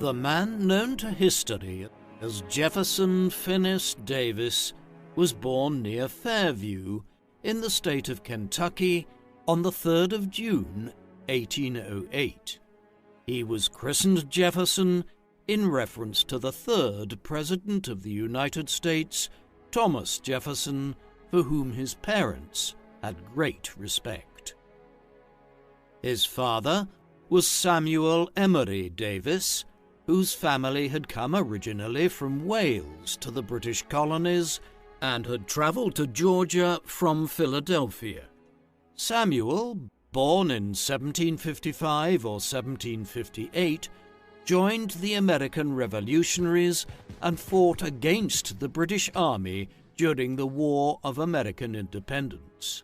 The man known to history as Jefferson Phineas Davis was born near Fairview in the state of Kentucky on the 3rd of June, 1808. He was christened Jefferson in reference to the third President of the United States, Thomas Jefferson, for whom his parents had great respect. His father was Samuel Emery Davis, whose family had come originally from Wales to the British colonies and had travelled to Georgia from Philadelphia. Samuel, born in 1755 or 1758, joined the American Revolutionaries and fought against the British Army during the War of American Independence.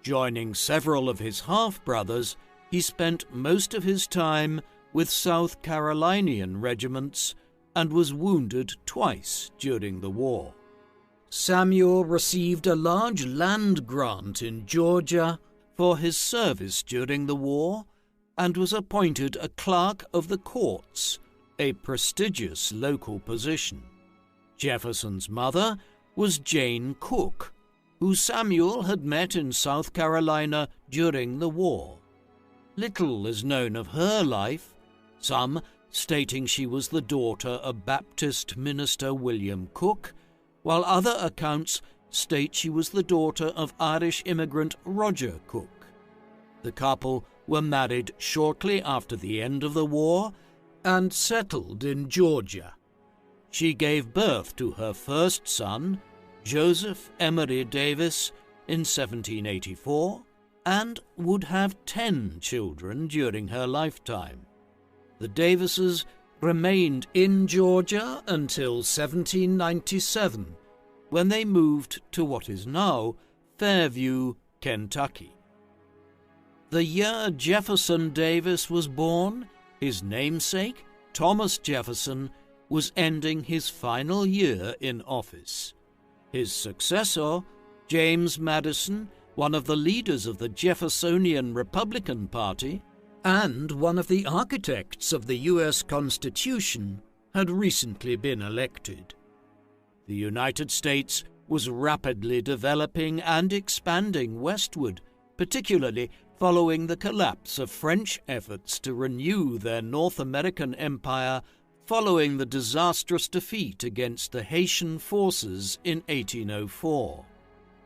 Joining several of his half-brothers, he spent most of his time with South Carolinian regiments and was wounded twice during the war. Samuel received a large land grant in Georgia for his service during the war and was appointed a clerk of the courts, a prestigious local position. Jefferson's mother was Jane Cook, who Samuel had met in South Carolina during the war. Little is known of her life, some stating she was the daughter of Baptist minister William Cook, while other accounts state she was the daughter of Irish immigrant Roger Cook. The couple were married shortly after the end of the war and settled in Georgia. She gave birth to her first son, Joseph Emery Davis, in 1784, and would have 10 children during her lifetime. The Davises remained in Georgia until 1797, when they moved to what is now Fairview, Kentucky. The year Jefferson Davis was born, his namesake, Thomas Jefferson, was ending his final year in office. His successor, James Madison, one of the leaders of the Jeffersonian Republican Party and one of the architects of the U.S. Constitution, had recently been elected. The United States was rapidly developing and expanding westward, particularly following the collapse of French efforts to renew their North American empire following the disastrous defeat against the Haitian forces in 1804.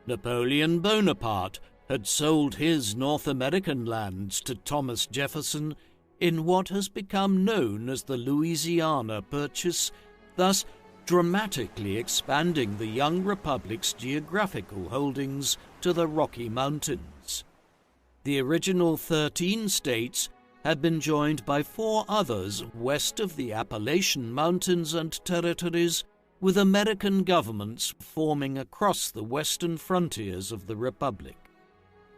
Napoleon Bonaparte had sold his North American lands to Thomas Jefferson in what has become known as the Louisiana Purchase, thus dramatically expanding the young republic's geographical holdings to the Rocky Mountains. The original 13 states had been joined by 4 others west of the Appalachian Mountains and Territories, with American governments forming across the western frontiers of the Republic.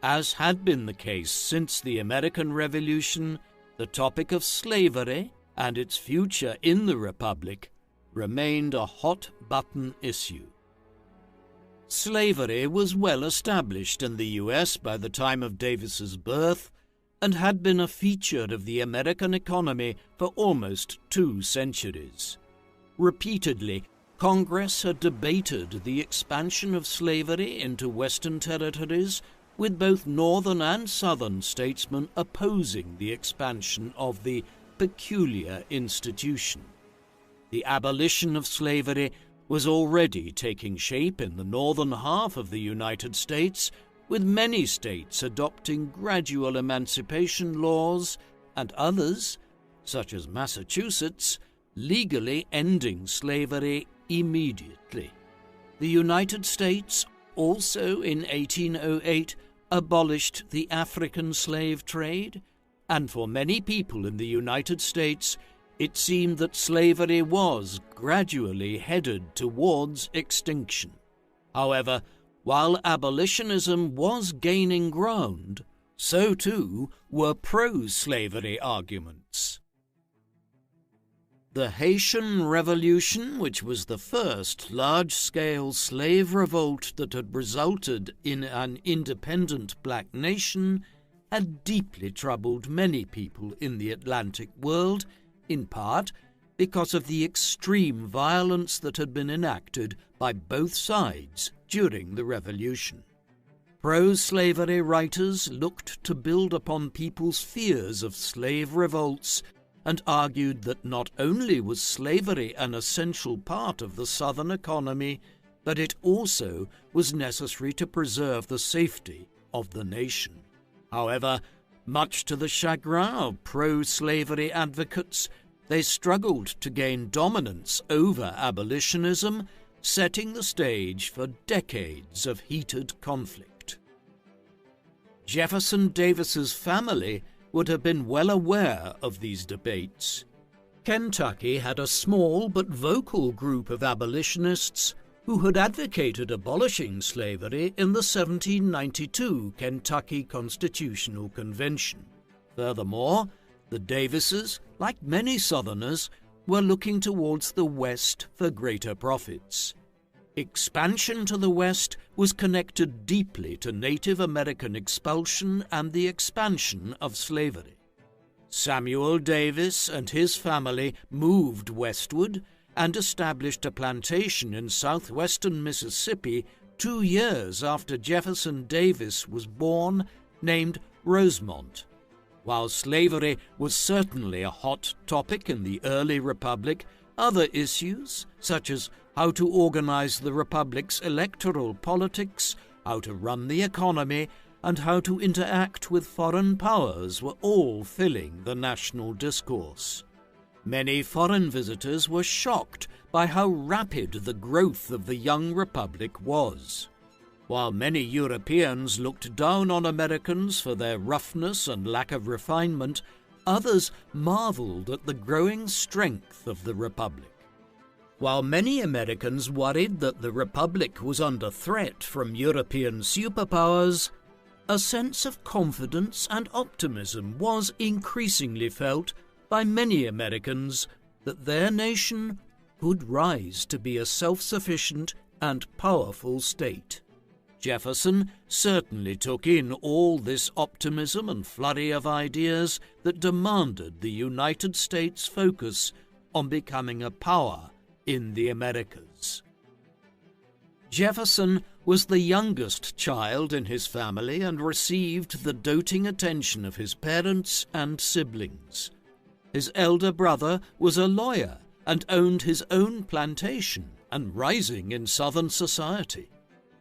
As had been the case since the American Revolution, the topic of slavery and its future in the Republic remained a hot-button issue. Slavery was well established in the U.S. by the time of Davis's birth and had been a feature of the American economy for almost 2 centuries. Repeatedly, Congress had debated the expansion of slavery into Western territories, with both Northern and Southern statesmen opposing the expansion of the peculiar institution. The abolition of slavery was already taking shape in the northern half of the United States, with many states adopting gradual emancipation laws and others, such as Massachusetts, legally ending slavery immediately. The United States also in 1808 abolished the African slave trade, and for many people in the United States it seemed that slavery was gradually headed towards extinction. However, while abolitionism was gaining ground, so too were pro-slavery arguments. The Haitian Revolution, which was the first large-scale slave revolt that had resulted in an independent black nation, had deeply troubled many people in the Atlantic world, in part because of the extreme violence that had been enacted by both sides during the Revolution. Pro-slavery writers looked to build upon people's fears of slave revolts and argued that not only was slavery an essential part of the Southern economy, but it also was necessary to preserve the safety of the nation. However, much to the chagrin of pro-slavery advocates, they struggled to gain dominance over abolitionism, setting the stage for decades of heated conflict. Jefferson Davis's family would have been well aware of these debates. Kentucky had a small but vocal group of abolitionists who had advocated abolishing slavery in the 1792 Kentucky Constitutional Convention. Furthermore, the Davises, like many Southerners, were looking towards the West for greater profits. Expansion to the West was connected deeply to Native American expulsion and the expansion of slavery. Samuel Davis and his family moved westward and established a plantation in southwestern Mississippi 2 years after Jefferson Davis was born, named Rosemont. While slavery was certainly a hot topic in the early republic, other issues, such as how to organize the republic's electoral politics, how to run the economy, and how to interact with foreign powers, were all filling the national discourse. Many foreign visitors were shocked by how rapid the growth of the young republic was. While many Europeans looked down on Americans for their roughness and lack of refinement, others marveled at the growing strength of the republic. While many Americans worried that the republic was under threat from European superpowers, a sense of confidence and optimism was increasingly felt by many Americans that their nation could rise to be a self-sufficient and powerful state. Jefferson certainly took in all this optimism and flurry of ideas that demanded the United States focus on becoming a power in the Americas. Jefferson was the youngest child in his family and received the doting attention of his parents and siblings. His elder brother was a lawyer and owned his own plantation and rising in Southern society.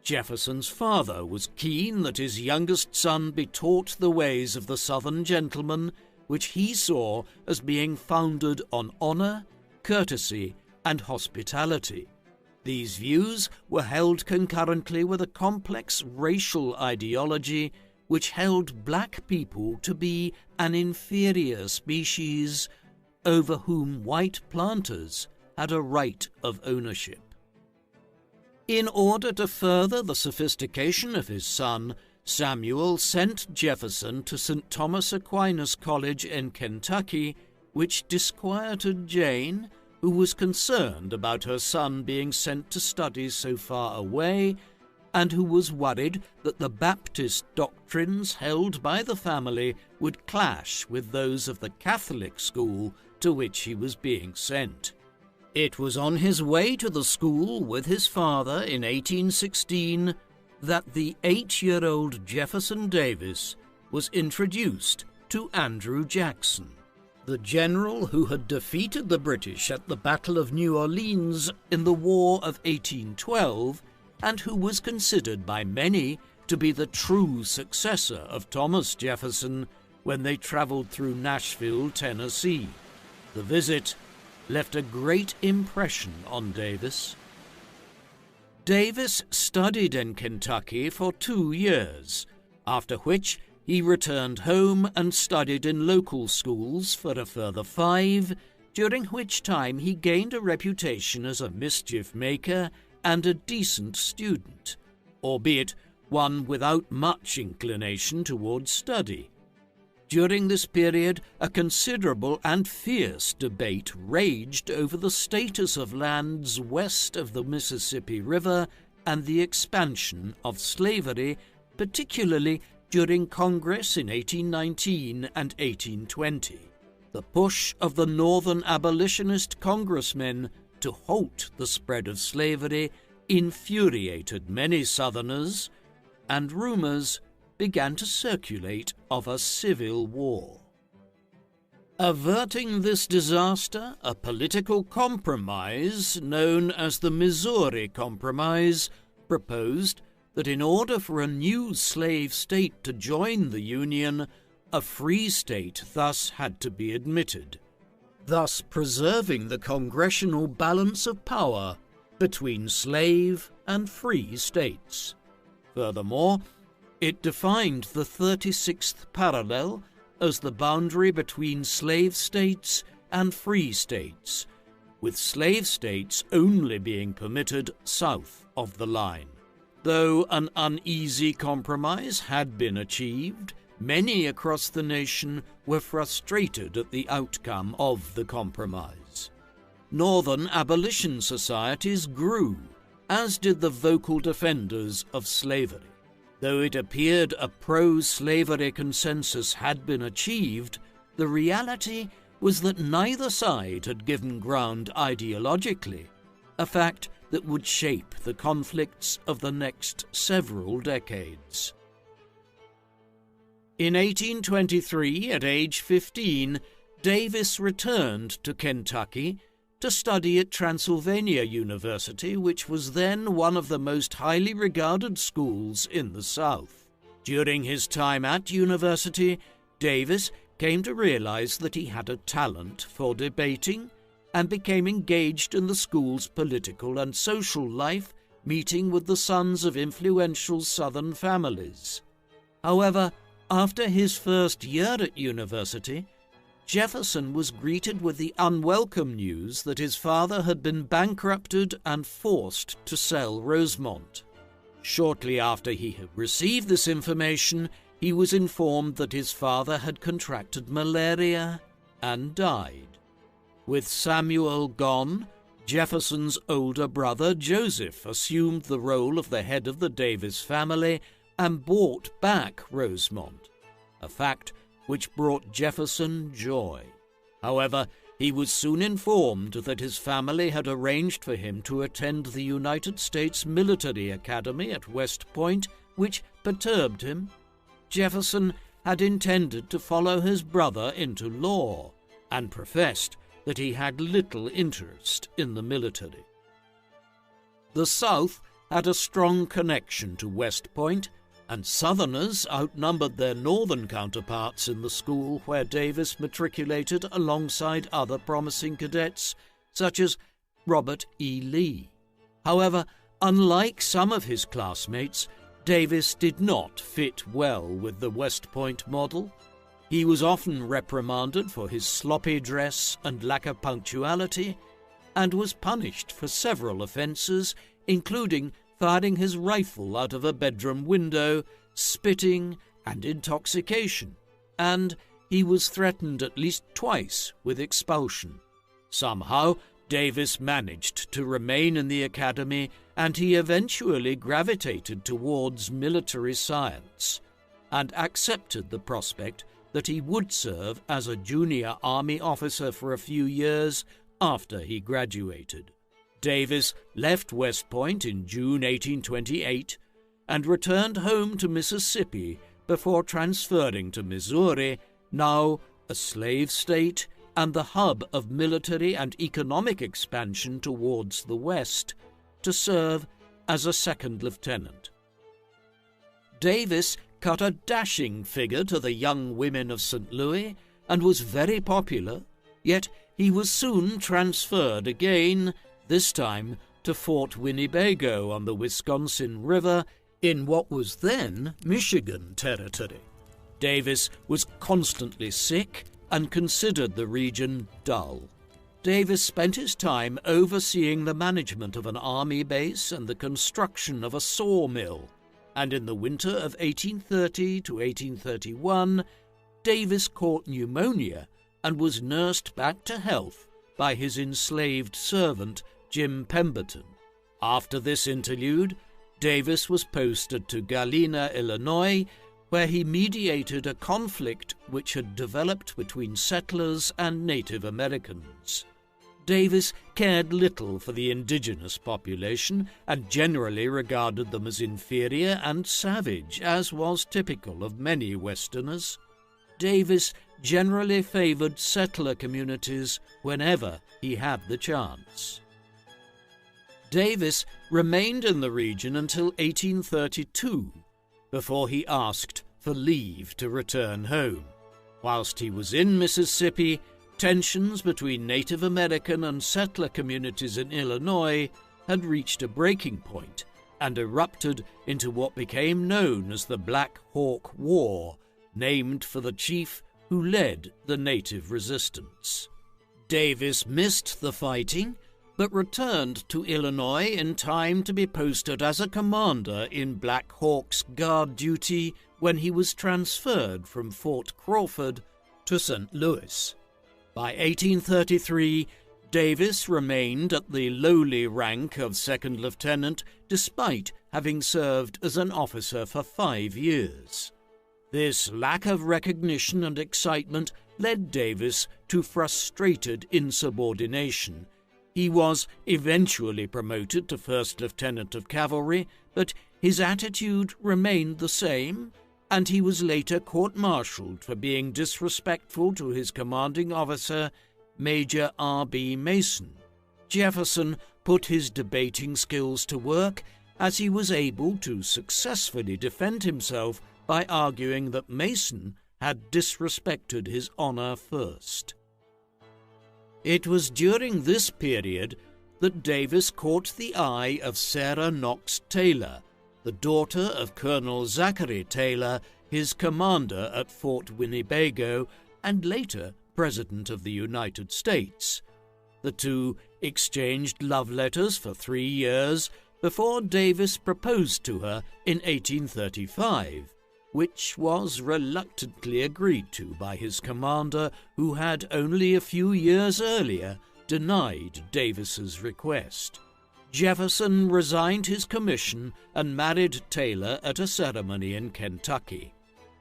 Jefferson's father was keen that his youngest son be taught the ways of the Southern gentleman, which he saw as being founded on honor, courtesy, and hospitality. These views were held concurrently with a complex racial ideology which held black people to be an inferior species over whom white planters had a right of ownership. In order to further the sophistication of his son, Samuel sent Jefferson to St. Thomas Aquinas College in Kentucky, which disquieted Jane, who was concerned about her son being sent to study so far away, and who was worried that the Baptist doctrines held by the family would clash with those of the Catholic school to which he was being sent. It was on his way to the school with his father in 1816 that the 8-year-old Jefferson Davis was introduced to Andrew Jackson, the general who had defeated the British at the Battle of New Orleans in the War of 1812 and who was considered by many to be the true successor of Thomas Jefferson when they traveled through Nashville, Tennessee. The visit left a great impression on Davis. Davis studied in Kentucky for 2 years, after which he returned home and studied in local schools for a further 5, during which time he gained a reputation as a mischief maker and a decent student, albeit one without much inclination towards study. During this period, a considerable and fierce debate raged over the status of lands west of the Mississippi River and the expansion of slavery, particularly during Congress in 1819 and 1820. The push of the Northern abolitionist congressmen to halt the spread of slavery infuriated many Southerners, and rumors began to circulate of a civil war. Averting this disaster, a political compromise known as the Missouri Compromise proposed that in order for a new slave state to join the Union, a free state thus had to be admitted, thus preserving the congressional balance of power between slave and free states. Furthermore, it defined the 36th parallel as the boundary between slave states and free states, with slave states only being permitted south of the line. Though an uneasy compromise had been achieved, many across the nation were frustrated at the outcome of the compromise. Northern abolition societies grew, as did the vocal defenders of slavery. Though it appeared a pro-slavery consensus had been achieved, the reality was that neither side had given ground ideologically, a fact that would shape the conflicts of the next several decades. In 1823, at age 15, Davis returned to Kentucky to study at Transylvania University, which was then one of the most highly regarded schools in the South. During his time at university, Davis came to realize that he had a talent for debating and became engaged in the school's political and social life, meeting with the sons of influential Southern families. However, after his first year at university, Jefferson was greeted with the unwelcome news that his father had been bankrupted and forced to sell Rosemont. Shortly after he had received this information, he was informed that his father had contracted malaria and died. With Samuel gone, Jefferson's older brother Joseph assumed the role of the head of the Davis family and bought back Rosemont, a fact which brought Jefferson joy. However, he was soon informed that his family had arranged for him to attend the United States Military Academy at West Point, which perturbed him. Jefferson had intended to follow his brother into law, and professed that he had little interest in the military. The South had a strong connection to West Point, and Southerners outnumbered their northern counterparts in the school where Davis matriculated alongside other promising cadets, such as Robert E. Lee. However, unlike some of his classmates, Davis did not fit well with the West Point model. He was often reprimanded for his sloppy dress and lack of punctuality, and was punished for several offences, including firing his rifle out of a bedroom window, spitting, and intoxication, and he was threatened at least twice with expulsion. Somehow, Davis managed to remain in the academy, and he eventually gravitated towards military science, and accepted the prospect that he would serve as a junior army officer for a few years after he graduated. Davis left West Point in June 1828 and returned home to Mississippi before transferring to Missouri, now a slave state and the hub of military and economic expansion towards the West, to serve as a second lieutenant. Davis cut a dashing figure to the young women of St. Louis and was very popular, yet he was soon transferred again, this time to Fort Winnebago on the Wisconsin River in what was then Michigan territory. Davis was constantly sick and considered the region dull. Davis spent his time overseeing the management of an army base and the construction of a sawmill, and in the winter of 1830 to 1831, Davis caught pneumonia and was nursed back to health by his enslaved servant, Jim Pemberton. After this interlude, Davis was posted to Galena, Illinois, where he mediated a conflict which had developed between settlers and Native Americans. Davis cared little for the indigenous population and generally regarded them as inferior and savage, as was typical of many Westerners. Davis generally favored settler communities whenever he had the chance. Davis remained in the region until 1832, before he asked for leave to return home. Whilst he was in Mississippi, tensions between Native American and settler communities in Illinois had reached a breaking point and erupted into what became known as the Black Hawk War, named for the chief who led the native resistance. Davis missed the fighting, but returned to Illinois in time to be posted as a commander in Black Hawk's guard duty when he was transferred from Fort Crawford to St. Louis. By 1833, Davis remained at the lowly rank of second lieutenant despite having served as an officer for 5 years. This lack of recognition and excitement led Davis to frustrated insubordination. He was eventually promoted to first lieutenant of cavalry, but his attitude remained the same, and he was later court-martialed for being disrespectful to his commanding officer, Major R.B. Mason. Jefferson put his debating skills to work, as he was able to successfully defend himself by arguing that Mason had disrespected his honor first. It was during this period that Davis caught the eye of Sarah Knox Taylor, the daughter of Colonel Zachary Taylor, his commander at Fort Winnebago and later President of the United States. The two exchanged love letters for 3 years before Davis proposed to her in 1835, which was reluctantly agreed to by his commander, who had only a few years earlier denied Davis's request. Jefferson resigned his commission and married Taylor at a ceremony in Kentucky.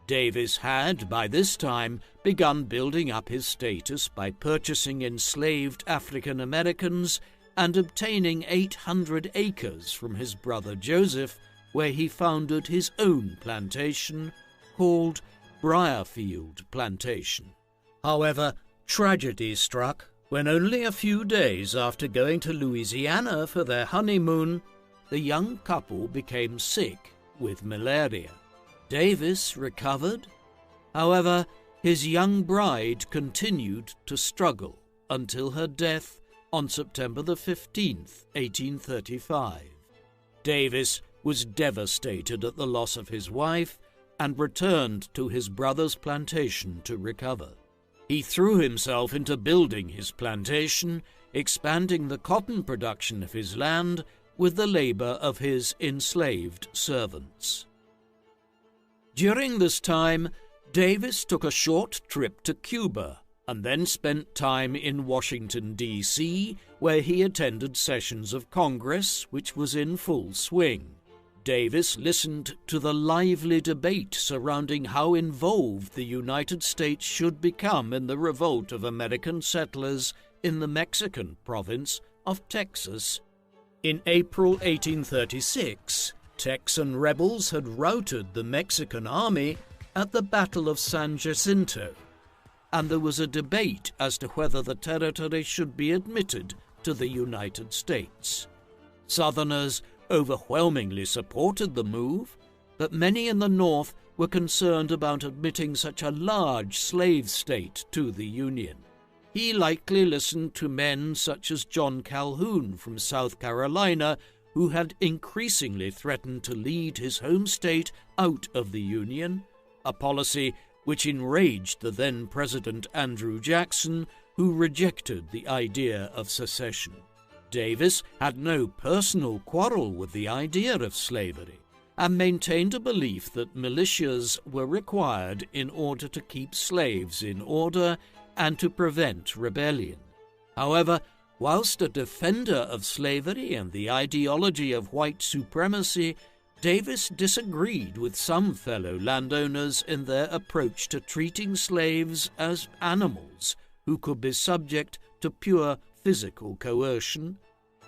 Davis had, by this time, begun building up his status by purchasing enslaved African Americans and obtaining 800 acres from his brother Joseph, where he founded his own plantation called Briarfield Plantation. However, tragedy struck when only a few days after going to Louisiana for their honeymoon, the young couple became sick with malaria. Davis recovered. However, his young bride continued to struggle until her death on September the 15th, 1835. Davis was devastated at the loss of his wife and returned to his brother's plantation to recover. He threw himself into building his plantation, expanding the cotton production of his land with the labor of his enslaved servants. During this time, Davis took a short trip to Cuba and then spent time in Washington, D.C., where he attended sessions of Congress, which was in full swing. Davis listened to the lively debate surrounding how involved the United States should become in the revolt of American settlers in the Mexican province of Texas. In April 1836, Texan rebels had routed the Mexican army at the Battle of San Jacinto, and there was a debate as to whether the territory should be admitted to the United States. Southerners overwhelmingly supported the move, but many in the North were concerned about admitting such a large slave state to the Union. He likely listened to men such as John Calhoun from South Carolina, who had increasingly threatened to lead his home state out of the Union, a policy which enraged the then President Andrew Jackson, who rejected the idea of secession. Davis had no personal quarrel with the idea of slavery and maintained a belief that militias were required in order to keep slaves in order and to prevent rebellion. However, whilst a defender of slavery and the ideology of white supremacy, Davis disagreed with some fellow landowners in their approach to treating slaves as animals who could be subject to pure physical coercion.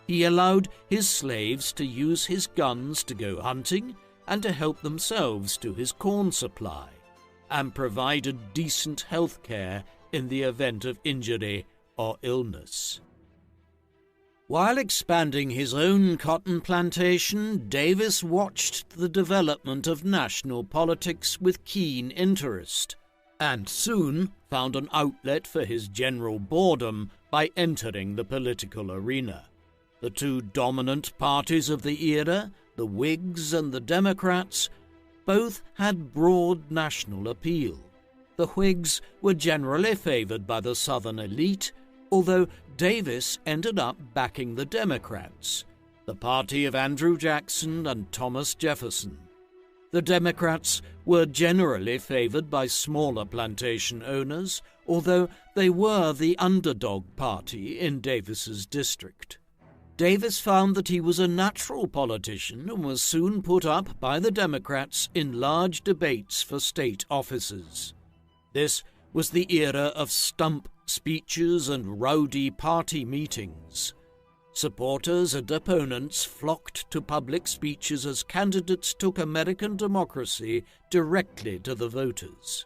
He allowed his slaves to use his guns to go hunting and to help themselves to his corn supply, and provided decent health care in the event of injury or illness. While expanding his own cotton plantation, Davis watched the development of national politics with keen interest, and soon found an outlet for his general boredom by entering the political arena. The two dominant parties of the era, the Whigs and the Democrats, both had broad national appeal. The Whigs were generally favored by the Southern elite, although Davis ended up backing the Democrats, the party of Andrew Jackson and Thomas Jefferson. The Democrats were generally favored by smaller plantation owners, although they were the underdog party in Davis's district. Davis found that he was a natural politician and was soon put up by the Democrats in large debates for state offices. This was the era of stump speeches and rowdy party meetings. Supporters and opponents flocked to public speeches as candidates took American democracy directly to the voters.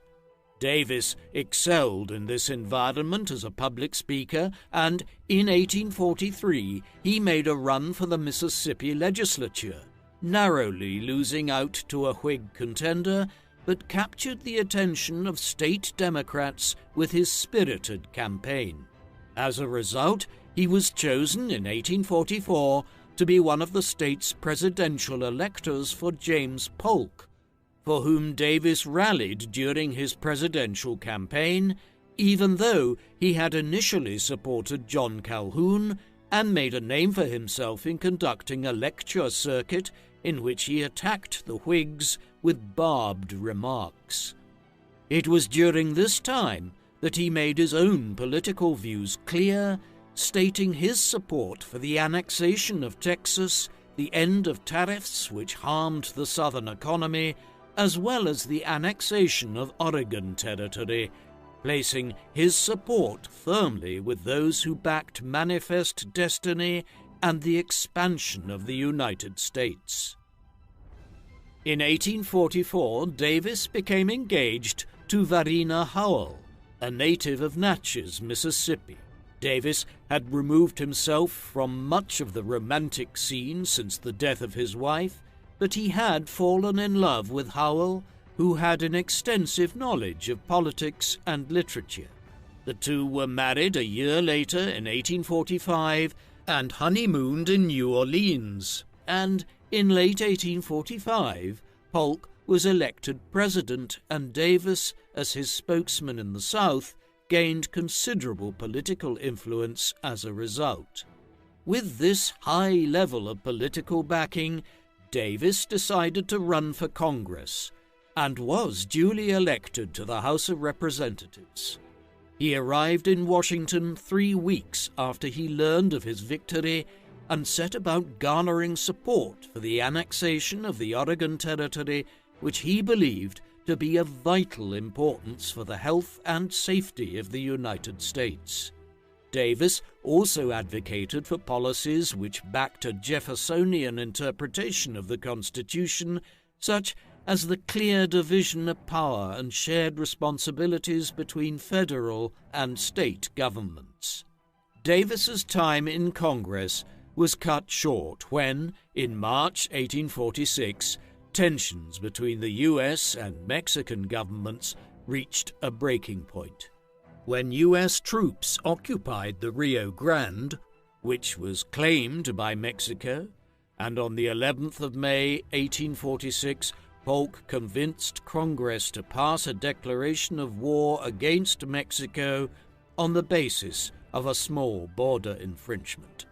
Davis excelled in this environment as a public speaker, and in 1843 he made a run for the Mississippi legislature, narrowly losing out to a Whig contender, but captured the attention of state Democrats with his spirited campaign. As a result, he was chosen in 1844 to be one of the state's presidential electors for James Polk, for whom Davis rallied during his presidential campaign, even though he had initially supported John Calhoun and made a name for himself in conducting a lecture circuit in which he attacked the Whigs with barbed remarks. It was during this time that he made his own political views clear, stating his support for the annexation of Texas, the end of tariffs which harmed the Southern economy, as well as the annexation of Oregon Territory, placing his support firmly with those who backed Manifest Destiny and the expansion of the United States. In 1844, Davis became engaged to Varina Howell, a native of Natchez, Mississippi. Davis had removed himself from much of the romantic scene since the death of his wife, but he had fallen in love with Howell, who had an extensive knowledge of politics and literature. The two were married a year later in 1845 and honeymooned in New Orleans, and in late 1845, Polk was elected president, and Davis, as his spokesman in the South, gained considerable political influence as a result. With this high level of political backing, Davis decided to run for Congress and was duly elected to the House of Representatives. He arrived in Washington 3 weeks after he learned of his victory and set about garnering support for the annexation of the Oregon Territory, which he believed to be of vital importance for the health and safety of the United States. Davis also advocated for policies which backed a Jeffersonian interpretation of the Constitution, such as the clear division of power and shared responsibilities between federal and state governments. Davis's time in Congress was cut short when, in March 1846, tensions between the U.S. and Mexican governments reached a breaking point. When U.S. troops occupied the Rio Grande, which was claimed by Mexico, and on the 11th of May 1846, Polk convinced Congress to pass a declaration of war against Mexico on the basis of a small border infringement.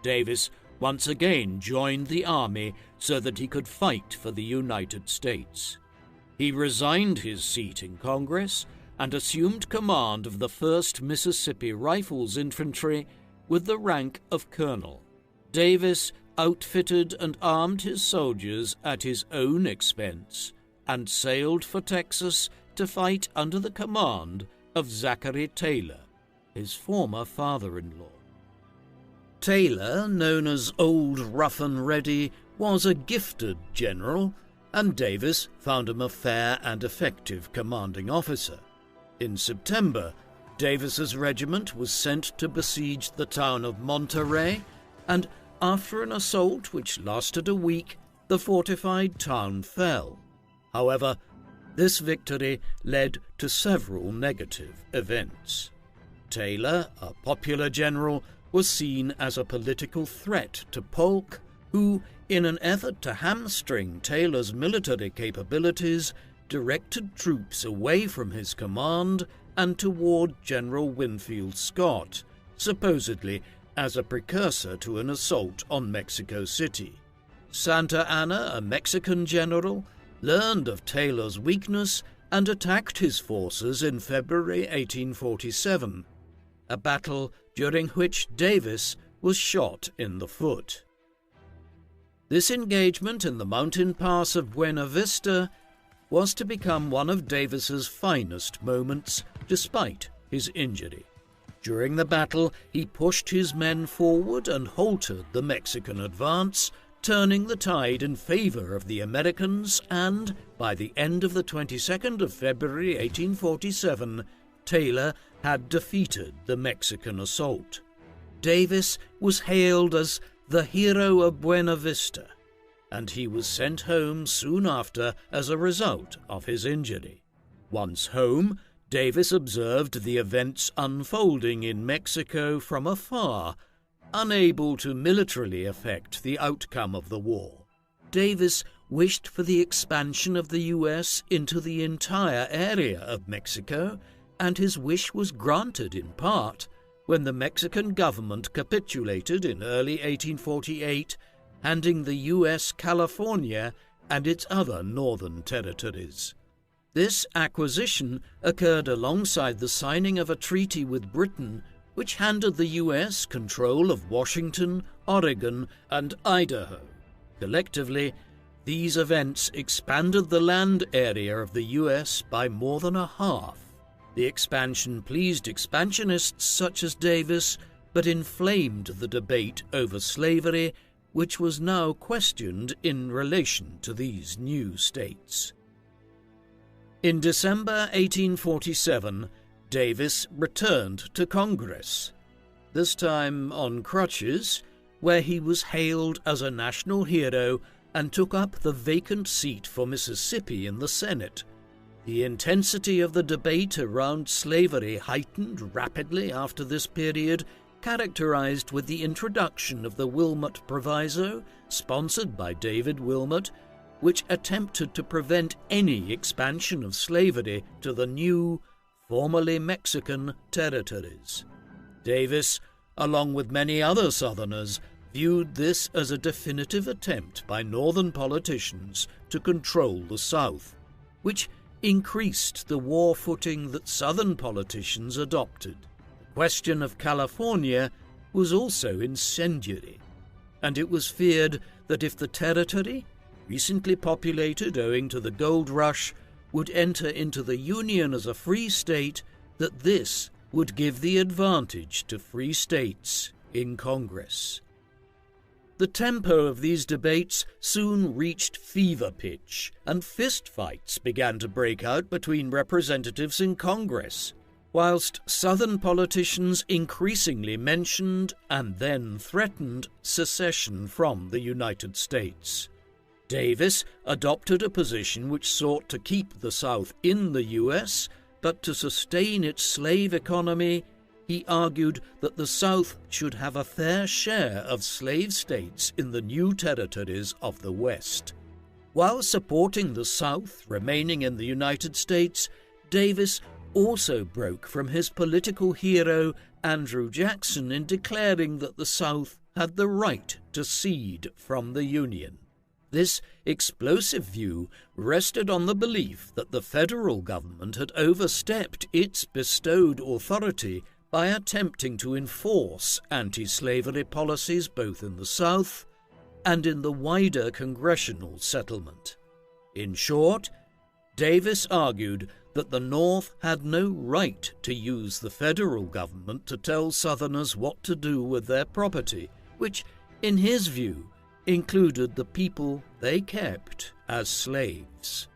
Davis once again joined the army so that he could fight for the United States. He resigned his seat in Congress and assumed command of the 1st Mississippi Rifles Infantry with the rank of colonel. Davis outfitted and armed his soldiers at his own expense, and sailed for Texas to fight under the command of Zachary Taylor, his former father-in-law. Taylor, known as Old Rough and Ready, was a gifted general, and Davis found him a fair and effective commanding officer. In September, Davis's regiment was sent to besiege the town of Monterey, and after an assault which lasted a week, the fortified town fell. However, this victory led to several negative events. Taylor, a popular general, was seen as a political threat to Polk, who, in an effort to hamstring Taylor's military capabilities, directed troops away from his command and toward General Winfield Scott, supposedly as a precursor to an assault on Mexico City. Santa Anna, a Mexican general, learned of Taylor's weakness and attacked his forces in February 1847, a battle during which Davis was shot in the foot. This engagement in the mountain pass of Buena Vista was to become one of Davis's finest moments, despite his injury. During the battle, he pushed his men forward and halted the Mexican advance, turning the tide in favor of the Americans, and, by the end of the 22nd of February 1847, Taylor had defeated the Mexican assault. Davis was hailed as the hero of Buena Vista, and he was sent home soon after as a result of his injury. Once home, Davis observed the events unfolding in Mexico from afar, unable to militarily affect the outcome of the war. Davis wished for the expansion of the U.S. into the entire area of Mexico, and his wish was granted in part when the Mexican government capitulated in early 1848, handing the U.S. California and its other northern territories. This acquisition occurred alongside the signing of a treaty with Britain, which handed the U.S. control of Washington, Oregon, and Idaho. Collectively, these events expanded the land area of the U.S. by more than a half. The expansion pleased expansionists such as Davis, but inflamed the debate over slavery, which was now questioned in relation to these new states. In December 1847, Davis returned to Congress, this time on crutches, where he was hailed as a national hero and took up the vacant seat for Mississippi in the Senate. The intensity of the debate around slavery heightened rapidly after this period, characterized with the introduction of the Wilmot Proviso, sponsored by David Wilmot, which attempted to prevent any expansion of slavery to the new, formerly Mexican territories. Davis, along with many other Southerners, viewed this as a definitive attempt by Northern politicians to control the South, which increased the war footing that Southern politicians adopted. The question of California was also incendiary, and it was feared that if the territory, recently populated owing to the gold rush, would enter into the Union as a free state, that this would give the advantage to free states in Congress. The tempo of these debates soon reached fever pitch, and fistfights began to break out between representatives in Congress, whilst Southern politicians increasingly mentioned and then threatened secession from the United States. Davis adopted a position which sought to keep the South in the U.S., but to sustain its slave economy, he argued that the South should have a fair share of slave states in the new territories of the West. While supporting the South remaining in the United States, Davis also broke from his political hero Andrew Jackson in declaring that the South had the right to secede from the Union. This explosive view rested on the belief that the federal government had overstepped its bestowed authority by attempting to enforce anti-slavery policies both in the South and in the wider congressional settlement. In short, Davis argued that the North had no right to use the federal government to tell Southerners what to do with their property, which, in his view, included the people they kept as slaves.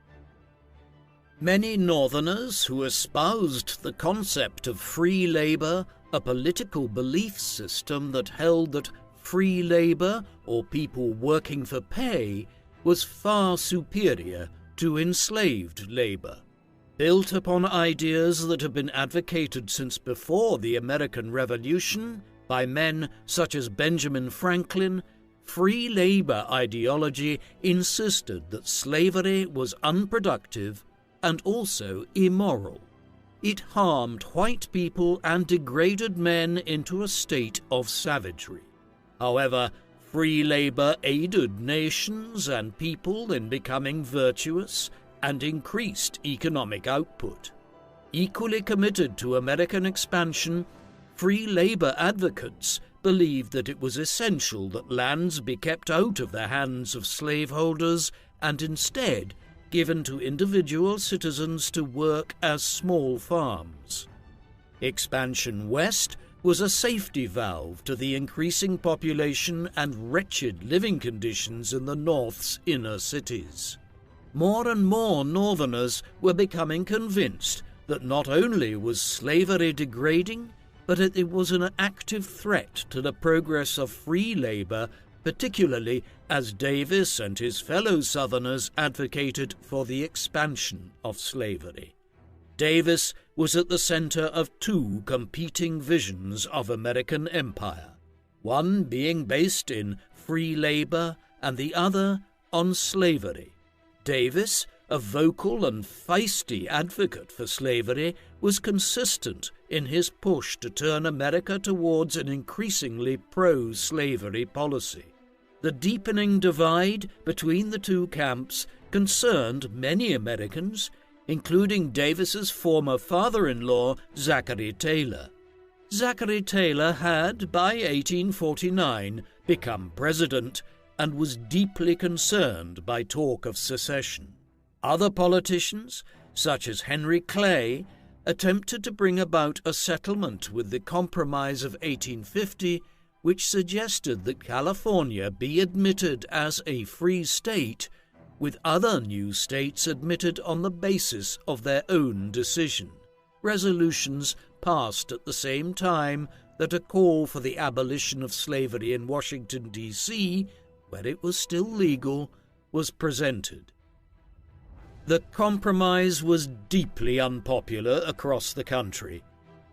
Many Northerners who espoused the concept of free labor, a political belief system that held that free labor, or people working for pay, was far superior to enslaved labor. Built upon ideas that have been advocated since before the American Revolution by men such as Benjamin Franklin, free labor ideology insisted that slavery was unproductive and also immoral. It harmed white people and degraded men into a state of savagery. However, free labor aided nations and people in becoming virtuous and increased economic output. Equally committed to American expansion, free labor advocates believed that it was essential that lands be kept out of the hands of slaveholders and instead given to individual citizens to work as small farms. Expansion west was a safety valve to the increasing population and wretched living conditions in the North's inner cities. More and more Northerners were becoming convinced that not only was slavery degrading, but it was an active threat to the progress of free labor, particularly as Davis and his fellow Southerners advocated for the expansion of slavery. Davis was at the center of two competing visions of American empire, one being based in free labor and the other on slavery. Davis, a vocal and feisty advocate for slavery, was consistent in his push to turn America towards an increasingly pro-slavery policy. The deepening divide between the two camps concerned many Americans, including Davis's former father-in-law, Zachary Taylor. Zachary Taylor had, by 1849, become president and was deeply concerned by talk of secession. Other politicians, such as Henry Clay, attempted to bring about a settlement with the Compromise of 1850, which suggested that California be admitted as a free state, with other new states admitted on the basis of their own decision. Resolutions passed at the same time that a call for the abolition of slavery in Washington, D.C., where it was still legal, was presented. The compromise was deeply unpopular across the country.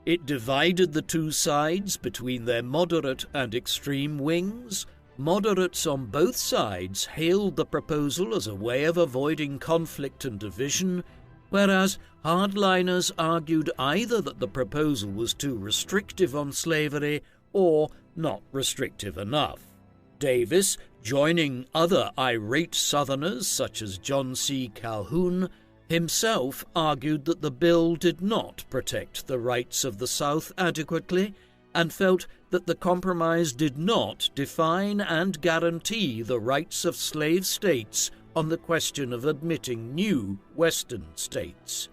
It divided the two sides between their moderate and extreme wings. Moderates on both sides hailed the proposal as a way of avoiding conflict and division, whereas hardliners argued either that the proposal was too restrictive on slavery or not restrictive enough. Davis, joining other irate Southerners such as John C. Calhoun, himself argued that the bill did not protect the rights of the South adequately and felt that the compromise did not define and guarantee the rights of slave states on the question of admitting new Western states.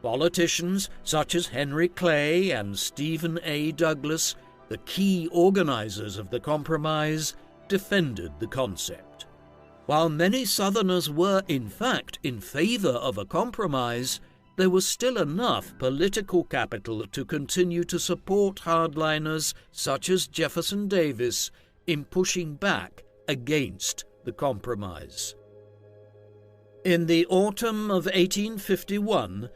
Politicians such as Henry Clay and Stephen A. Douglas, the key organizers of the compromise, defended the concept. While many Southerners were, in fact, in favor of a compromise, there was still enough political capital to continue to support hardliners such as Jefferson Davis in pushing back against the compromise. In the autumn of 1851,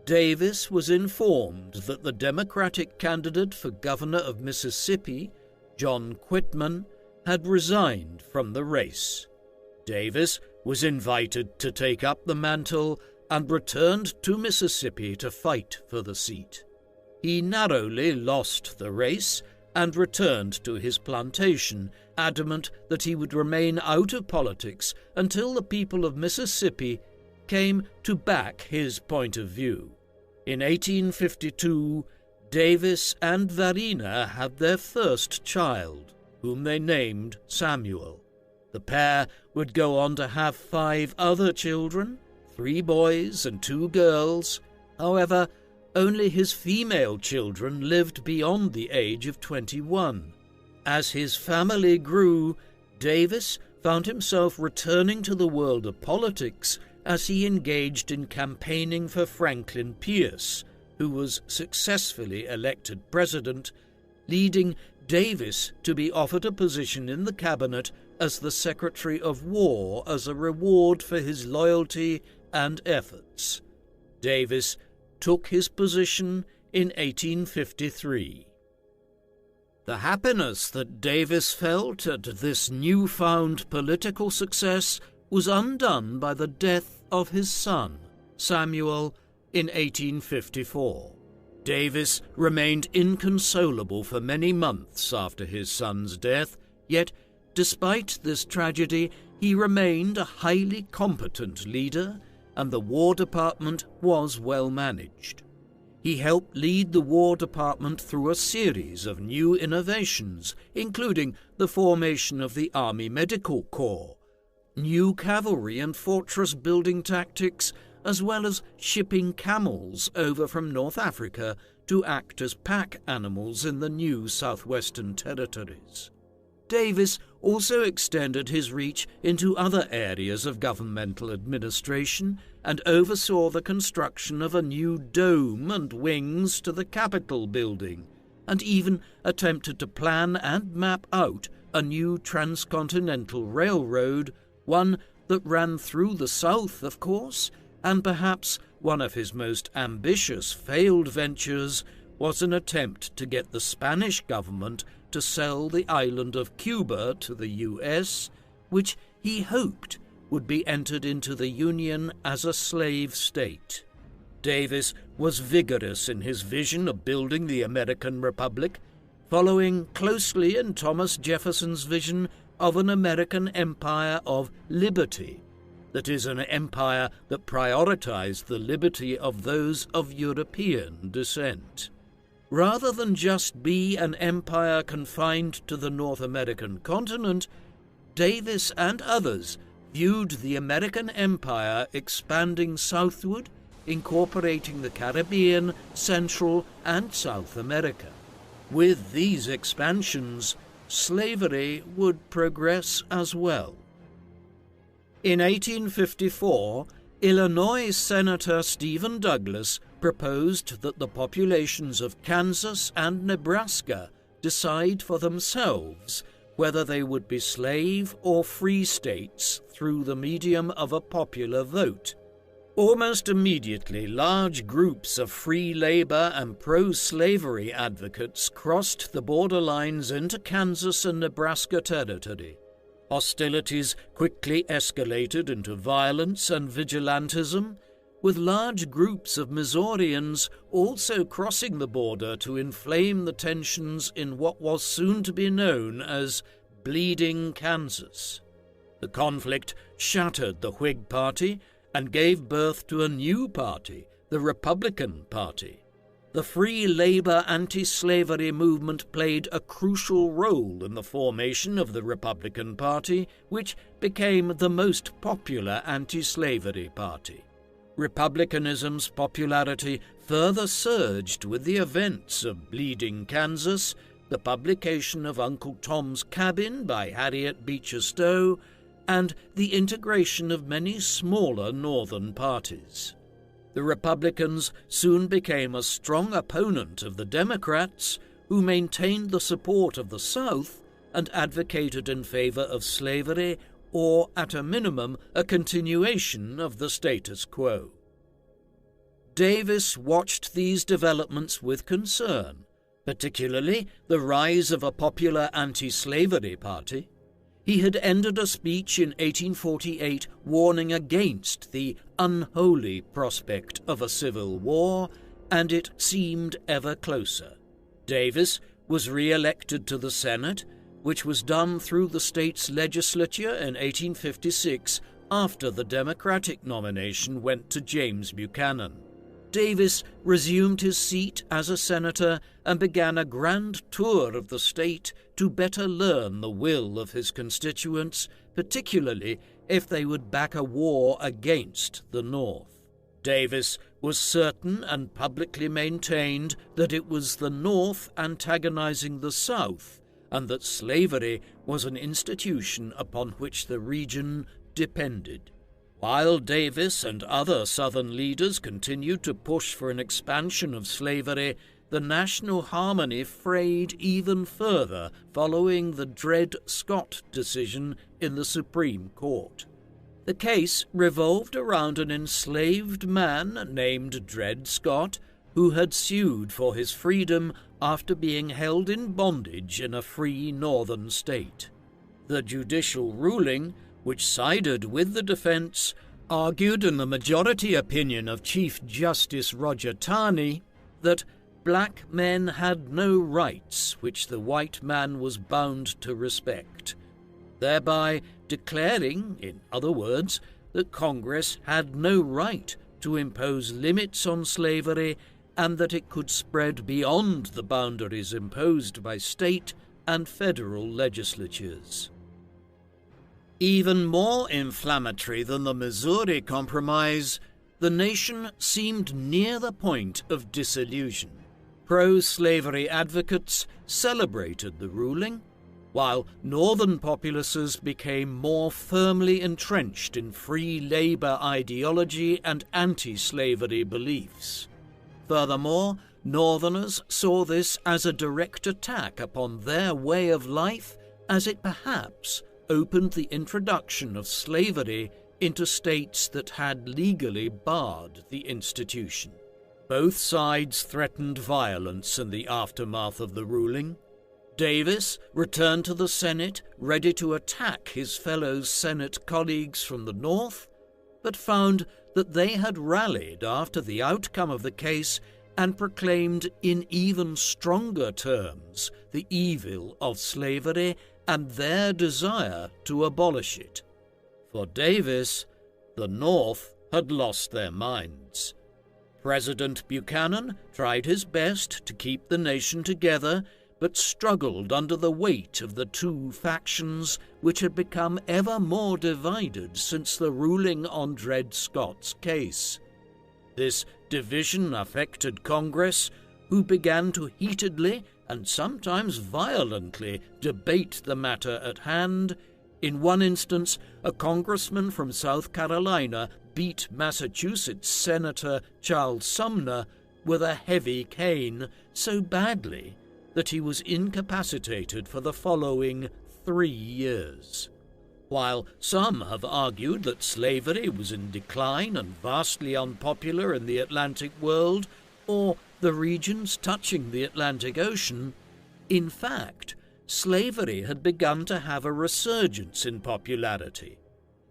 Davis was informed that the Democratic candidate for governor of Mississippi, John Quitman, had resigned from the race. Davis was invited to take up the mantle and returned to Mississippi to fight for the seat. He narrowly lost the race and returned to his plantation, adamant that he would remain out of politics until the people of Mississippi came to back his point of view. In 1852, Davis and Varina had their first child, whom they named Samuel. The pair would go on to have 5 other children, 3 boys and 2 girls. However, only his female children lived beyond the age of 21. As his family grew, Davis found himself returning to the world of politics as he engaged in campaigning for Franklin Pierce, who was successfully elected president, leading Davis to be offered a position in the cabinet as the Secretary of War as a reward for his loyalty and efforts. Davis took his position in 1853. The happiness that Davis felt at this newfound political success was undone by the death of his son, Samuel, in 1854. Davis remained inconsolable for many months after his son's death, yet despite this tragedy he remained a highly competent leader, and the War Department was well managed. He helped lead the War Department through a series of new innovations, including the formation of the Army Medical Corps, new cavalry and fortress-building tactics, as well as shipping camels over from North Africa to act as pack animals in the new southwestern territories. Davis also extended his reach into other areas of governmental administration and oversaw the construction of a new dome and wings to the Capitol building, and even attempted to plan and map out a new transcontinental railroad, one that ran through the South, of course, and perhaps one of his most ambitious failed ventures was an attempt to get the Spanish government to sell the island of Cuba to the U.S., which he hoped would be entered into the Union as a slave state. Davis was vigorous in his vision of building the American Republic, following closely in Thomas Jefferson's vision of an American empire of liberty, that is, an empire that prioritized the liberty of those of European descent. Rather than just be an empire confined to the North American continent, Davis and others viewed the American empire expanding southward, incorporating the Caribbean, Central, and South America. With these expansions, slavery would progress as well. In 1854, Illinois Senator Stephen Douglas proposed that the populations of Kansas and Nebraska decide for themselves whether they would be slave or free states through the medium of a popular vote. Almost immediately, large groups of free labor and pro-slavery advocates crossed the border lines into Kansas and Nebraska territory. Hostilities quickly escalated into violence and vigilantism, with large groups of Missourians also crossing the border to inflame the tensions in what was soon to be known as Bleeding Kansas. The conflict shattered the Whig Party and gave birth to a new party, the Republican Party. The free labor anti-slavery movement played a crucial role in the formation of the Republican Party, which became the most popular anti-slavery party. Republicanism's popularity further surged with the events of Bleeding Kansas, the publication of Uncle Tom's Cabin by Harriet Beecher Stowe, and the integration of many smaller northern parties. The Republicans soon became a strong opponent of the Democrats, who maintained the support of the South and advocated in favor of slavery or, at a minimum, a continuation of the status quo. Davis watched these developments with concern, particularly the rise of a popular anti-slavery party. He had ended a speech in 1848 warning against the unholy prospect of a civil war, and it seemed ever closer. Davis was re-elected to the Senate, which was done through the state's legislature in 1856 after the Democratic nomination went to James Buchanan. Davis resumed his seat as a senator and began a grand tour of the state to better learn the will of his constituents, particularly if they would back a war against the North. Davis was certain and publicly maintained that it was the North antagonizing the South, and that slavery was an institution upon which the region depended. While Davis and other Southern leaders continued to push for an expansion of slavery, the national harmony frayed even further following the Dred Scott decision in the Supreme Court. The case revolved around an enslaved man named Dred Scott, who had sued for his freedom after being held in bondage in a free northern state. The judicial ruling, which sided with the defense, argued in the majority opinion of Chief Justice Roger Taney that black men had no rights which the white man was bound to respect, thereby declaring, in other words, that Congress had no right to impose limits on slavery and that it could spread beyond the boundaries imposed by state and federal legislatures. Even more inflammatory than the Missouri Compromise, the nation seemed near the point of disillusion. Pro-slavery advocates celebrated the ruling, while northern populaces became more firmly entrenched in free labor ideology and anti-slavery beliefs. Furthermore, Northerners saw this as a direct attack upon their way of life, as it perhaps opened the introduction of slavery into states that had legally barred the institution. Both sides threatened violence in the aftermath of the ruling. Davis returned to the Senate ready to attack his fellow Senate colleagues from the North, but found that they had rallied after the outcome of the case and proclaimed in even stronger terms the evil of slavery and their desire to abolish it. For Davis, the North had lost their minds. President Buchanan tried his best to keep the nation together, but struggled under the weight of the two factions which had become ever more divided since the ruling on Dred Scott's case. This division affected Congress, who began to heatedly and sometimes violently debate the matter at hand. In one instance, a congressman from South Carolina beat Massachusetts Senator Charles Sumner with a heavy cane so badly that he was incapacitated for the following 3 years. While some have argued that slavery was in decline and vastly unpopular in the Atlantic world, or the regions touching the Atlantic Ocean, in fact, slavery had begun to have a resurgence in popularity,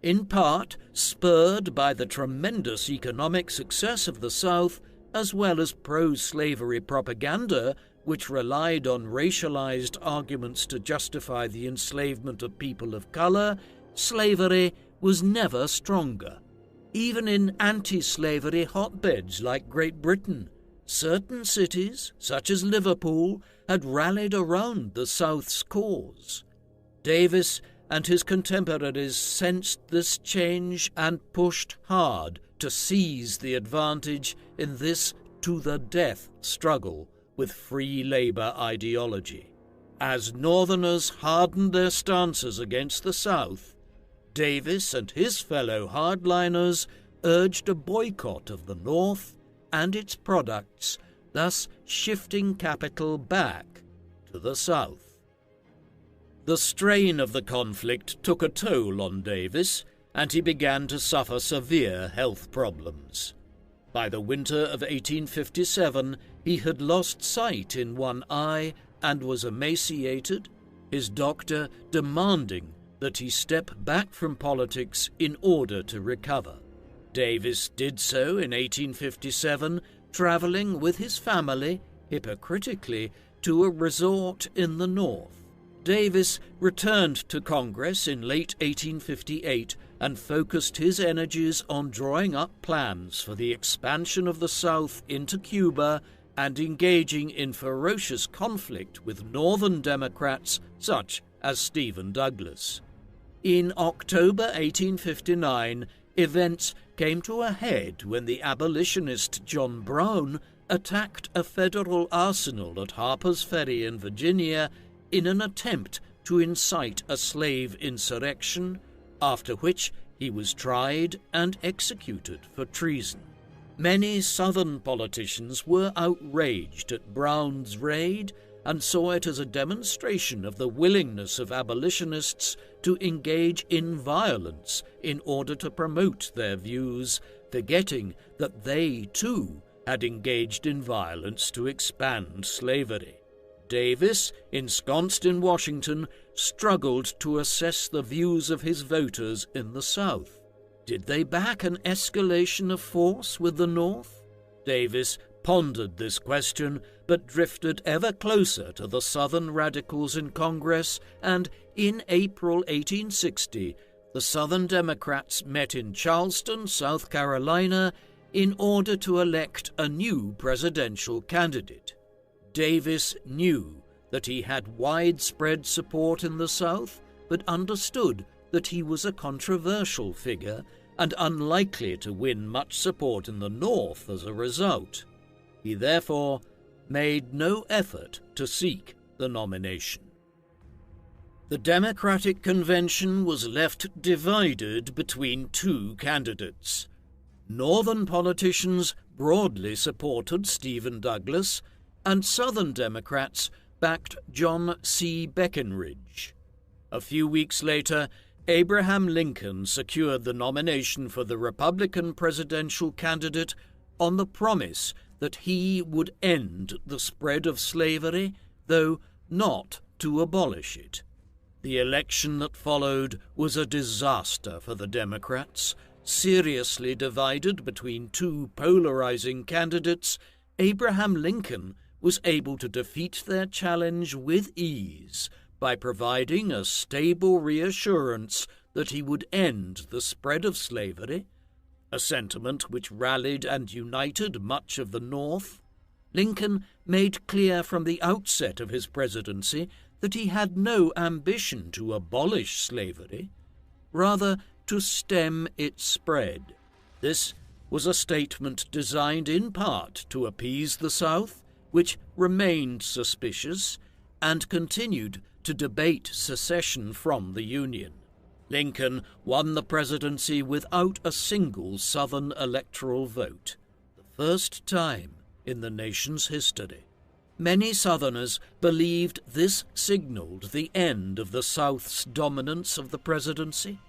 in part spurred by the tremendous economic success of the South, as well as pro-slavery propaganda which relied on racialized arguments to justify the enslavement of people of color. Slavery was never stronger. Even in anti-slavery hotbeds like Great Britain, certain cities, such as Liverpool, had rallied around the South's cause. Davis and his contemporaries sensed this change and pushed hard to seize the advantage in this to-the-death struggle with free labor ideology. As Northerners hardened their stances against the South, Davis and his fellow hardliners urged a boycott of the North and its products, thus shifting capital back to the South. The strain of the conflict took a toll on Davis, and he began to suffer severe health problems. By the winter of 1857, he had lost sight in one eye and was emaciated, his doctor demanding that he step back from politics in order to recover. Davis did so in 1857, travelling with his family, hypocritically, to a resort in the North. Davis returned to Congress in late 1858 and focused his energies on drawing up plans for the expansion of the South into Cuba and engaging in ferocious conflict with Northern Democrats such as Stephen Douglas. In October 1859, events came to a head when the abolitionist John Brown attacked a federal arsenal at Harper's Ferry in Virginia in an attempt to incite a slave insurrection, after which he was tried and executed for treason. Many Southern politicians were outraged at Brown's raid and saw it as a demonstration of the willingness of abolitionists to engage in violence in order to promote their views, forgetting that they, too, had engaged in violence to expand slavery. Davis, ensconced in Washington, struggled to assess the views of his voters in the South. Did they back an escalation of force with the North? Davis pondered this question, but drifted ever closer to the Southern radicals in Congress, and in April 1860, the Southern Democrats met in Charleston, South Carolina, in order to elect a new presidential candidate. Davis knew that he had widespread support in the South, but understood that he was a controversial figure and unlikely to win much support in the North as a result. He therefore made no effort to seek the nomination. The Democratic Convention was left divided between two candidates. Northern politicians broadly supported Stephen Douglas, and Southern Democrats backed John C. Breckinridge. A few weeks later, Abraham Lincoln secured the nomination for the Republican presidential candidate on the promise that he would end the spread of slavery, though not to abolish it. The election that followed was a disaster for the Democrats. Seriously divided between two polarizing candidates, Abraham Lincoln was able to defeat their challenge with ease by providing a stable reassurance that he would end the spread of slavery, a sentiment which rallied and united much of the North. Lincoln made clear from the outset of his presidency that he had no ambition to abolish slavery, rather to stem its spread. This was a statement designed in part to appease the South, which remained suspicious and continued to debate secession from the Union. Lincoln won the presidency without a single Southern electoral vote, the first time in the nation's history. Many Southerners believed this signaled the end of the South's dominance of the presidency.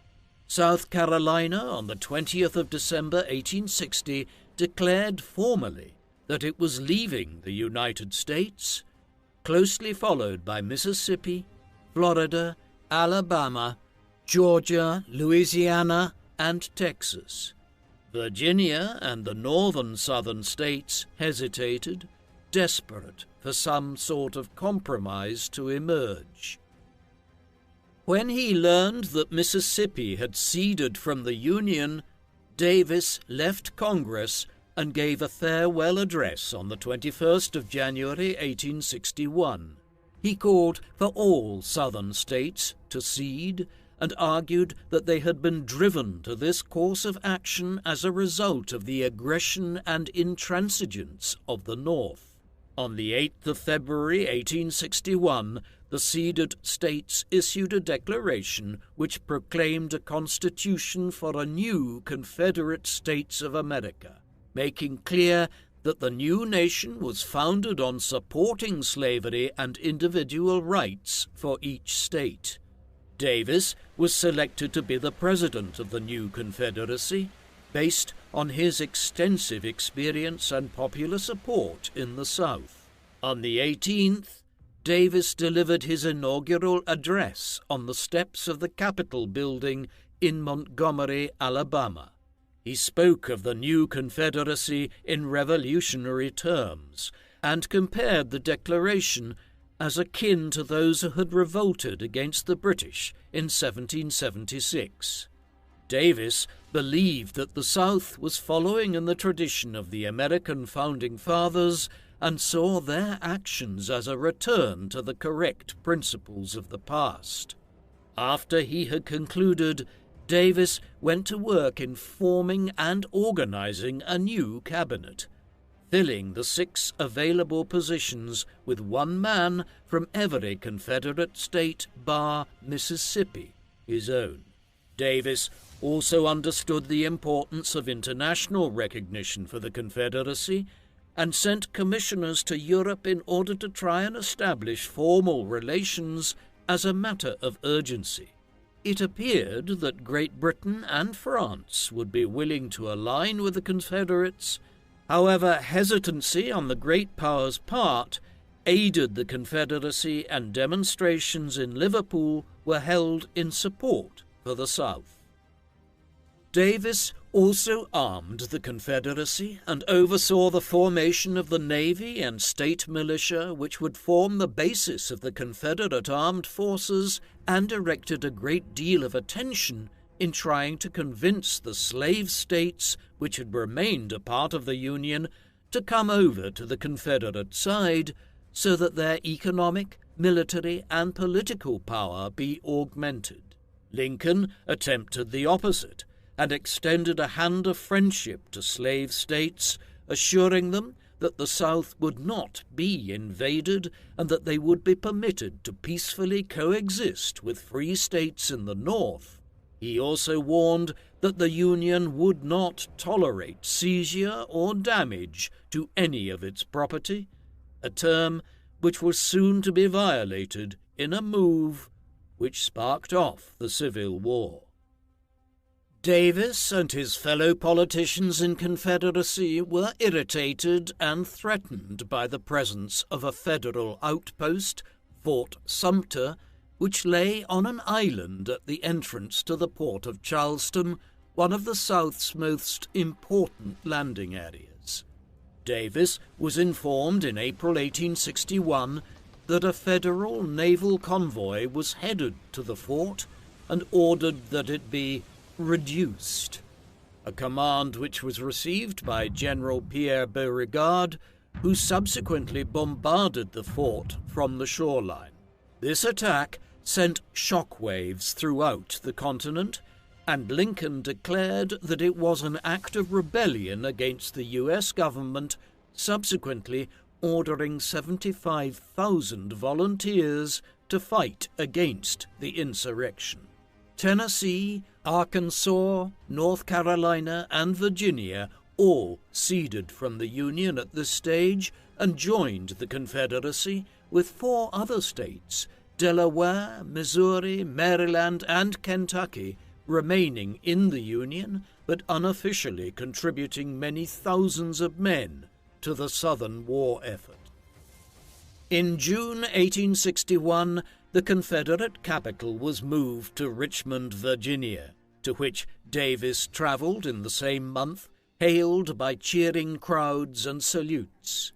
South Carolina, on the 20th of December 1860, declared formally that it was leaving the United States, closely followed by Mississippi, Florida, Alabama, Georgia, Louisiana, and Texas. Virginia and the northern southern states hesitated, desperate for some sort of compromise to emerge. When he learned that Mississippi had seceded from the Union, Davis left Congress and gave a farewell address on the 21st of January 1861. He called for all southern states to cede and argued that they had been driven to this course of action as a result of the aggression and intransigence of the North. On the 8th of February 1861, the ceded states issued a declaration which proclaimed a constitution for a new Confederate States of America, making clear that the new nation was founded on supporting slavery and individual rights for each state. Davis was selected to be the president of the new Confederacy, based on his extensive experience and popular support in the South. On the 18th, Davis delivered his inaugural address on the steps of the Capitol building in Montgomery, Alabama. He spoke of the new Confederacy in revolutionary terms and compared the Declaration as akin to those who had revolted against the British in 1776. Davis believed that the South was following in the tradition of the American Founding Fathers and saw their actions as a return to the correct principles of the past. After he had concluded, Davis went to work in forming and organizing a new cabinet, filling the 6 available positions with one man from every Confederate state bar Mississippi, his own. Davis also understood the importance of international recognition for the Confederacy and sent commissioners to Europe in order to try and establish formal relations as a matter of urgency. It appeared that Great Britain and France would be willing to align with the Confederates. However, hesitancy on the great powers' part aided the Confederacy, and demonstrations in Liverpool were held in support for the South. Davis also armed the Confederacy and oversaw the formation of the Navy and state militia, which would form the basis of the Confederate armed forces, and directed a great deal of attention in trying to convince the slave states which had remained a part of the Union to come over to the Confederate side so that their economic, military, and political power be augmented. Lincoln attempted the opposite and extended a hand of friendship to slave states, assuring them that the South would not be invaded and that they would be permitted to peacefully coexist with free states in the North. He also warned that the Union would not tolerate seizure or damage to any of its property, a term which was soon to be violated in a move which sparked off the Civil War. Davis and his fellow politicians in Confederacy were irritated and threatened by the presence of a Federal outpost, Fort Sumter, which lay on an island at the entrance to the port of Charleston, one of the South's most important landing areas. Davis was informed in April 1861 that a Federal naval convoy was headed to the fort and ordered that it be reduced, a command which was received by General Pierre Beauregard, who subsequently bombarded the fort from the shoreline. This attack sent shockwaves throughout the continent, and Lincoln declared that it was an act of rebellion against the U.S. government, subsequently ordering 75,000 volunteers to fight against the insurrection. Tennessee, Arkansas, North Carolina, and Virginia all ceded from the Union at this stage and joined the Confederacy, with 4 other states, Delaware, Missouri, Maryland, and Kentucky, remaining in the Union but unofficially contributing many thousands of men to the Southern war effort. In June 1861, the Confederate capital was moved to Richmond, Virginia, to which Davis traveled in the same month, hailed by cheering crowds and salutes.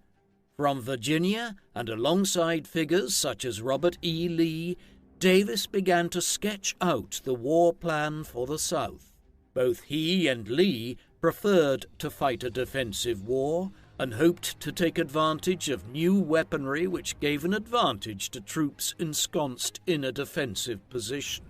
From Virginia, and alongside figures such as Robert E. Lee, Davis began to sketch out the war plan for the South. Both he and Lee preferred to fight a defensive war and hoped to take advantage of new weaponry which gave an advantage to troops ensconced in a defensive position.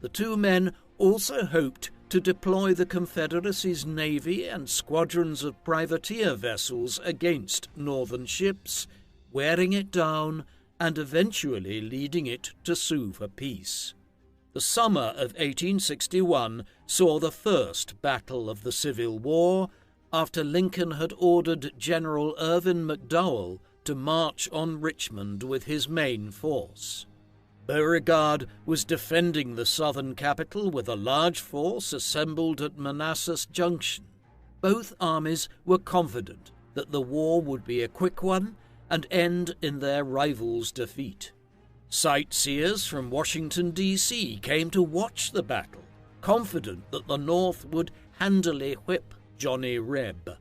The two men also hoped to deploy the Confederacy's navy and squadrons of privateer vessels against Northern ships, wearing it down and eventually leading it to sue for peace. The summer of 1861 saw the first battle of the Civil War, after Lincoln had ordered General Irvin McDowell to march on Richmond with his main force. Beauregard was defending the southern capital with a large force assembled at Manassas Junction. Both armies were confident that the war would be a quick one and end in their rivals' defeat. Sightseers from Washington, D.C. came to watch the battle, confident that the North would handily whip Johnny Reb.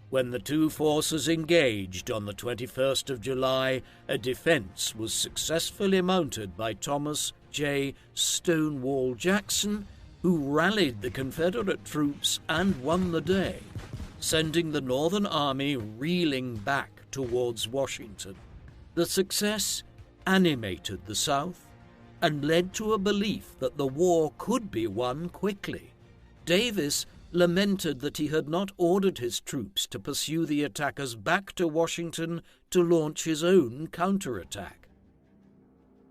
When the two forces engaged on the 21st of July, a defense was successfully mounted by Thomas J. Stonewall Jackson, who rallied the Confederate troops and won the day, sending the Northern Army reeling back towards Washington. The success animated the South, and led to a belief that the war could be won quickly. Davis lamented that he had not ordered his troops to pursue the attackers back to Washington to launch his own counterattack.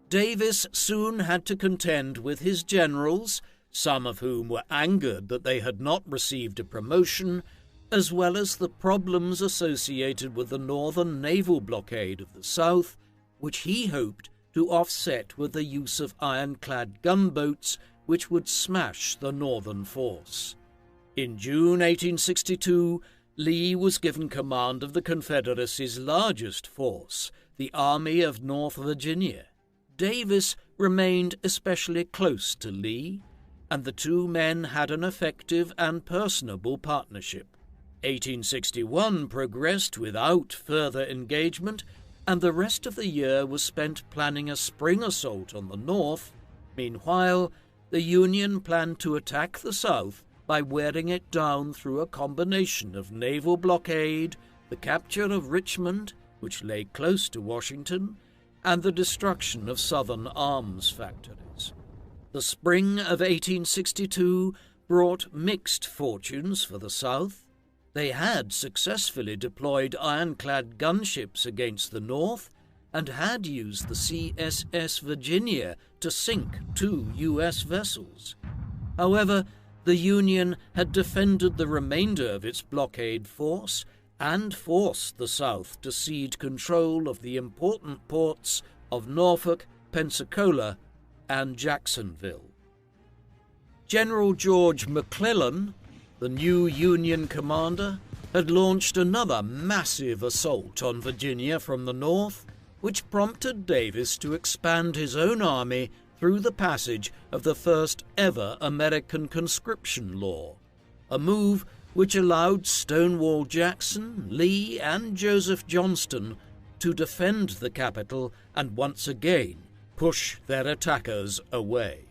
Davis soon had to contend with his generals, some of whom were angered that they had not received a promotion, as well as the problems associated with the northern naval blockade of the South, which he hoped to offset with the use of ironclad gunboats which would smash the northern force. In June 1862, Lee was given command of the Confederacy's largest force, the Army of North Virginia. Davis remained especially close to Lee, and the two men had an effective and personable partnership. 1861 progressed without further engagement, and the rest of the year was spent planning a spring assault on the North. Meanwhile, the Union planned to attack the South by wearing it down through a combination of naval blockade, the capture of Richmond, which lay close to Washington, and the destruction of Southern arms factories. The spring of 1862 brought mixed fortunes for the South. They had successfully deployed ironclad gunships against the North and had used the CSS Virginia to sink 2 U.S. vessels. However, the Union had defended the remainder of its blockade force and forced the South to cede control of the important ports of Norfolk, Pensacola, and Jacksonville. General George McClellan, the new Union commander, had launched another massive assault on Virginia from the north, which prompted Davis to expand his own army through the passage of the first ever American conscription law, a move which allowed Stonewall Jackson, Lee, and Joseph Johnston to defend the capital and once again push their attackers away.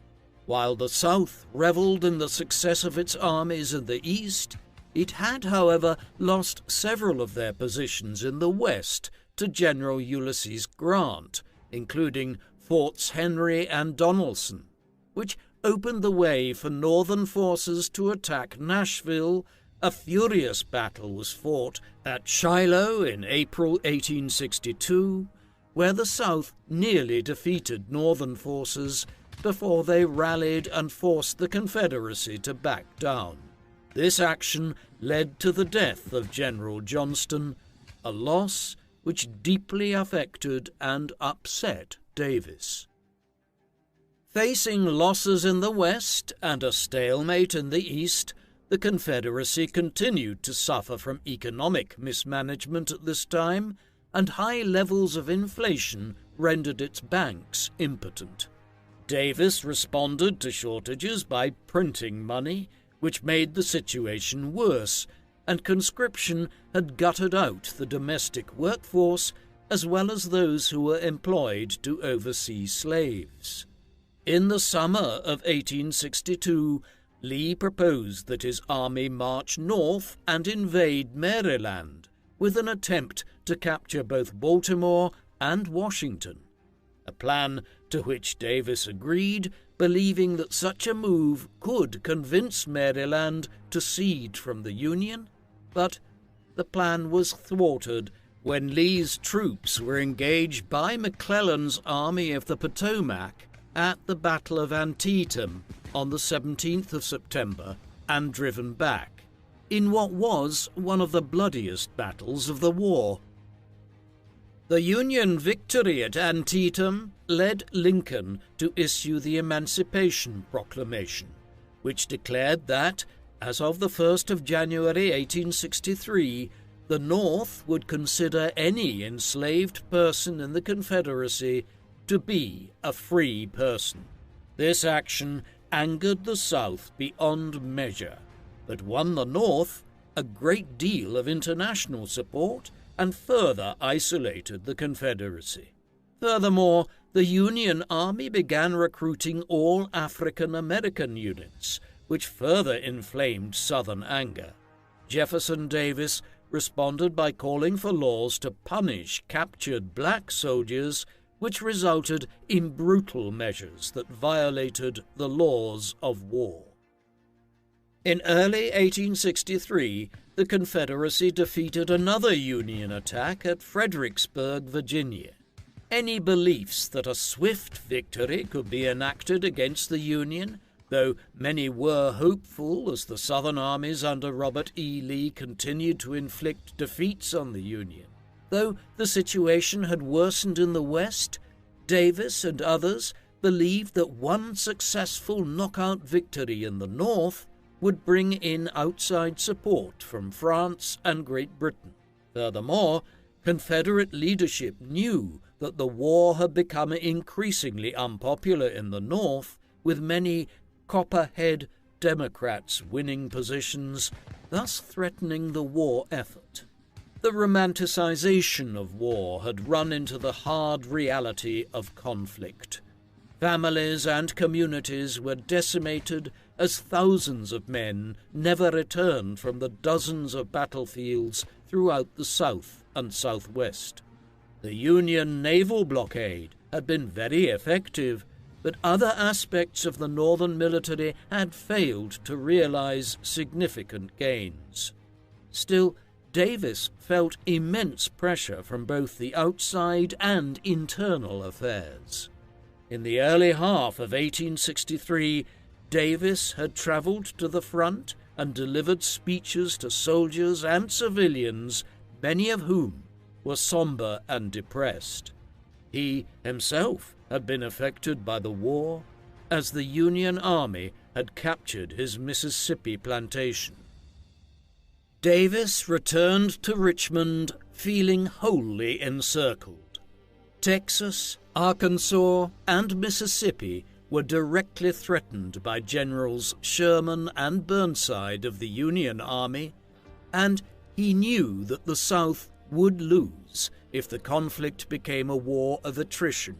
While the South revelled in the success of its armies in the East, it had, however, lost several of their positions in the West to General Ulysses Grant, including Forts Henry and Donelson, which opened the way for Northern forces to attack Nashville. A furious battle was fought at Shiloh in April 1862, where the South nearly defeated Northern forces before they rallied and forced the Confederacy to back down. This action led to the death of General Johnston, a loss which deeply affected and upset Davis. Facing losses in the West and a stalemate in the East, the Confederacy continued to suffer from economic mismanagement at this time, and high levels of inflation rendered its banks impotent. Davis responded to shortages by printing money, which made the situation worse, and conscription had gutted out the domestic workforce as well as those who were employed to oversee slaves. In the summer of 1862, Lee proposed that his army march north and invade Maryland, with an attempt to capture both Baltimore and Washington, a plan to which Davis agreed, believing that such a move could convince Maryland to cede from the Union, but the plan was thwarted when Lee's troops were engaged by McClellan's Army of the Potomac at the Battle of Antietam on the 17th of September and driven back, in what was one of the bloodiest battles of the war. The Union victory at Antietam led Lincoln to issue the Emancipation Proclamation, which declared that, as of the 1st of January 1863, the North would consider any enslaved person in the Confederacy to be a free person. This action angered the South beyond measure, but won the North a great deal of international support and further isolated the Confederacy. Furthermore, the Union Army began recruiting all African American units, which further inflamed Southern anger. Jefferson Davis responded by calling for laws to punish captured black soldiers which resulted in brutal measures that violated the laws of war. In early 1863, the Confederacy defeated another Union attack at Fredericksburg, Virginia. Any beliefs that a swift victory could be enacted against the Union, though many were hopeful as the Southern armies under Robert E. Lee continued to inflict defeats on the Union. Though the situation had worsened in the West, Davis and others believed that one successful knockout victory in the North would bring in outside support from France and Great Britain. Furthermore, Confederate leadership knew that the war had become increasingly unpopular in the North, with many Copperhead Democrats winning positions, thus threatening the war effort. The romanticization of war had run into the hard reality of conflict. Families and communities were decimated as thousands of men never returned from the dozens of battlefields throughout the South and Southwest. The Union naval blockade had been very effective, but other aspects of the Northern military had failed to realize significant gains. Still, Davis felt immense pressure from both the outside and internal affairs. In the early half of 1863, Davis had travelled to the front and delivered speeches to soldiers and civilians, many of whom were sombre and depressed. He himself had been affected by the war, as the Union Army had captured his Mississippi plantation. Davis returned to Richmond feeling wholly encircled. Texas, Arkansas, and Mississippi were directly threatened by Generals Sherman and Burnside of the Union Army, and he knew that the South would lose if the conflict became a war of attrition.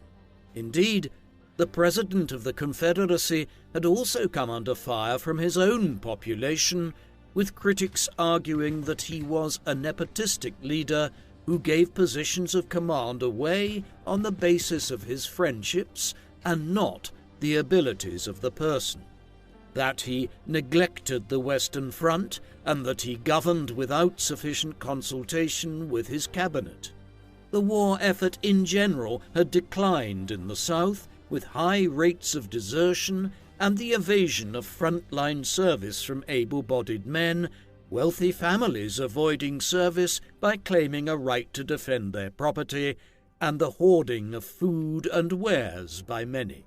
Indeed, the President of the Confederacy had also come under fire from his own population, with critics arguing that he was a nepotistic leader who gave positions of command away on the basis of his friendships and not the abilities of the person, that he neglected the Western Front, and that he governed without sufficient consultation with his cabinet. The war effort in general had declined in the South, with high rates of desertion and the evasion of front-line service from able-bodied men, wealthy families avoiding service by claiming a right to defend their property, and the hoarding of food and wares by many.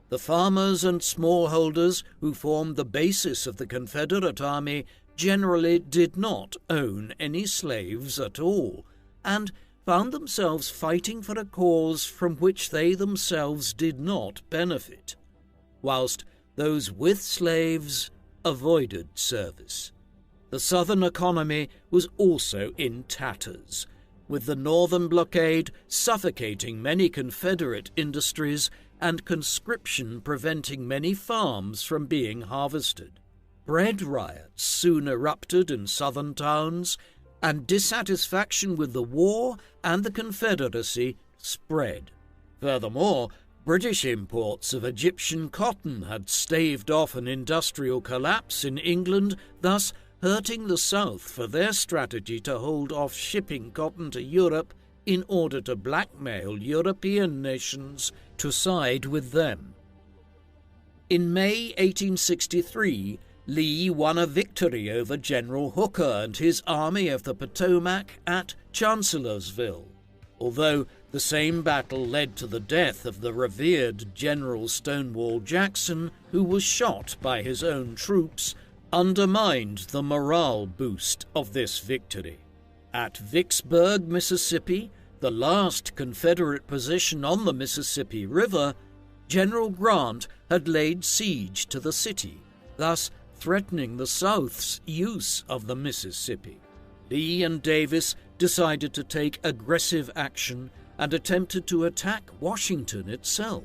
The farmers and smallholders who formed the basis of the Confederate Army generally did not own any slaves at all, and found themselves fighting for a cause from which they themselves did not benefit, whilst those with slaves avoided service. The Southern economy was also in tatters, with the Northern blockade suffocating many Confederate industries and conscription preventing many farms from being harvested. Bread riots soon erupted in Southern towns, and dissatisfaction with the war and the Confederacy spread. Furthermore, British imports of Egyptian cotton had staved off an industrial collapse in England, thus hurting the South for their strategy to hold off shipping cotton to Europe in order to blackmail European nations to side with them. In May 1863, Lee won a victory over General Hooker and his Army of the Potomac at Chancellorsville, although the same battle led to the death of the revered General Stonewall Jackson, who was shot by his own troops, undermined the morale boost of this victory. At Vicksburg, Mississippi, the last Confederate position on the Mississippi River, General Grant had laid siege to the city, thus threatening the South's use of the Mississippi. Lee and Davis decided to take aggressive action and attempted to attack Washington itself.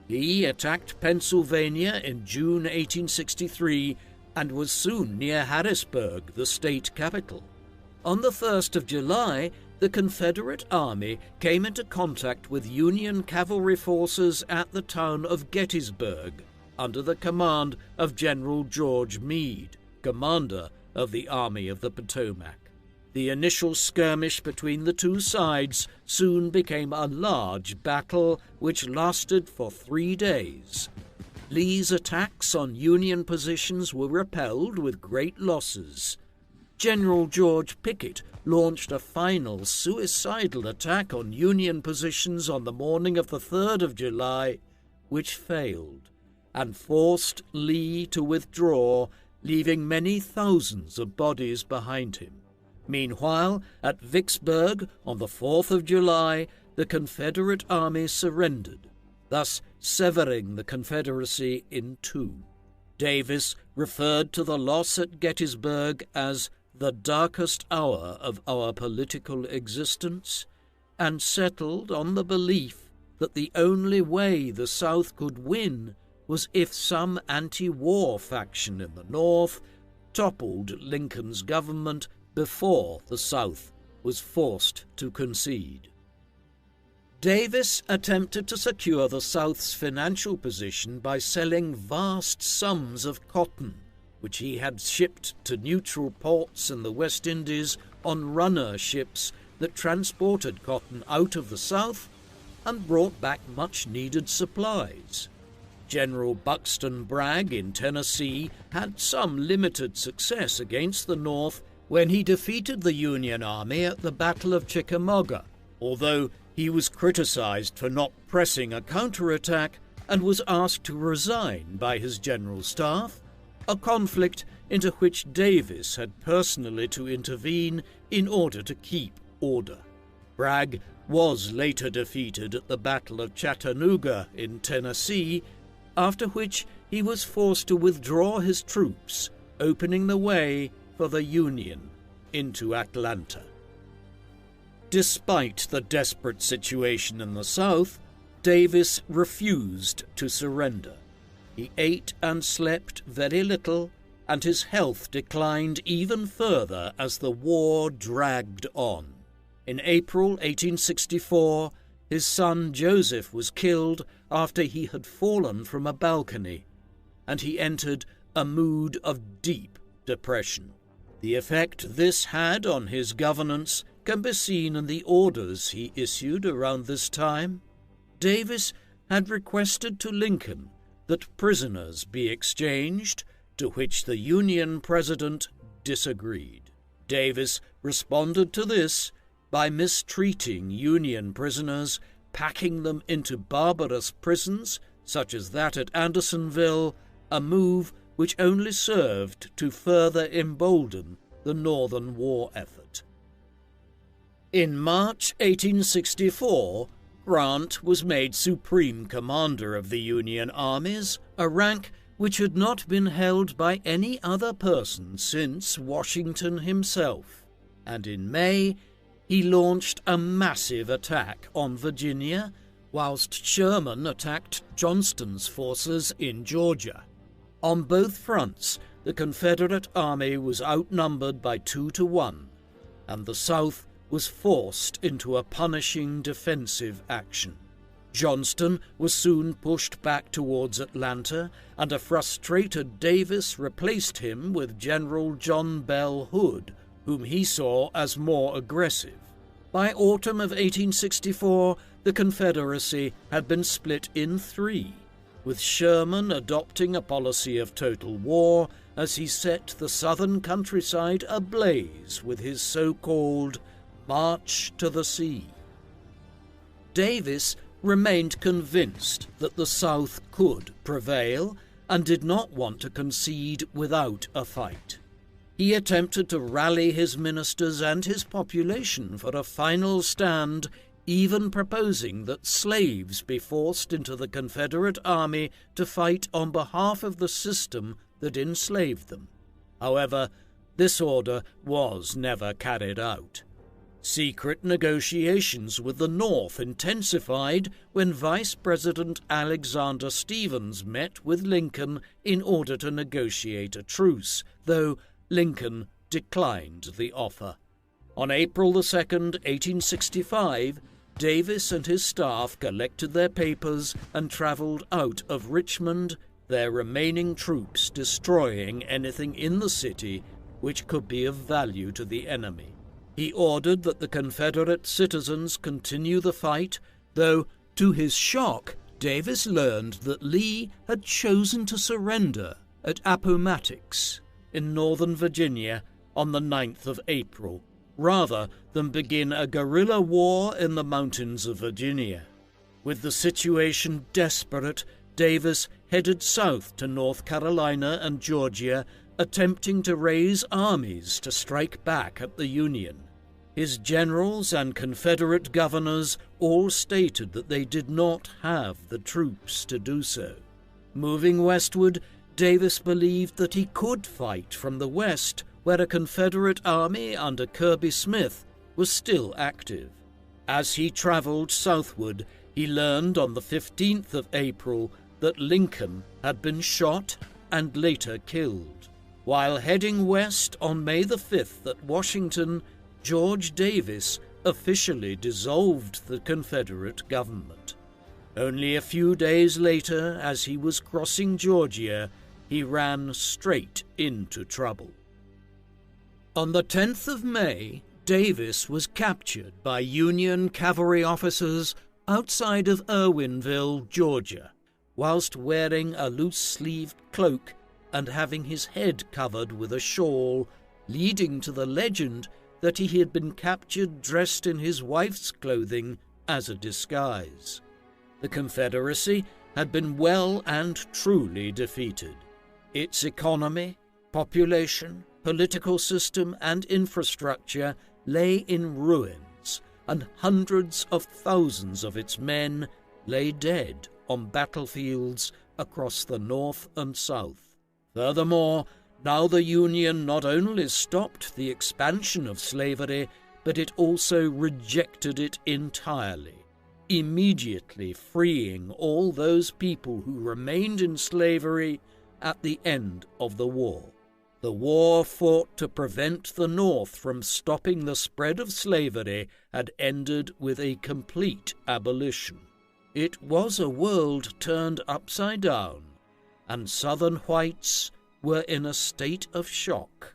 Lee attacked Pennsylvania in June 1863 and was soon near Harrisburg, the state capital. On the 1st of July, the Confederate Army came into contact with Union cavalry forces at the town of Gettysburg under the command of General George Meade, commander of the Army of the Potomac. The initial skirmish between the two sides soon became a large battle which lasted for 3 days. Lee's attacks on Union positions were repelled with great losses. General George Pickett launched a final suicidal attack on Union positions on the morning of the 3rd of July, which failed, and forced Lee to withdraw, leaving many thousands of bodies behind him. Meanwhile, at Vicksburg, on the 4th of July, the Confederate Army surrendered, thus severing the Confederacy in two. Davis referred to the loss at Gettysburg as the darkest hour of our political existence, and settled on the belief that the only way the South could win was if some anti-war faction in the North toppled Lincoln's government before the South was forced to concede. Davis attempted to secure the South's financial position by selling vast sums of cotton, which he had shipped to neutral ports in the West Indies on runner ships that transported cotton out of the South and brought back much-needed supplies. General Buxton Bragg in Tennessee had some limited success against the North when he defeated the Union Army at the Battle of Chickamauga, although he was criticized for not pressing a counterattack and was asked to resign by his general staff, a conflict into which Davis had personally to intervene in order to keep order. Bragg was later defeated at the Battle of Chattanooga in Tennessee, after which he was forced to withdraw his troops, opening the way for the Union into Atlanta. Despite the desperate situation in the South, Davis refused to surrender. He ate and slept very little, and his health declined even further as the war dragged on. In April 1864, his son Joseph was killed after he had fallen from a balcony, and he entered a mood of deep depression. The effect this had on his governance can be seen in the orders he issued around this time. Davis had requested to Lincoln that prisoners be exchanged, to which the Union president disagreed. Davis responded to this by mistreating Union prisoners, packing them into barbarous prisons, such as that at Andersonville, a move which only served to further embolden the Northern war effort. In March 1864, Grant was made Supreme Commander of the Union armies, a rank which had not been held by any other person since Washington himself, and in May he launched a massive attack on Virginia, whilst Sherman attacked Johnston's forces in Georgia. On both fronts, the Confederate Army was outnumbered by 2-1, and the South was forced into a punishing defensive action. Johnston was soon pushed back towards Atlanta, and a frustrated Davis replaced him with General John Bell Hood, whom he saw as more aggressive. By autumn of 1864, the Confederacy had been split in three, with Sherman adopting a policy of total war as he set the southern countryside ablaze with his so-called March to the Sea. Davis remained convinced that the South could prevail and did not want to concede without a fight. He attempted to rally his ministers and his population for a final stand, even proposing that slaves be forced into the Confederate Army to fight on behalf of the system that enslaved them. However, this order was never carried out. Secret negotiations with the North intensified when Vice President Alexander Stephens met with Lincoln in order to negotiate a truce, though Lincoln declined the offer. On April the 2nd, 1865, Davis and his staff collected their papers and travelled out of Richmond, their remaining troops destroying anything in the city which could be of value to the enemy. He ordered that the Confederate citizens continue the fight, though, to his shock, Davis learned that Lee had chosen to surrender at Appomattox in northern Virginia on the 9th of April, rather than begin a guerrilla war in the mountains of Virginia. With the situation desperate, Davis headed south to North Carolina and Georgia, attempting to raise armies to strike back at the Union. His generals and Confederate governors all stated that they did not have the troops to do so. Moving westward, Davis believed that he could fight from the west, where a Confederate army under Kirby Smith was still active. As he traveled southward, he learned on the 15th of April that Lincoln had been shot and later killed. While heading west on May the 5th at Washington, George Davis officially dissolved the Confederate government. Only a few days later, as he was crossing Georgia, he ran straight into trouble. On the 10th of May, Davis was captured by Union cavalry officers outside of Irwinville, Georgia, whilst wearing a loose-sleeved cloak and having his head covered with a shawl, leading to the legend that he had been captured dressed in his wife's clothing as a disguise. The Confederacy had been well and truly defeated. Its economy, population, political system, and infrastructure lay in ruins, and hundreds of thousands of its men lay dead on battlefields across the North and South. Furthermore, now the Union not only stopped the expansion of slavery, but it also rejected it entirely, immediately freeing all those people who remained in slavery at the end of the war. The war fought to prevent the North from stopping the spread of slavery had ended with a complete abolition. It was a world turned upside down, and Southern whites were in a state of shock.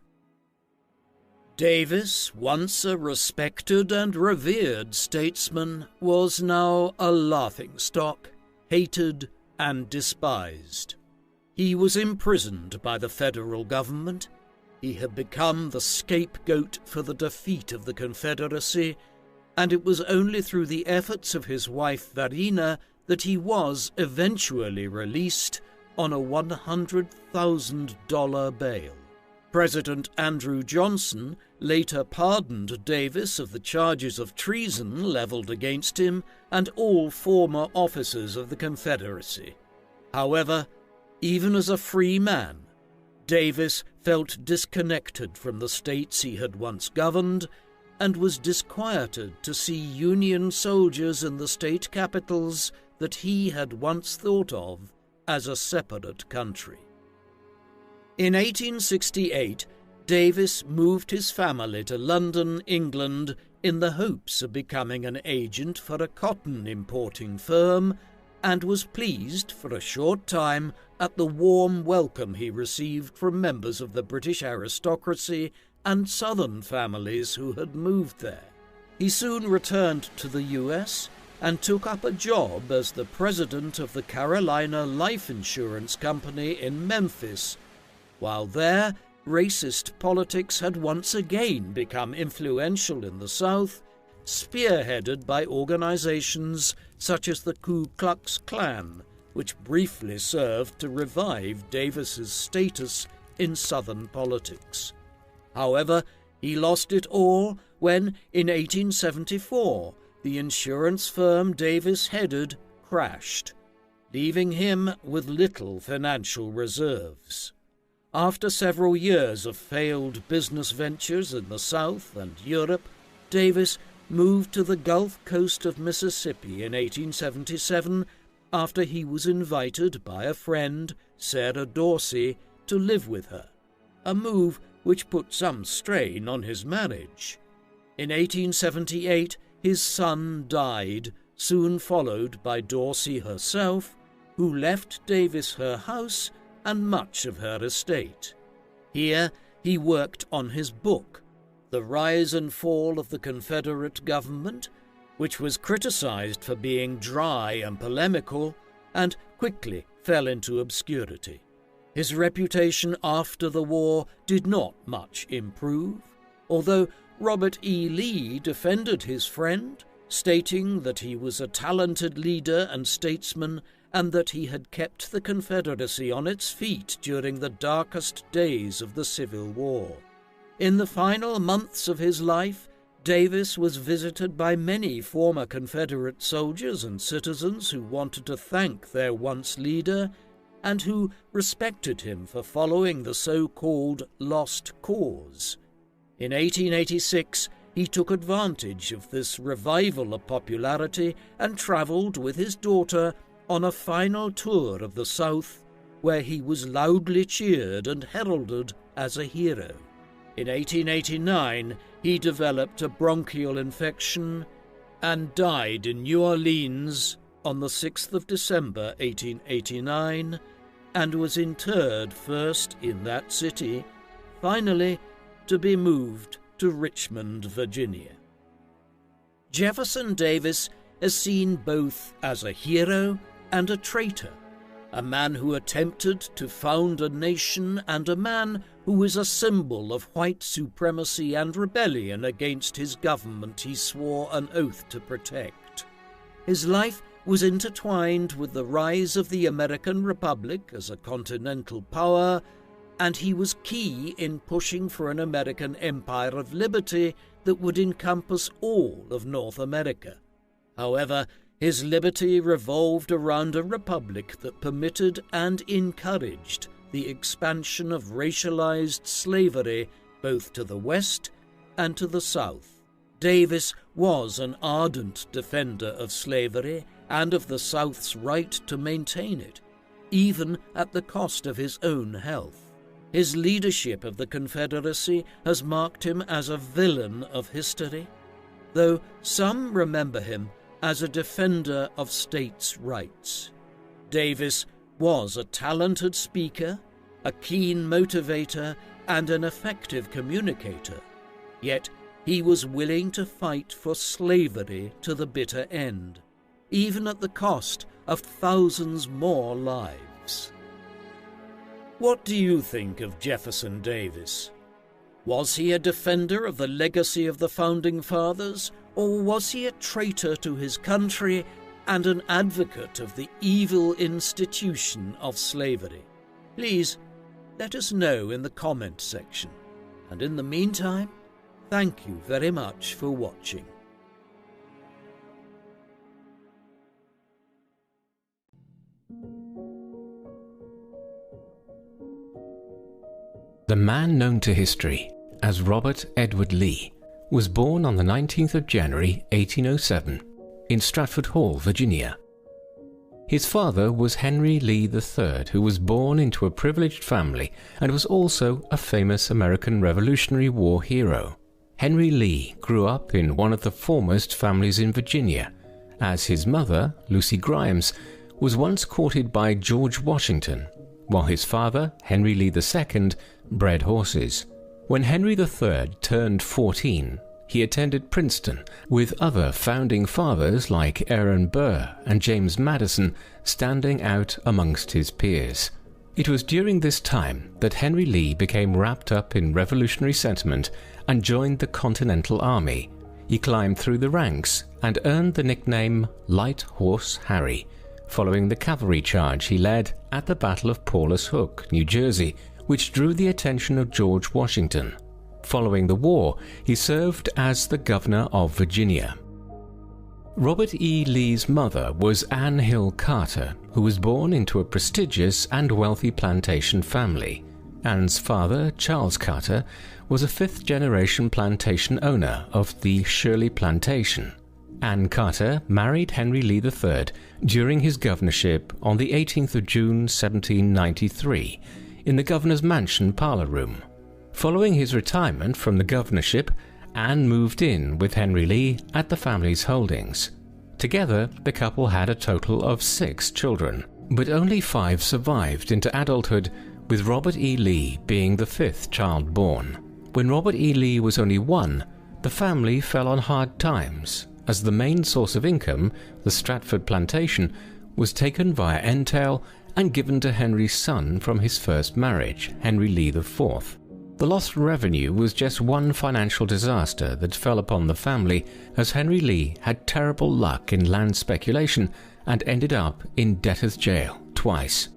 Davis, once a respected and revered statesman, was now a laughingstock, hated and despised. He was imprisoned by the federal government. He had become the scapegoat for the defeat of the Confederacy, and it was only through the efforts of his wife Varina that he was eventually released on a $100,000 bail. President Andrew Johnson later pardoned Davis of the charges of treason leveled against him and all former officers of the Confederacy. However, even as a free man, Davis felt disconnected from the states he had once governed and was disquieted to see Union soldiers in the state capitals that he had once thought of as a separate country. In 1868, Davis moved his family to London, England, in the hopes of becoming an agent for a cotton importing firm, and was pleased for a short time at the warm welcome he received from members of the British aristocracy and Southern families who had moved there. He soon returned to the U.S. and took up a job as the president of the Carolina Life Insurance Company in Memphis. While there, racist politics had once again become influential in the South, spearheaded by organizations such as the Ku Klux Klan, which briefly served to revive Davis's status in Southern politics. However, he lost it all when, in 1874, the insurance firm Davis headed crashed, leaving him with little financial reserves. After several years of failed business ventures in the South and Europe, Davis moved to the Gulf Coast of Mississippi in 1877 after he was invited by a friend, Sarah Dorsey, to live with her, a move which put some strain on his marriage. In 1878, his son died, soon followed by Dorsey herself, who left Davis her house and much of her estate. Here he worked on his book, The Rise and Fall of the Confederate Government, which was criticized for being dry and polemical, and quickly fell into obscurity. His reputation after the war did not much improve, although Robert E. Lee defended his friend, stating that he was a talented leader and statesman and that he had kept the Confederacy on its feet during the darkest days of the Civil War. In the final months of his life, Davis was visited by many former Confederate soldiers and citizens who wanted to thank their once leader and who respected him for following the so-called lost cause. In 1886, he took advantage of this revival of popularity and travelled with his daughter on a final tour of the South, where he was loudly cheered and heralded as a hero. In 1889, he developed a bronchial infection and died in New Orleans on the 6th of December 1889, and was interred first in that city, finally to be moved to Richmond, Virginia. Jefferson Davis is seen both as a hero and a traitor, a man who attempted to found a nation and a man who is a symbol of white supremacy and rebellion against his government he swore an oath to protect. His life was intertwined with the rise of the American Republic as a continental power, and he was key in pushing for an American empire of liberty that would encompass all of North America. However, his liberty revolved around a republic that permitted and encouraged the expansion of racialized slavery both to the West and to the South. Davis was an ardent defender of slavery and of the South's right to maintain it, even at the cost of his own health. His leadership of the Confederacy has marked him as a villain of history, though some remember him as a defender of states' rights. Davis was a talented speaker, a keen motivator, and an effective communicator, yet he was willing to fight for slavery to the bitter end, even at the cost of thousands more lives. What do you think of Jefferson Davis? Was he a defender of the legacy of the Founding Fathers, or was he a traitor to his country and an advocate of the evil institution of slavery? Please let us know in the comment section. And in the meantime, thank you very much for watching. The man known to history as Robert Edward Lee was born on the 19th of January 1807 in Stratford Hall, Virginia. His father was Henry Lee III, who was born into a privileged family and was also a famous American Revolutionary War hero. Henry Lee grew up in one of the foremost families in Virginia, as his mother, Lucy Grimes, was once courted by George Washington, while his father, Henry Lee II, bred horses. When Henry III turned 14, he attended Princeton, with other founding fathers like Aaron Burr and James Madison standing out amongst his peers. It was during this time that Henry Lee became wrapped up in revolutionary sentiment and joined the Continental Army. He climbed through the ranks and earned the nickname Light Horse Harry, following the cavalry charge he led at the Battle of Paulus Hook, New Jersey, which drew the attention of George Washington. Following the war, he served as the governor of Virginia. Robert E. Lee's mother was Anne Hill Carter, who was born into a prestigious and wealthy plantation family. Anne's father, Charles Carter, was a fifth-generation plantation owner of the Shirley Plantation. Anne Carter married Henry Lee III during his governorship on the 18th of June 1793 in the governor's mansion parlor room. Following his retirement from the governorship, Anne moved in with Henry Lee at the family's holdings. Together, the couple had a total of 6 children, but only 5 survived into adulthood, with Robert E. Lee being the 5th child born. When Robert E. Lee was only 1, the family fell on hard times, as the main source of income, the Stratford plantation, was taken via entail and given to Henry's son from his first marriage, Henry Lee IV. The lost revenue was just one financial disaster that fell upon the family, as Henry Lee had terrible luck in land speculation and ended up in debtor's jail twice.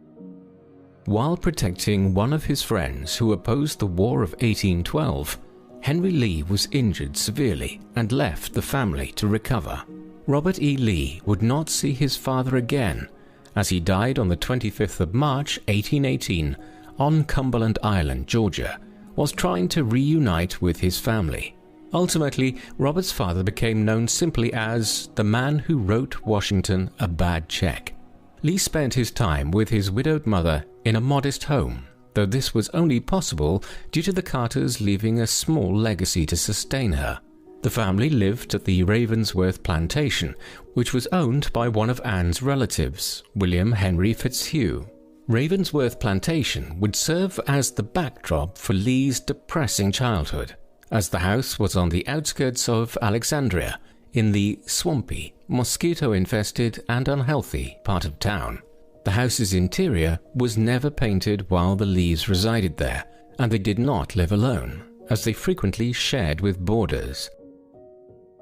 While protecting one of his friends who opposed the War of 1812, Henry Lee was injured severely and left the family to recover. Robert E. Lee would not see his father again, as he died on the 25th of March 1818 on Cumberland Island, Georgia, whilst trying to reunite with his family. Ultimately, Robert's father became known simply as the man who wrote Washington a bad check. Lee spent his time with his widowed mother in a modest home, though this was only possible due to the Carters leaving a small legacy to sustain her. The family lived at the Ravensworth plantation, which was owned by one of Anne's relatives, William Henry Fitzhugh. Ravensworth plantation would serve as the backdrop for Lee's depressing childhood, as the house was on the outskirts of Alexandria, in the swampy, mosquito-infested and unhealthy part of town. The house's interior was never painted while the Lees resided there, and they did not live alone, as they frequently shared with boarders.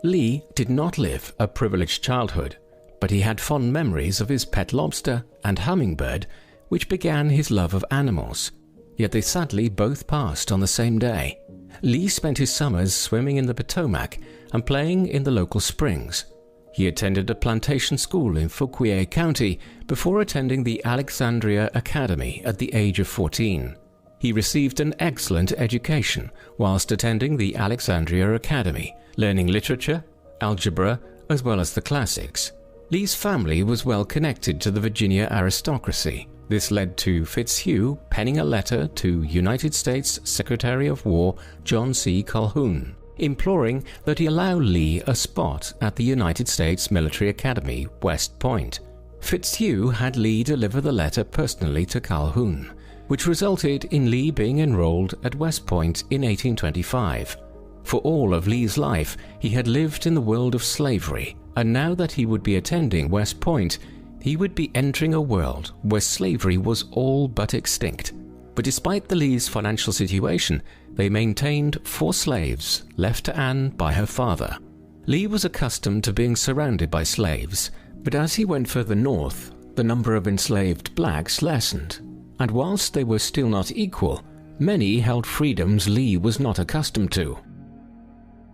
Lee did not live a privileged childhood, but he had fond memories of his pet lobster and hummingbird, which began his love of animals. Yet they sadly both passed on the same day. Lee spent his summers swimming in the Potomac and playing in the local springs. He attended a plantation school in Fauquier County before attending the Alexandria Academy at the age of 14. He received an excellent education whilst attending the Alexandria Academy, learning literature, algebra, as well as the classics. Lee's family was well connected to the Virginia aristocracy. This led to Fitzhugh penning a letter to United States Secretary of War John C. Calhoun, imploring that he allow Lee a spot at the United States Military Academy, West Point. Fitzhugh had Lee deliver the letter personally to Calhoun, which resulted in Lee being enrolled at West Point in 1825. For all of Lee's life, he had lived in the world of slavery, and now that he would be attending West Point, he would be entering a world where slavery was all but extinct. But despite the Lees' financial situation, they maintained 4 slaves left to Anne by her father. Lee was accustomed to being surrounded by slaves, but as he went further north, the number of enslaved blacks lessened, and whilst they were still not equal, many held freedoms Lee was not accustomed to.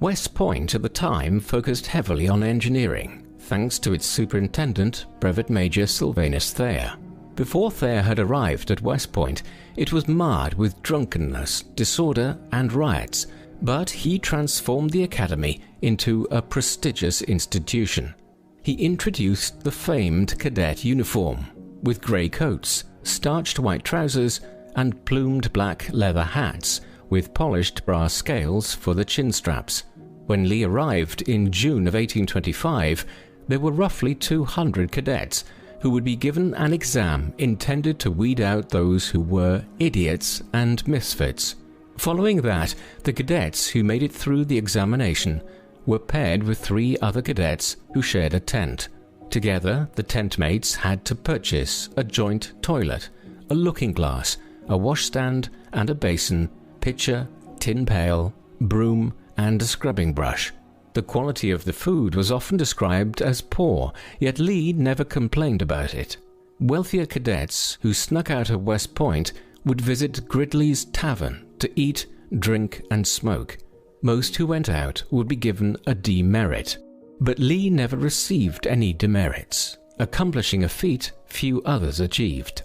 West Point at the time focused heavily on engineering, thanks to its superintendent, Brevet Major Sylvanus Thayer. Before Thayer had arrived at West Point, it was marred with drunkenness, disorder, and riots, but he transformed the academy into a prestigious institution. He introduced the famed cadet uniform, with grey coats, starched white trousers, and plumed black leather hats, with polished brass scales for the chin straps. When Lee arrived in June of 1825, there were roughly 200 cadets who would be given an exam intended to weed out those who were idiots and misfits. Following that, the cadets who made it through the examination were paired with 3 other cadets who shared a tent. Together, the tent mates had to purchase a joint toilet, a looking glass, a washstand and a basin, pitcher, tin pail, broom, and a scrubbing brush. The quality of the food was often described as poor, yet Lee never complained about it. Wealthier cadets who snuck out of West Point would visit Gridley's Tavern to eat, drink, and smoke. Most who went out would be given a demerit, but Lee never received any demerits, accomplishing a feat few others achieved.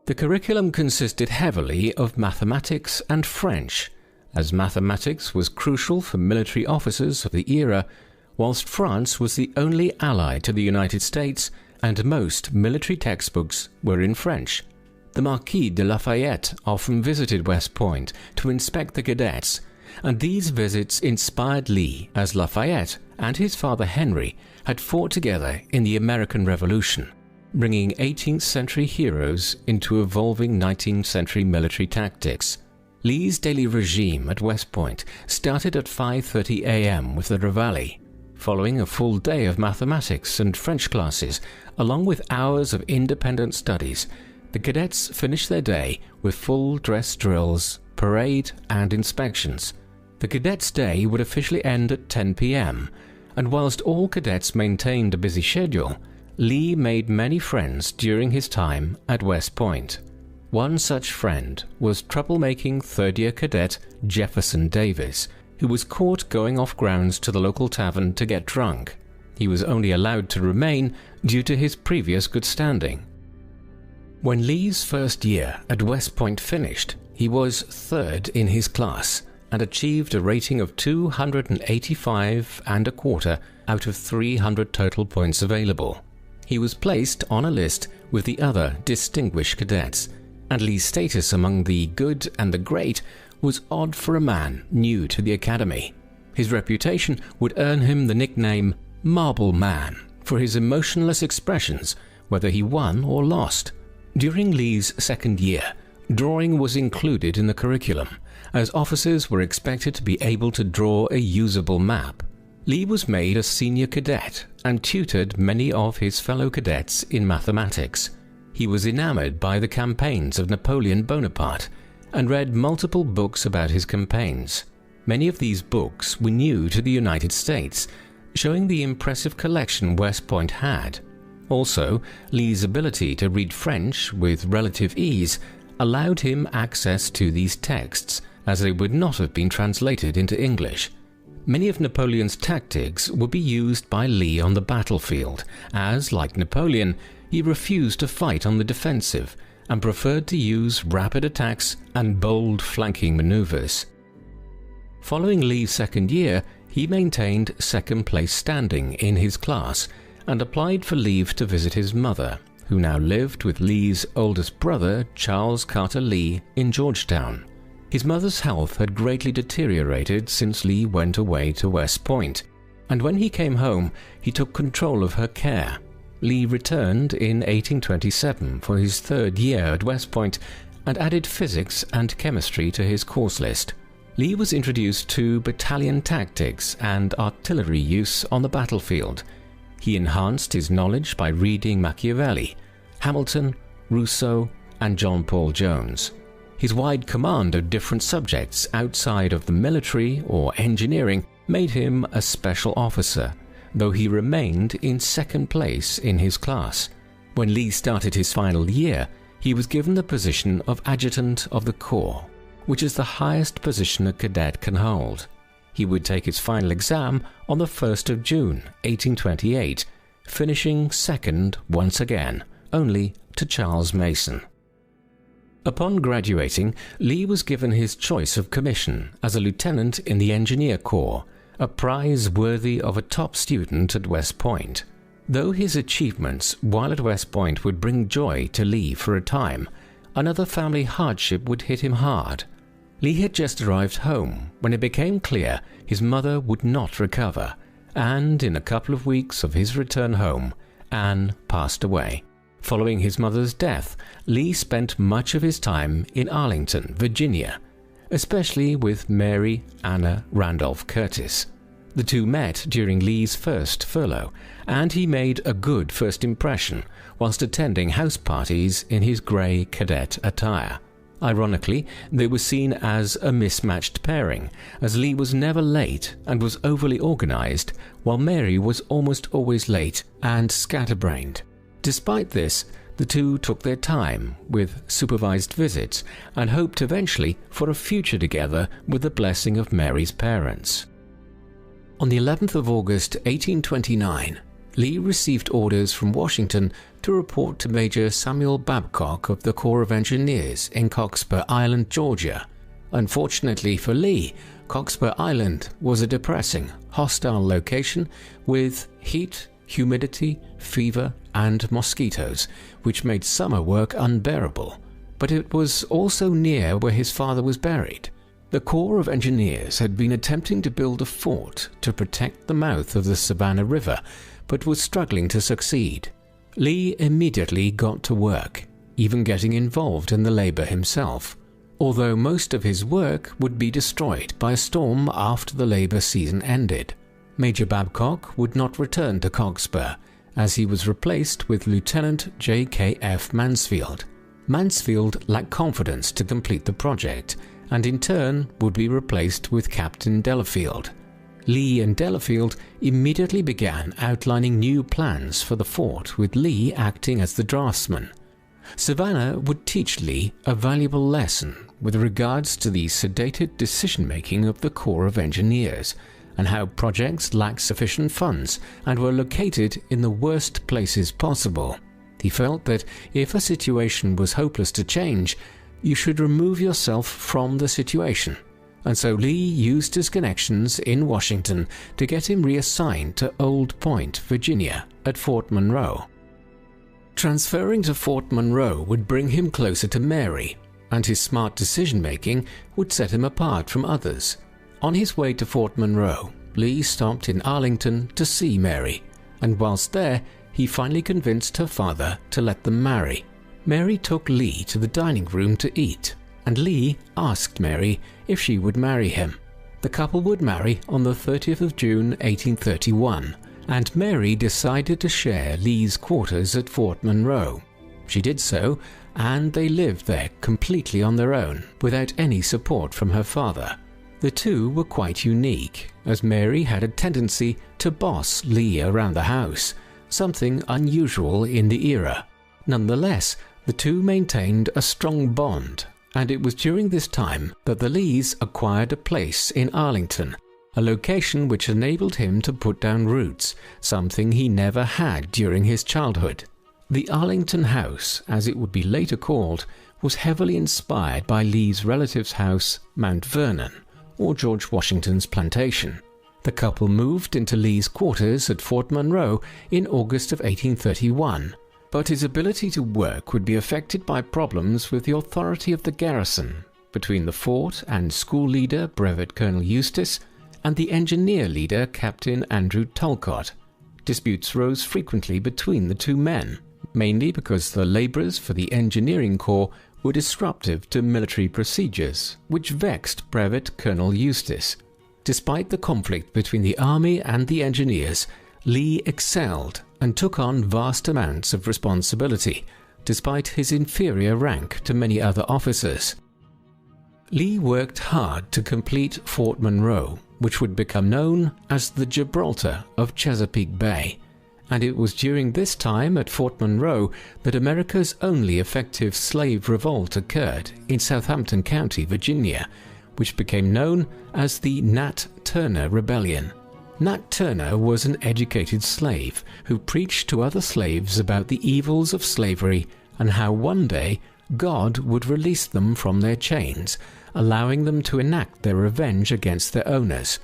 The curriculum consisted heavily of mathematics and French, as mathematics was crucial for military officers of the era, whilst France was the only ally to the United States and most military textbooks were in French. The Marquis de Lafayette often visited West Point to inspect the cadets, and these visits inspired Lee as Lafayette and his father Henry had fought together in the American Revolution, bringing 18th century heroes into evolving 19th century military tactics. Lee's daily regime at West Point started at 5:30 a.m. with the Reveille. Following a full day of mathematics and French classes, along with hours of independent studies, the cadets finished their day with full dress drills, parade, and inspections. The cadets' day would officially end at 10 p.m., and whilst all cadets maintained a busy schedule, Lee made many friends during his time at West Point. One such friend was troublemaking third-year cadet Jefferson Davis, who was caught going off grounds to the local tavern to get drunk. He was only allowed to remain due to his previous good standing. When Lee's first year at West Point finished, he was third in his class and achieved a rating of 285 and a quarter out of 300 total points available. He was placed on a list with the other distinguished cadets, and Lee's status among the good and the great was odd for a man new to the academy. His reputation would earn him the nickname Marble Man for his emotionless expressions, whether he won or lost. During Lee's second year, drawing was included in the curriculum, as officers were expected to be able to draw a usable map. Lee was made a senior cadet and tutored many of his fellow cadets in mathematics. He was enamored by the campaigns of Napoleon Bonaparte and read multiple books about his campaigns. Many of these books were new to the United States, showing the impressive collection West Point had. Also, Lee's ability to read French with relative ease allowed him access to these texts, as they would not have been translated into English. Many of Napoleon's tactics would be used by Lee on the battlefield, as, like Napoleon, he refused to fight on the defensive and preferred to use rapid attacks and bold flanking maneuvers. Following Lee's second year, he maintained second place standing in his class and applied for leave to visit his mother, who now lived with Lee's oldest brother, Charles Carter Lee, in Georgetown. His mother's health had greatly deteriorated since Lee went away to West Point, and when he came home, he took control of her care. Lee returned in 1827 for his third year at West Point and added physics and chemistry to his course list. Lee was introduced to battalion tactics and artillery use on the battlefield. He enhanced his knowledge by reading Machiavelli, Hamilton, Rousseau, and John Paul Jones. His wide command of different subjects outside of the military or engineering made him a special officer, though he remained in second place in his class. When Lee started his final year, he was given the position of Adjutant of the Corps, which is the highest position a cadet can hold. He would take his final exam on the 1st of June, 1828, finishing second once again, only to Charles Mason. Upon graduating, Lee was given his choice of commission as a lieutenant in the Engineer Corps, a prize worthy of a top student at West Point. Though his achievements while at West Point would bring joy to Lee for a time, another family hardship would hit him hard. Lee had just arrived home when it became clear his mother would not recover, and in a couple of weeks of his return home, Anne passed away. Following his mother's death, Lee spent much of his time in Arlington, Virginia, especially with Mary Anna Randolph Curtis. The two met during Lee's first furlough, and he made a good first impression whilst attending house parties in his grey cadet attire. Ironically, they were seen as a mismatched pairing, as Lee was never late and was overly organized, while Mary was almost always late and scatterbrained. Despite this, the two took their time with supervised visits and hoped eventually for a future together with the blessing of Mary's parents. On the 11th of August 1829, Lee received orders from Washington to report to Major Samuel Babcock of the Corps of Engineers in Cockspur Island, Georgia. Unfortunately for Lee, Cockspur Island was a depressing, hostile location with heat, humidity, fever, and mosquitoes, which made summer work unbearable. But it was also near where his father was buried. The Corps of Engineers had been attempting to build a fort to protect the mouth of the Savannah River, but was struggling to succeed. Lee immediately got to work, even getting involved in the labor himself, although most of his work would be destroyed by a storm after the labor season ended. Major Babcock would not return to Cockspur, as he was replaced with Lieutenant J.K.F. Mansfield. Mansfield lacked confidence to complete the project, and in turn would be replaced with Captain Delafield. Lee and Delafield immediately began outlining new plans for the fort, with Lee acting as the draftsman. Savannah would teach Lee a valuable lesson with regards to the sedated decision-making of the Corps of Engineers, and how projects lacked sufficient funds and were located in the worst places possible. He felt that if a situation was hopeless to change, you should remove yourself from the situation, and so Lee used his connections in Washington to get him reassigned to Old Point, Virginia, at Fort Monroe. Transferring to Fort Monroe would bring him closer to Mary, and his smart decision-making would set him apart from others. On his way to Fort Monroe, Lee stopped in Arlington to see Mary, and whilst there, he finally convinced her father to let them marry. Mary took Lee to the dining room to eat, and Lee asked Mary if she would marry him. The couple would marry on the 30th of June 1831, and Mary decided to share Lee's quarters at Fort Monroe. She did so, and they lived there completely on their own, without any support from her father. The two were quite unique, as Mary had a tendency to boss Lee around the house, something unusual in the era. Nonetheless, the two maintained a strong bond, and it was during this time that the Lees acquired a place in Arlington, a location which enabled him to put down roots, something he never had during his childhood. The Arlington House, as it would be later called, was heavily inspired by Lee's relative's house, Mount Vernon, or George Washington's plantation. The couple moved into Lee's quarters at Fort Monroe in August of 1831, but his ability to work would be affected by problems with the authority of the garrison, between the fort and school leader Brevet Colonel Eustis and the engineer leader Captain Andrew Talcott. Disputes rose frequently between the two men, mainly because the labourers for the engineering corps were disruptive to military procedures, which vexed Brevet Colonel Eustis. Despite the conflict between the army and the engineers, Lee excelled and took on vast amounts of responsibility, despite his inferior rank to many other officers. Lee worked hard to complete Fort Monroe, which would become known as the Gibraltar of Chesapeake Bay, and it was during this time at Fort Monroe that America's only effective slave revolt occurred in Southampton County, Virginia, which became known as the Nat Turner Rebellion. Nat Turner was an educated slave who preached to other slaves about the evils of slavery and how one day God would release them from their chains, allowing them to enact their revenge against their owners.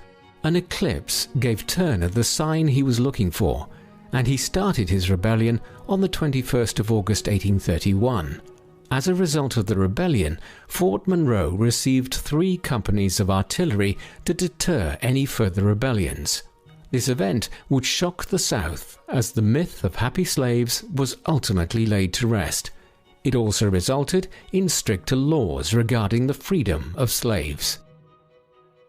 An eclipse gave Turner the sign he was looking for, and he started his rebellion on the 21st of August 1831. As a result of the rebellion, Fort Monroe received 3 companies of artillery to deter any further rebellions. This event would shock the South, as the myth of happy slaves was ultimately laid to rest. It also resulted in stricter laws regarding the freedom of slaves.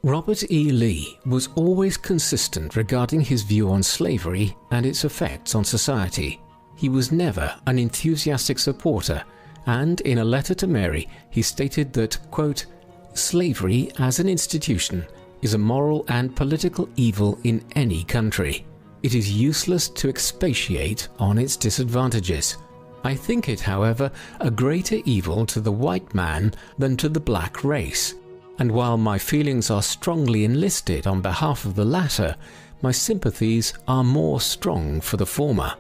Robert E. Lee was always consistent regarding his view on slavery and its effects on society. He was never an enthusiastic supporter, and in a letter to Mary, he stated that, quote, "Slavery as an institution is a moral and political evil in any country. It is useless to expatiate on its disadvantages. I think it, however, a greater evil to the white man than to the black race, and while my feelings are strongly enlisted on behalf of the latter, my sympathies are more strong for the former."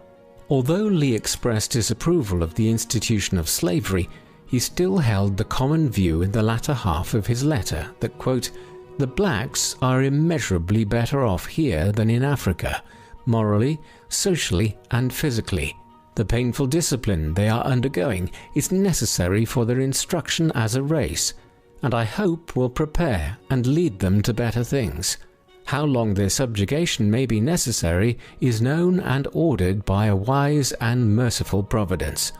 Although Lee expressed his approval of the institution of slavery, he still held the common view in the latter half of his letter that, quote, "The blacks are immeasurably better off here than in Africa, morally, socially, and physically. The painful discipline they are undergoing is necessary for their instruction as a race, and I hope will prepare and lead them to better things. How long their subjugation may be necessary is known and ordered by a wise and merciful providence.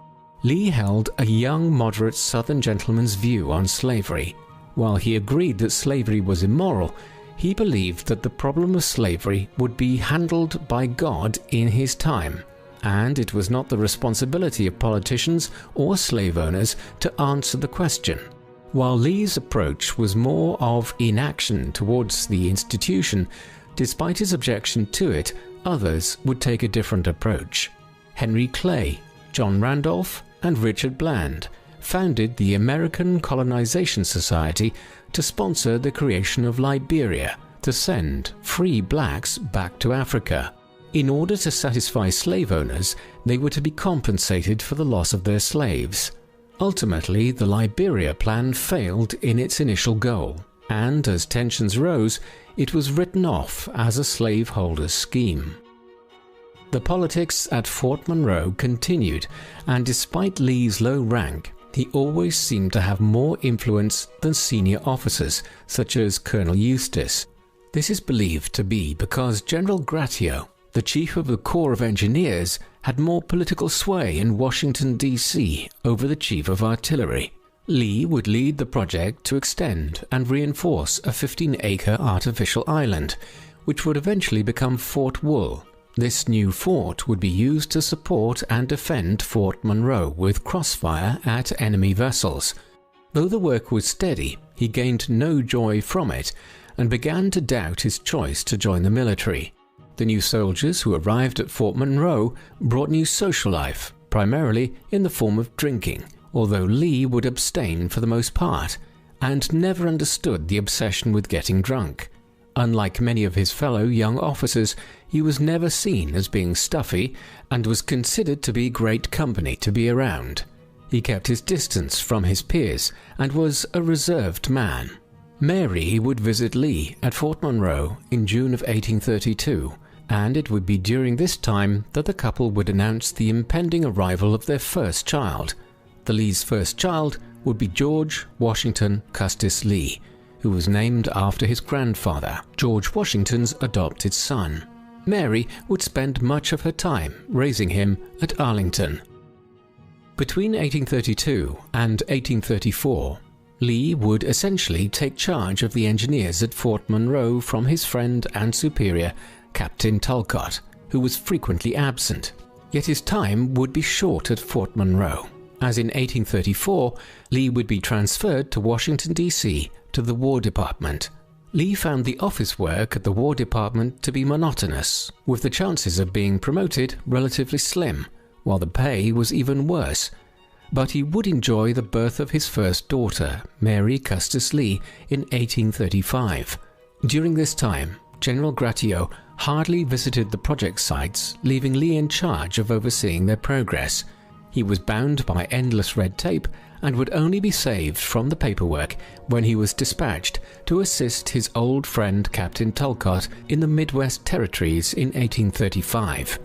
Lee held a young moderate Southern gentleman's view on slavery. While he agreed that slavery was immoral, he believed that the problem of slavery would be handled by God in his time, and it was not the responsibility of politicians or slave owners to answer the question. While Lee's approach was more of inaction towards the institution, despite his objection to it, others would take a different approach. Henry Clay, John Randolph, and Richard Bland founded the American Colonization Society to sponsor the creation of Liberia to send free blacks back to Africa. In order to satisfy slave owners, they were to be compensated for the loss of their slaves. Ultimately, the Liberia plan failed in its initial goal, and as tensions rose, it was written off as a slaveholder's scheme. The politics at Fort Monroe continued, and despite Lee's low rank, he always seemed to have more influence than senior officers, such as Colonel Eustis. This is believed to be because General Gratiot, the chief of the Corps of Engineers, had more political sway in Washington, D.C. over the chief of artillery. Lee would lead the project to extend and reinforce a 15-acre artificial island, which would eventually become Fort Wool. This new fort would be used to support and defend Fort Monroe with crossfire at enemy vessels. Though the work was steady, he gained no joy from it and began to doubt his choice to join the military. The new soldiers who arrived at Fort Monroe brought new social life, primarily in the form of drinking, although Lee would abstain for the most part, and never understood the obsession with getting drunk. Unlike many of his fellow young officers, he was never seen as being stuffy and was considered to be great company to be around. He kept his distance from his peers and was a reserved man. Mary would visit Lee at Fort Monroe in June of 1832, and it would be during this time that the couple would announce the impending arrival of their first child. The Lee's first child would be George Washington Custis Lee, who was named after his grandfather, George Washington's adopted son. Mary would spend much of her time raising him at Arlington. Between 1832 and 1834, Lee would essentially take charge of the engineers at Fort Monroe from his friend and superior, Captain Talcott, who was frequently absent. Yet his time would be short at Fort Monroe, as in 1834, Lee would be transferred to Washington, D.C., to the War Department. Lee found the office work at the War Department to be monotonous, with the chances of being promoted relatively slim, while the pay was even worse. But he would enjoy the birth of his first daughter, Mary Custis Lee, in 1835. During this time, General Gratiot hardly visited the project sites, leaving Lee in charge of overseeing their progress. He was bound by endless red tape and would only be saved from the paperwork when he was dispatched to assist his old friend Captain Talcott in the Midwest Territories in 1835.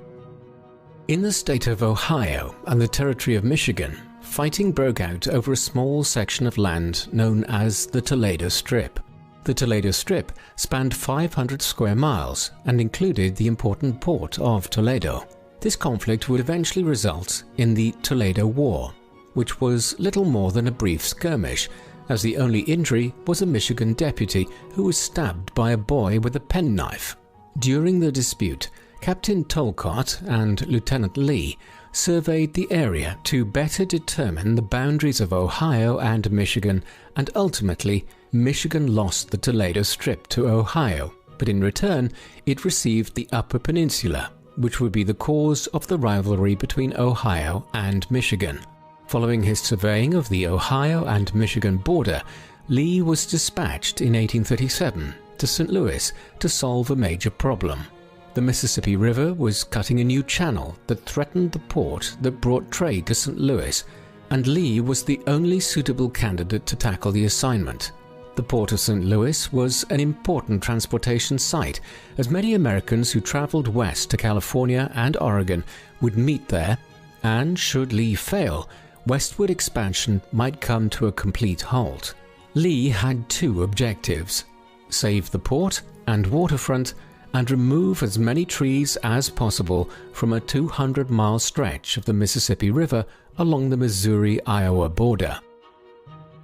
In the state of Ohio and the territory of Michigan, fighting broke out over a small section of land known as the Toledo Strip. The Toledo Strip spanned 500 square miles and included the important port of Toledo. This conflict would eventually result in the Toledo War, which was little more than a brief skirmish, as the only injury was a Michigan deputy who was stabbed by a boy with a penknife. During the dispute, Captain Talcott and Lieutenant Lee surveyed the area to better determine the boundaries of Ohio and Michigan, and ultimately Michigan lost the Toledo Strip to Ohio, but in return it received the Upper Peninsula, which would be the cause of the rivalry between Ohio and Michigan. Following his surveying of the Ohio and Michigan border, Lee was dispatched in 1837 to St. Louis to solve a major problem. The Mississippi River was cutting a new channel that threatened the port that brought trade to St. Louis, and Lee was the only suitable candidate to tackle the assignment. The port of St. Louis was an important transportation site, as many Americans who traveled west to California and Oregon would meet there, and should Lee fail, westward expansion might come to a complete halt. Lee had two objectives: save the port and waterfront and remove as many trees as possible from a 200-mile stretch of the Mississippi River along the Missouri-Iowa border.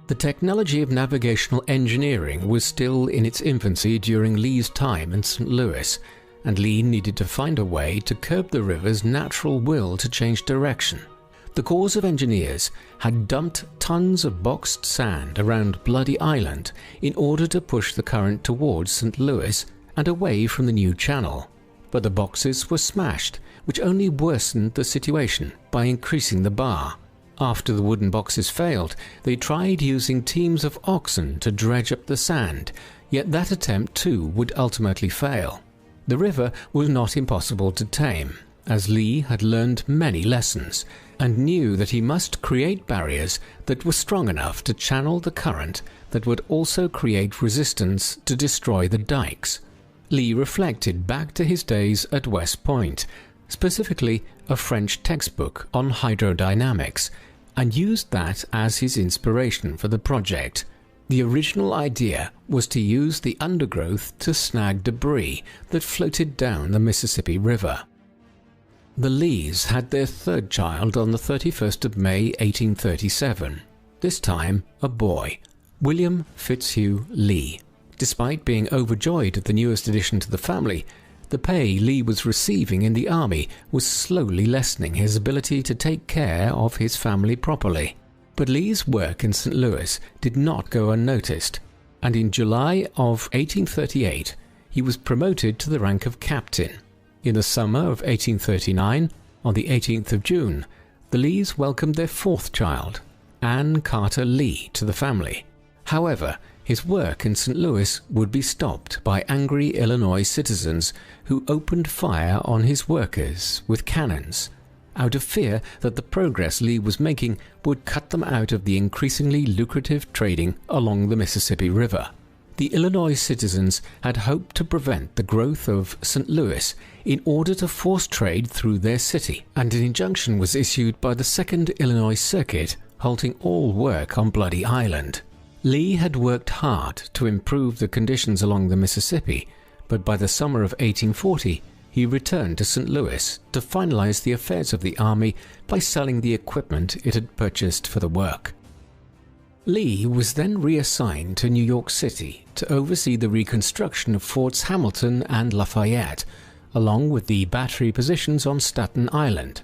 The technology of navigational engineering was still in its infancy during Lee's time in St. Louis, and Lee needed to find a way to curb the river's natural will to change direction. The Corps of Engineers had dumped tons of boxed sand around Bloody Island in order to push the current towards St. Louis and away from the new channel. But the boxes were smashed, which only worsened the situation by increasing the bar. After the wooden boxes failed, they tried using teams of oxen to dredge up the sand, yet that attempt too would ultimately fail. The river was not impossible to tame, as Lee had learned many lessons and knew that he must create barriers that were strong enough to channel the current that would also create resistance to destroy the dikes. Lee reflected back to his days at West Point, specifically a French textbook on hydrodynamics, and used that as his inspiration for the project. The original idea was to use the undergrowth to snag debris that floated down the Mississippi River. The Lees had their third child on the 31st of May 1837, this time a boy, William Fitzhugh Lee. Despite being overjoyed at the newest addition to the family, the pay Lee was receiving in the army was slowly lessening his ability to take care of his family properly. But Lee's work in St. Louis did not go unnoticed, and in July of 1838 he was promoted to the rank of captain. In the summer of 1839, on the 18th of June, the Lees welcomed their fourth child, Anne Carter Lee, to the family. However, his work in St. Louis would be stopped by angry Illinois citizens who opened fire on his workers with cannons, out of fear that the progress Lee was making would cut them out of the increasingly lucrative trading along the Mississippi River. The Illinois citizens had hoped to prevent the growth of St. Louis in order to force trade through their city, and an injunction was issued by the Second Illinois Circuit halting all work on Bloody Island. Lee had worked hard to improve the conditions along the Mississippi, but by the summer of 1840 he returned to St. Louis to finalize the affairs of the army by selling the equipment it had purchased for the work. Lee was then reassigned to New York City to oversee the reconstruction of Forts Hamilton and Lafayette, along with the battery positions on Staten Island.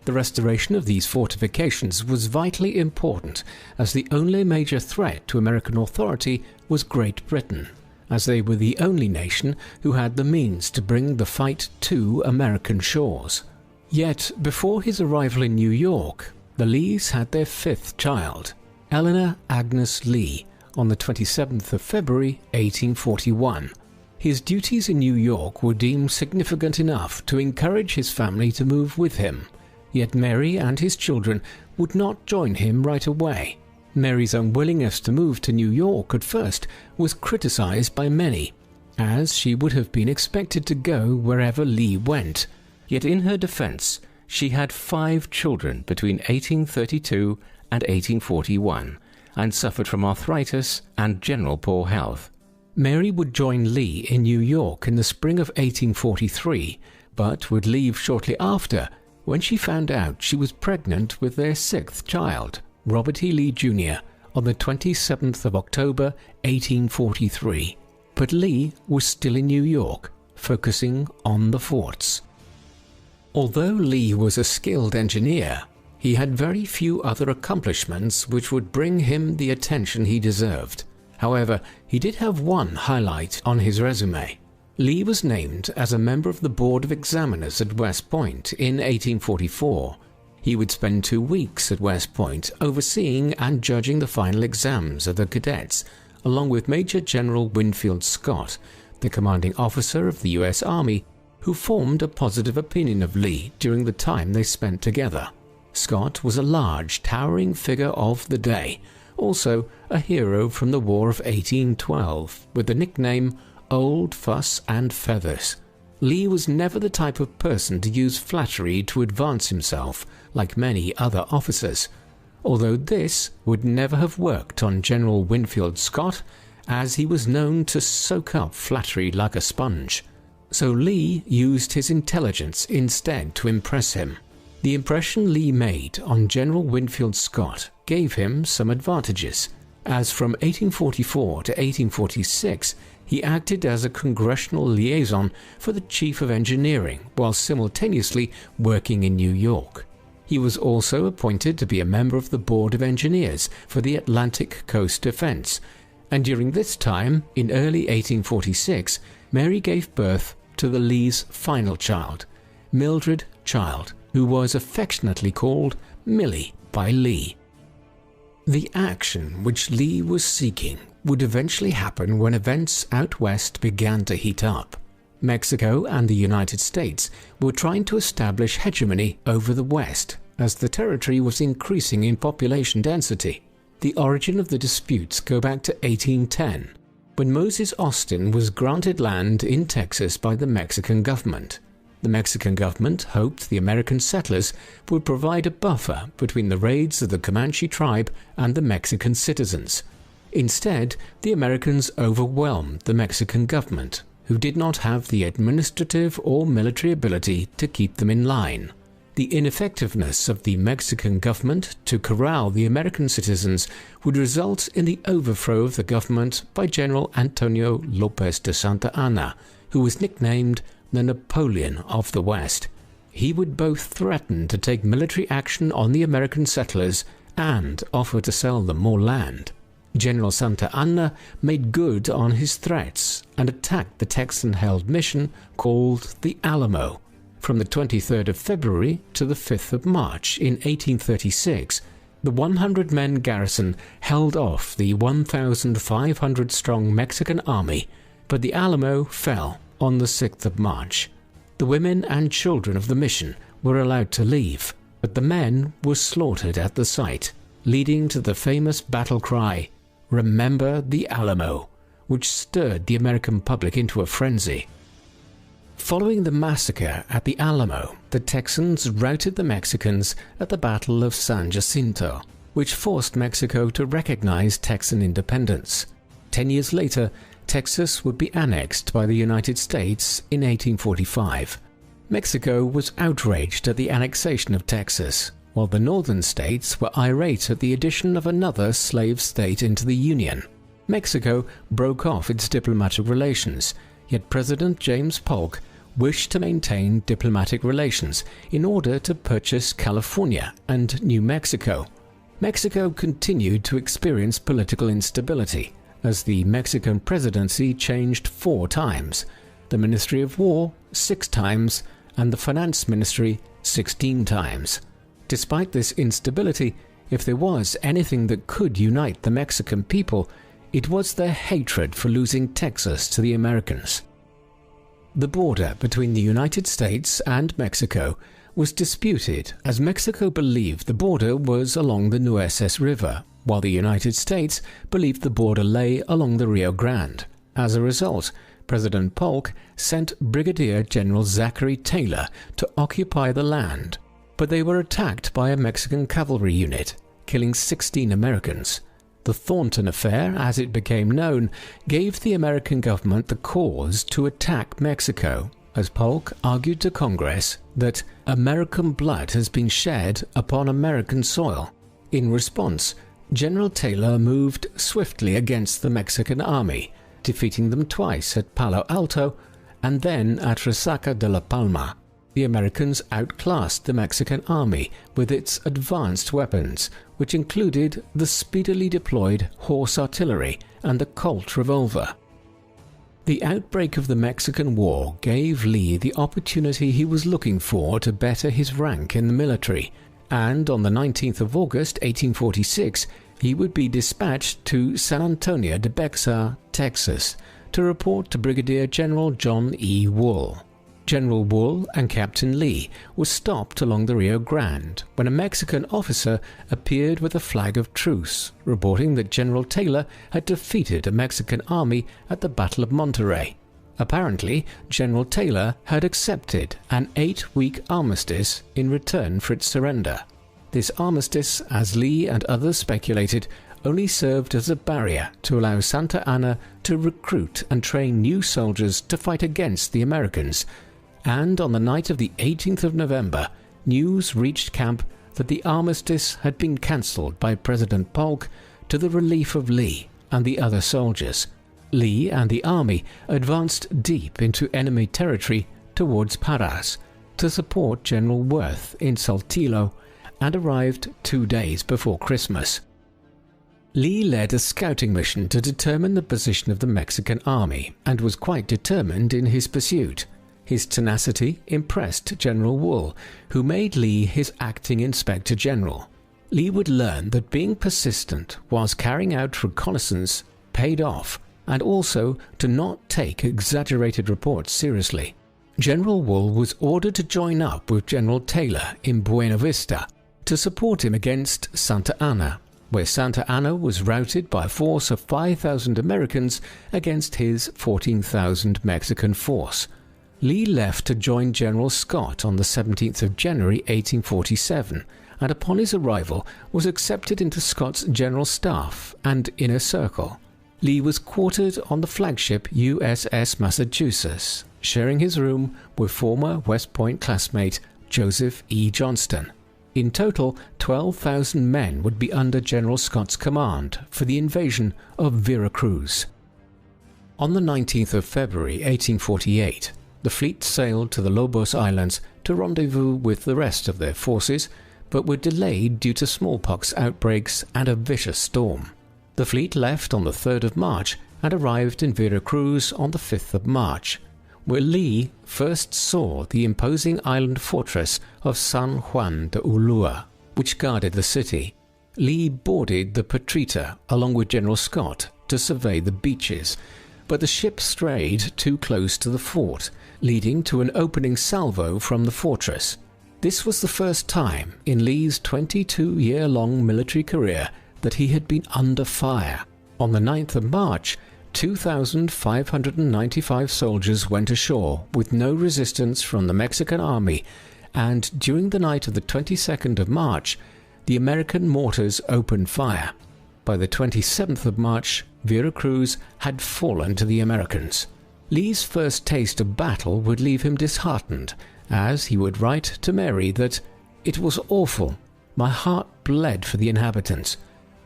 The restoration of these fortifications was vitally important, as the only major threat to American authority was Great Britain, as they were the only nation who had the means to bring the fight to American shores. Yet, before his arrival in New York, the Lees had their fifth child, Eleanor Agnes Lee, on the 27th of February 1841. His duties in New York were deemed significant enough to encourage his family to move with him, yet Mary and his children would not join him right away. Mary's unwillingness to move to New York at first was criticized by many, as she would have been expected to go wherever Lee went. Yet in her defense, she had 5 children between 1832 and 1841, and suffered from arthritis and general poor health. Mary would join Lee in New York in the spring of 1843, but would leave shortly after when she found out she was pregnant with their 6th child, Robert E. Lee Jr., on the 27th of October 1843. But Lee was still in New York, focusing on the forts. Although Lee was a skilled engineer, he had very few other accomplishments which would bring him the attention he deserved. However, he did have one highlight on his resume. Lee was named as a member of the Board of Examiners at West Point in 1844. He would spend 2 weeks at West Point overseeing and judging the final exams of the cadets, along with Major General Winfield Scott, the commanding officer of the U.S. Army, who formed a positive opinion of Lee during the time they spent together. Scott was a large, towering figure of the day, also a hero from the War of 1812, with the nickname Old Fuss and Feathers. Lee was never the type of person to use flattery to advance himself, like many other officers. although this would never have worked on General Winfield Scott, as he was known to soak up flattery like a sponge. So Lee used his intelligence instead to impress him. The impression Lee made on General Winfield Scott gave him some advantages, as from 1844 to 1846 he acted as a congressional liaison for the Chief of Engineering while simultaneously working in New York. He was also appointed to be a member of the Board of Engineers for the Atlantic Coast Defense, and during this time, in early 1846, Mary gave birth to the Lee's final child, Mildred Child, who was affectionately called Millie by Lee. The action which Lee was seeking would eventually happen when events out west began to heat up. Mexico and the United States were trying to establish hegemony over the West as the territory was increasing in population density. The origin of the disputes go back to 1810, when Moses Austin was granted land in Texas by the Mexican government. The Mexican government hoped the American settlers would provide a buffer between the raids of the Comanche tribe and the Mexican citizens. Instead, the Americans overwhelmed the Mexican government, who did not have the administrative or military ability to keep them in line. The ineffectiveness of the Mexican government to corral the American citizens would result in the overthrow of the government by General Antonio Lopez de Santa Anna, who was nicknamed the Napoleon of the West. He would both threaten to take military action on the American settlers and offer to sell them more land. General Santa Anna made good on his threats and attacked the Texan-held mission called the Alamo. From the 23rd of February to the 5th of March in 1836, the 100-men garrison held off the 1,500-strong Mexican army, but the Alamo fell on the 6th of March. The women and children of the mission were allowed to leave, but the men were slaughtered at the site, leading to the famous battle cry, "Remember the Alamo," which stirred the American public into a frenzy. Following the massacre at the Alamo, the Texans routed the Mexicans at the Battle of San Jacinto, which forced Mexico to recognize Texan independence. 10 years later, Texas would be annexed by the United States in 1845. Mexico was outraged at the annexation of Texas, while the northern states were irate at the addition of another slave state into the Union. Mexico broke off its diplomatic relations, yet President James Polk wished to maintain diplomatic relations in order to purchase California and New Mexico. Mexico continued to experience political instability, as the Mexican presidency changed 4 times, the Ministry of War 6 times, and the Finance Ministry 16 times. Despite this instability, if there was anything that could unite the Mexican people, it was their hatred for losing Texas to the Americans. The border between the United States and Mexico was disputed, as Mexico believed the border was along the Nueces River, while the United States believed the border lay along the Rio Grande. As a result, President Polk sent Brigadier General Zachary Taylor to occupy the land, but they were attacked by a Mexican cavalry unit, killing 16 Americans. The Thornton Affair, as it became known, gave the American government the cause to attack Mexico, as Polk argued to Congress that American blood has been shed upon American soil. In response, General Taylor moved swiftly against the Mexican army, defeating them twice at Palo Alto and then at Resaca de la Palma. The Americans outclassed the Mexican army with its advanced weapons, which included the speedily deployed horse artillery and the Colt revolver. The outbreak of the Mexican War gave Lee the opportunity he was looking for to better his rank in the military, and on the 19th of August 1846 he would be dispatched to San Antonio de Bexar, Texas, to report to Brigadier General John E. Wool. General Wool and Captain Lee were stopped along the Rio Grande when a Mexican officer appeared with a flag of truce, reporting that General Taylor had defeated a Mexican army at the Battle of Monterrey. Apparently, General Taylor had accepted an 8-week armistice in return for its surrender. This armistice, as Lee and others speculated, only served as a barrier to allow Santa Anna to recruit and train new soldiers to fight against the Americans. And on the night of the 18th of November, news reached camp that the armistice had been cancelled by President Polk to the relief of Lee and the other soldiers. Lee and the army advanced deep into enemy territory towards Parras to support General Worth in Saltillo and arrived 2 days before Christmas. Lee led a scouting mission to determine the position of the Mexican army and was quite determined in his pursuit. His tenacity impressed General Wool, who made Lee his acting inspector general. Lee would learn that being persistent whilst carrying out reconnaissance paid off, and also to not take exaggerated reports seriously. General Wool was ordered to join up with General Taylor in Buena Vista to support him against Santa Anna, where Santa Anna was routed by a force of 5,000 Americans against his 14,000 Mexican force. Lee left to join General Scott on the 17th of January 1847, and upon his arrival was accepted into Scott's general staff and inner circle. Lee was quartered on the flagship USS Massachusetts, sharing his room with former West Point classmate Joseph E. Johnston. In total, 12,000 men would be under General Scott's command for the invasion of Veracruz. On the 19th of February 1848, the fleet sailed to the Lobos Islands to rendezvous with the rest of their forces, but were delayed due to smallpox outbreaks and a vicious storm. The fleet left on the 3rd of March and arrived in Veracruz on the 5th of March, where Lee first saw the imposing island fortress of San Juan de Ulua, which guarded the city. Lee boarded the Patrita along with General Scott to survey the beaches, but the ship strayed too close to the fort, leading to an opening salvo from the fortress. This was the first time in Lee's 22-year-long military career that he had been under fire. On the 9th of March, 2,595 soldiers went ashore with no resistance from the Mexican army, and during the night of the 22nd of March, the American mortars opened fire. By the 27th of March, Veracruz had fallen to the Americans. Lee's first taste of battle would leave him disheartened, as he would write to Mary that, "It was awful. My heart bled for the inhabitants.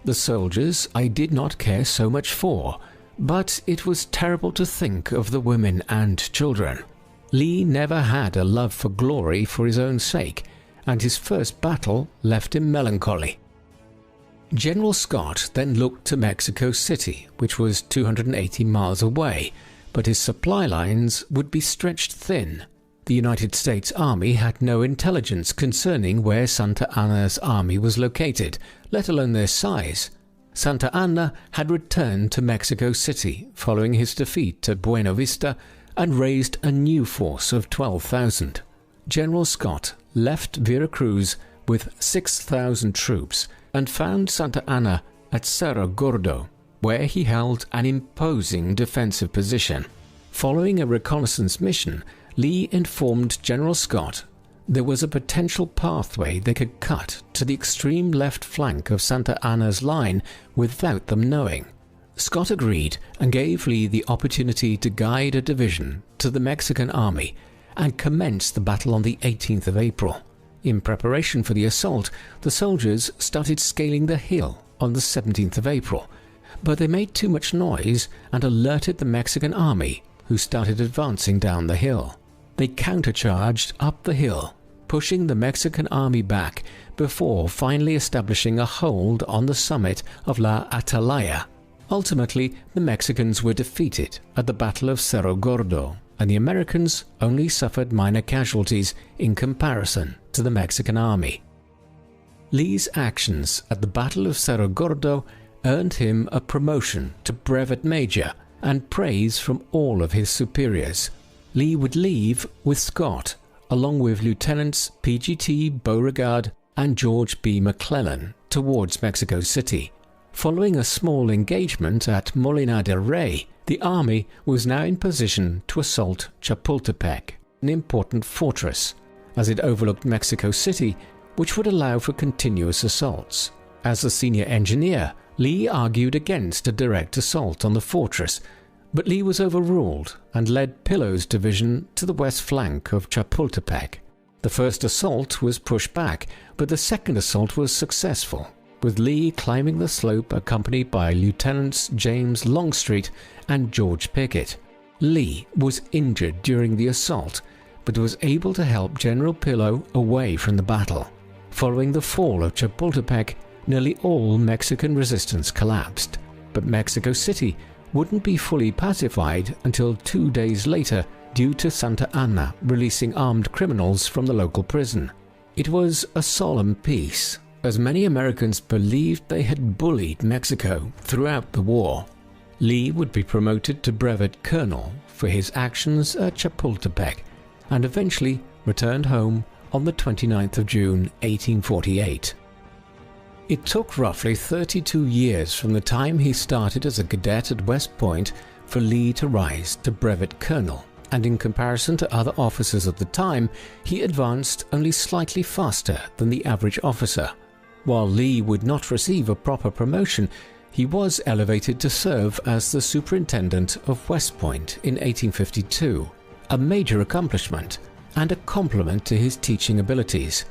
The soldiers I did not care so much for, but it was terrible to think of the women and children." Lee never had a love for glory for his own sake, and his first battle left him melancholy. General Scott then looked to Mexico City, which was 280 miles away, but his supply lines would be stretched thin. The United States Army had no intelligence concerning where Santa Anna's army was located, let alone their size. Santa Anna had returned to Mexico City following his defeat at Buena Vista and raised a new force of 12,000. General Scott left Veracruz with 6,000 troops and found Santa Anna at Cerro Gordo, where he held an imposing defensive position. Following a reconnaissance mission, Lee informed General Scott there was a potential pathway they could cut to the extreme left flank of Santa Anna's line without them knowing. Scott agreed and gave Lee the opportunity to guide a division to the Mexican army and commence the battle on the 18th of April. In preparation for the assault, the soldiers started scaling the hill on the 17th of April, but they made too much noise and alerted the Mexican army, who started advancing down the hill. They countercharged up the hill, pushing the Mexican army back before finally establishing a hold on the summit of La Atalaya. Ultimately, the Mexicans were defeated at the Battle of Cerro Gordo, and the Americans only suffered minor casualties in comparison to the Mexican army. Lee's actions at the Battle of Cerro Gordo earned him a promotion to brevet major and praise from all of his superiors. Lee would leave with Scott, along with Lieutenants P.G.T. Beauregard and George B. McClellan, towards Mexico City. Following a small engagement at Molina del Rey, the army was now in position to assault Chapultepec, an important fortress. As it overlooked Mexico City, which would allow for continuous assaults. As a senior engineer, Lee argued against a direct assault on the fortress, but Lee was overruled and led Pillow's division to the west flank of Chapultepec. The first assault was pushed back, but the second assault was successful, with Lee climbing the slope accompanied by Lieutenants James Longstreet and George Pickett. Lee was injured during the assault, but was able to help General Pillow away from the battle. Following the fall of Chapultepec, nearly all Mexican resistance collapsed, but Mexico City wouldn't be fully pacified until 2 days later due to Santa Anna releasing armed criminals from the local prison. It was a solemn peace, as many Americans believed they had bullied Mexico throughout the war. Lee would be promoted to brevet colonel for his actions at Chapultepec and eventually returned home on the 29th of June 1848. It took roughly 32 years from the time he started as a cadet at West Point for Lee to rise to brevet colonel, and in comparison to other officers of the time, he advanced only slightly faster than the average officer. While Lee would not receive a proper promotion, he was elevated to serve as the superintendent of West Point in 1852, a major accomplishment and a compliment to his teaching abilities.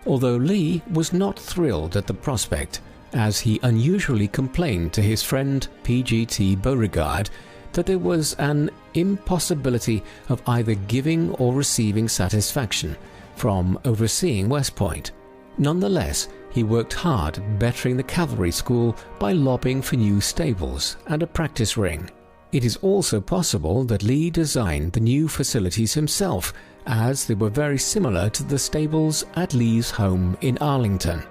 Although Lee was not thrilled at the prospect, as he unusually complained to his friend P.G.T. Beauregard that there was an impossibility of either giving or receiving satisfaction from overseeing West Point. Nonetheless, he worked hard at bettering the cavalry school by lobbying for new stables and a practice ring. It is also possible that Lee designed the new facilities himself, as they were very similar to the stables at Lee's home in Arlington.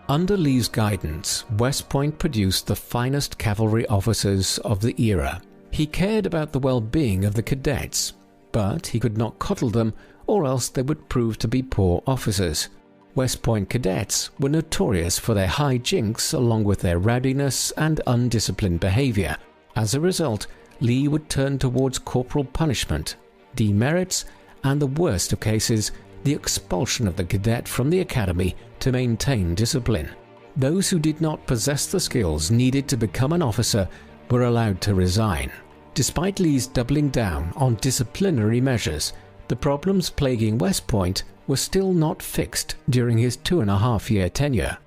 Under Lee's guidance, West Point produced the finest cavalry officers of the era. He cared about the well-being of the cadets, but he could not coddle them, or else they would prove to be poor officers. West Point cadets were notorious for their high jinks along with their rowdiness and undisciplined behavior. As a result, Lee would turn towards corporal punishment, demerits, and the worst of cases, the expulsion of the cadet from the academy to maintain discipline. Those who did not possess the skills needed to become an officer were allowed to resign. Despite Lee's doubling down on disciplinary measures, the problems plaguing West Point were still not fixed during his 2.5-year tenure.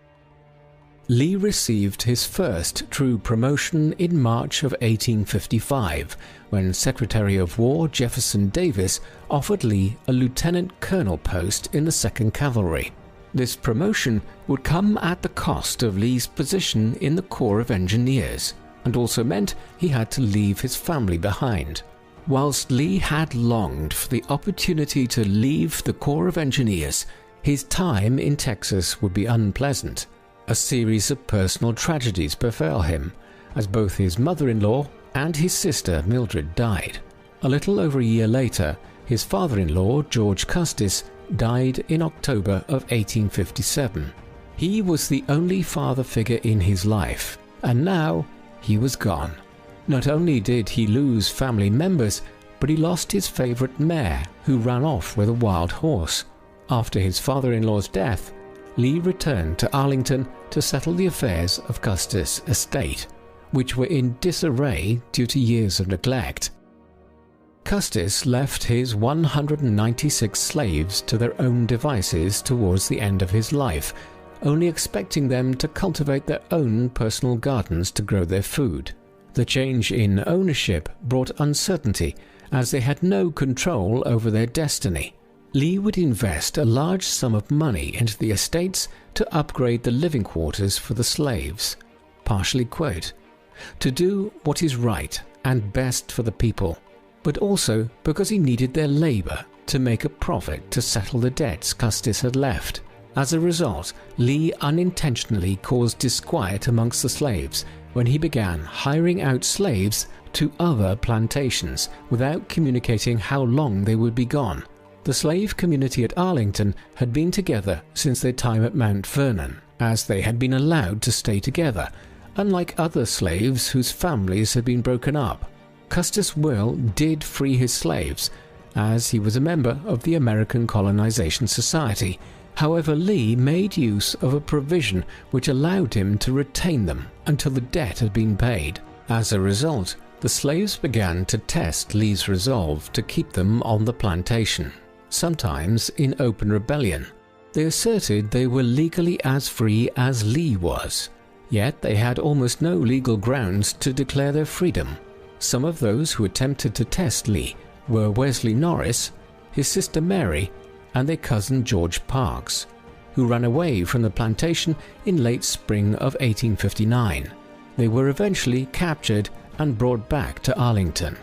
Lee received his first true promotion in March of 1855, when Secretary of War Jefferson Davis offered Lee a lieutenant colonel post in the 2nd Cavalry. This promotion would come at the cost of Lee's position in the Corps of Engineers, and also meant he had to leave his family behind. Whilst Lee had longed for the opportunity to leave the Corps of Engineers, his time in Texas would be unpleasant. A series of personal tragedies befell him, as both his mother-in-law and his sister Mildred died. A little over a year later, his father-in-law George Custis died in October of 1857. He was the only father figure in his life, and now he was gone. Not only did he lose family members, but he lost his favorite mare, who ran off with a wild horse. After his father-in-law's death, Lee returned to Arlington to settle the affairs of Custis' estate, which were in disarray due to years of neglect. Custis left his 196 slaves to their own devices towards the end of his life, only expecting them to cultivate their own personal gardens to grow their food. The change in ownership brought uncertainty, as they had no control over their destiny. Lee would invest a large sum of money into the estates to upgrade the living quarters for the slaves, partially quote, to do what is right and best for the people, but also because he needed their labor to make a profit to settle the debts Custis had left. As a result, Lee unintentionally caused disquiet amongst the slaves when he began hiring out slaves to other plantations without communicating how long they would be gone. The slave community at Arlington had been together since their time at Mount Vernon, as they had been allowed to stay together, unlike other slaves whose families had been broken up. Custis Will did free his slaves, as he was a member of the American Colonization Society, However, Lee made use of a provision which allowed him to retain them until the debt had been paid. As a result, the slaves began to test Lee's resolve to keep them on the plantation, sometimes in open rebellion. They asserted they were legally as free as Lee was, yet they had almost no legal grounds to declare their freedom. Some of those who attempted to test Lee were Wesley Norris, his sister Mary, and their cousin George Parks, who ran away from the plantation in late spring of 1859. They were eventually captured and brought back to Arlington.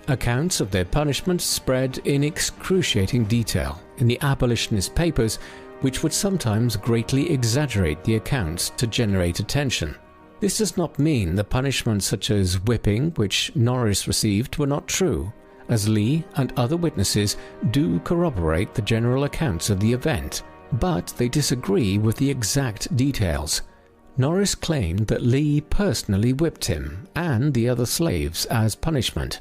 Accounts of their punishment spread in excruciating detail in the abolitionist papers, which would sometimes greatly exaggerate the accounts to generate attention. This does not mean the punishments such as whipping, which Norris received, were not true, as Lee and other witnesses do corroborate the general accounts of the event, but they disagree with the exact details. Norris claimed that Lee personally whipped him and the other slaves as punishment,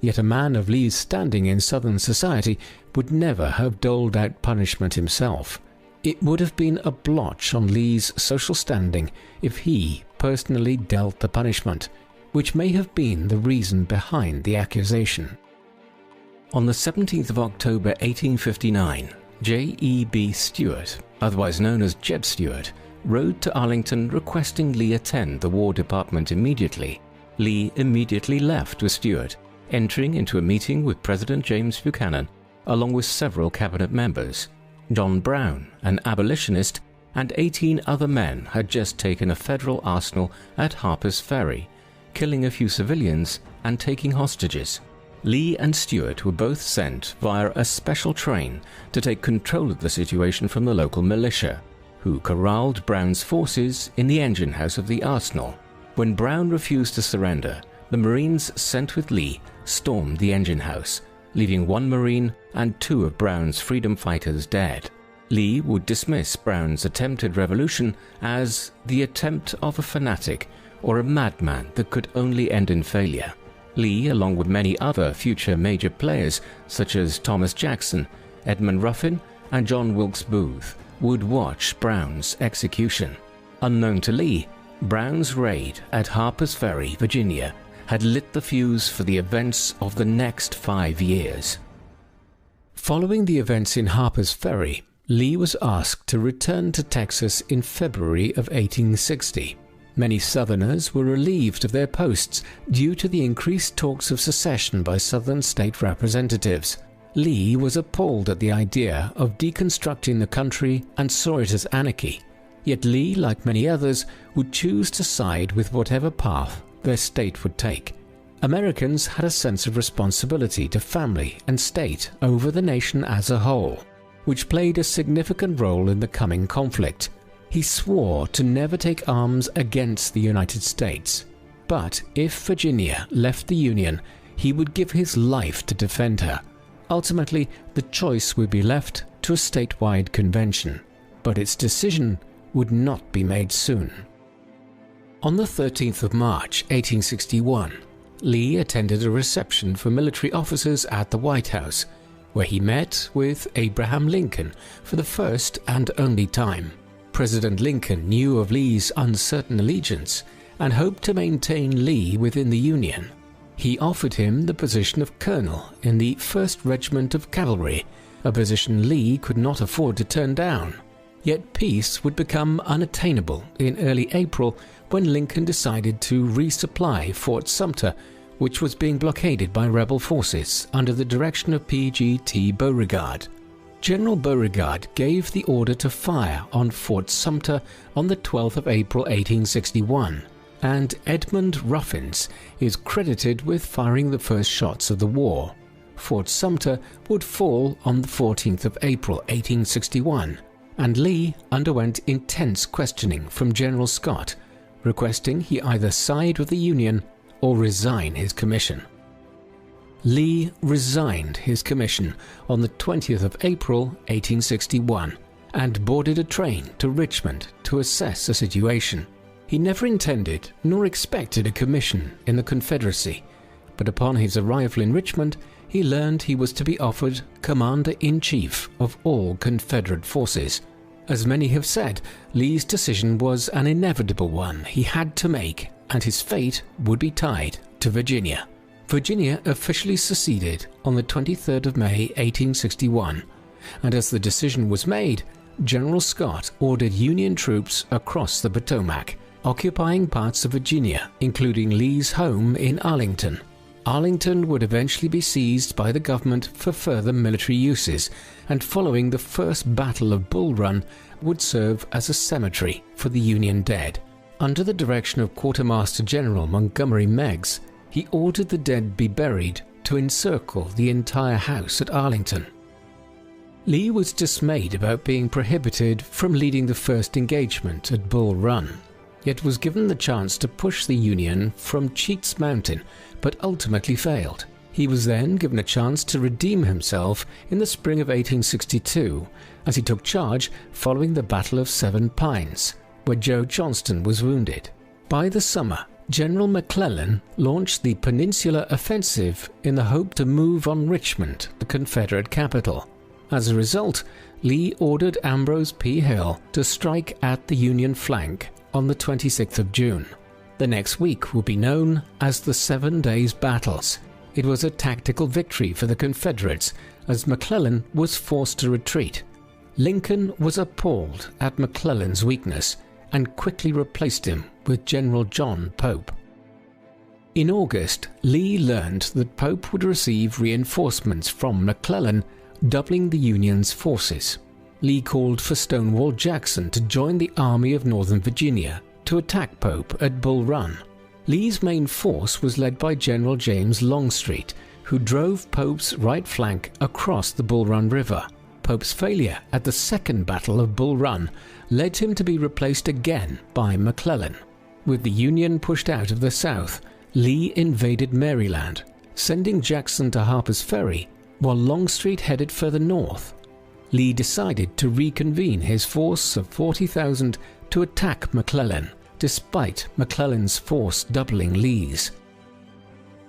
yet a man of Lee's standing in Southern society would never have doled out punishment himself. It would have been a blotch on Lee's social standing if he personally dealt the punishment, which may have been the reason behind the accusation. On the 17th of October 1859, J.E.B. Stewart, otherwise known as Jeb Stuart, rode to Arlington requesting Lee attend the War Department immediately. Lee immediately left with Stuart, entering into a meeting with President James Buchanan, along with several cabinet members. John Brown, an abolitionist, and 18 other men had just taken a federal arsenal at Harper's Ferry, killing a few civilians and taking hostages. Lee and Stuart were both sent via a special train to take control of the situation from the local militia, who corralled Brown's forces in the engine house of the arsenal. When Brown refused to surrender, the Marines sent with Lee stormed the engine house, leaving 1 Marine and 2 of Brown's freedom fighters dead. Lee would dismiss Brown's attempted revolution as the attempt of a fanatic or a madman that could only end in failure. Lee, along with many other future major players such as Thomas Jackson, Edmund Ruffin, and John Wilkes Booth, would watch Brown's execution. Unknown to Lee, Brown's raid at Harper's Ferry, Virginia, had lit the fuse for the events of the next 5 years. Following the events in Harper's Ferry, Lee was asked to return to Texas in February of 1860. Many Southerners were relieved of their posts due to the increased talks of secession by Southern state representatives. Lee was appalled at the idea of deconstructing the country and saw it as anarchy. Yet Lee, like many others, would choose to side with whatever path their state would take. Americans had a sense of responsibility to family and state over the nation as a whole, which played a significant role in the coming conflict. He swore to never take arms against the United States, but if Virginia left the Union, he would give his life to defend her. Ultimately, the choice would be left to a statewide convention, but its decision would not be made soon. On the 13th of March, 1861, Lee attended a reception for military officers at the White House, where he met with Abraham Lincoln for the first and only time. President Lincoln knew of Lee's uncertain allegiance and hoped to maintain Lee within the Union. He offered him the position of colonel in the 1st Regiment of Cavalry, a position Lee could not afford to turn down. Yet peace would become unattainable in early April when Lincoln decided to resupply Fort Sumter, which was being blockaded by rebel forces under the direction of P.G.T. Beauregard. General Beauregard gave the order to fire on Fort Sumter on the 12th of April 1861, and Edmund Ruffins is credited with firing the first shots of the war. Fort Sumter would fall on the 14th of April 1861, and Lee underwent intense questioning from General Scott, requesting he either side with the Union or resign his commission. Lee resigned his commission on the 20th of April 1861 and boarded a train to Richmond to assess the situation. He never intended nor expected a commission in the Confederacy, but upon his arrival in Richmond, he learned he was to be offered Commander-in-Chief of all Confederate forces. As many have said, Lee's decision was an inevitable one he had to make, and his fate would be tied to Virginia. Virginia officially seceded on the 23rd of May 1861, and as the decision was made, General Scott ordered Union troops across the Potomac, occupying parts of Virginia, including Lee's home in Arlington. Arlington would eventually be seized by the government for further military uses, and following the First Battle of Bull Run would serve as a cemetery for the Union dead. Under the direction of Quartermaster General Montgomery Meigs, he ordered the dead be buried to encircle the entire house at Arlington. Lee was dismayed about being prohibited from leading the first engagement at Bull Run, yet was given the chance to push the Union from Cheat's Mountain, but ultimately failed. He was then given a chance to redeem himself in the spring of 1862, as he took charge following the Battle of Seven Pines, where Joe Johnston was wounded. By the summer, General McClellan launched the Peninsular Offensive in the hope to move on Richmond, the Confederate capital. As a result, Lee ordered Ambrose P. Hill to strike at the Union flank on the 26th of June. The next week would be known as the 7 Days Battles. It was a tactical victory for the Confederates, as McClellan was forced to retreat. Lincoln was appalled at McClellan's weakness and quickly replaced him with General John Pope. In August, Lee learned that Pope would receive reinforcements from McClellan, doubling the Union's forces. Lee called for Stonewall Jackson to join the Army of Northern Virginia to attack Pope at Bull Run. Lee's main force was led by General James Longstreet, who drove Pope's right flank across the Bull Run River. Pope's failure at the Second Battle of Bull Run led him to be replaced again by McClellan. With the Union pushed out of the South, Lee invaded Maryland, sending Jackson to Harper's Ferry, while Longstreet headed further north. Lee decided to reconvene his force of 40,000 to attack McClellan, despite McClellan's force doubling Lee's.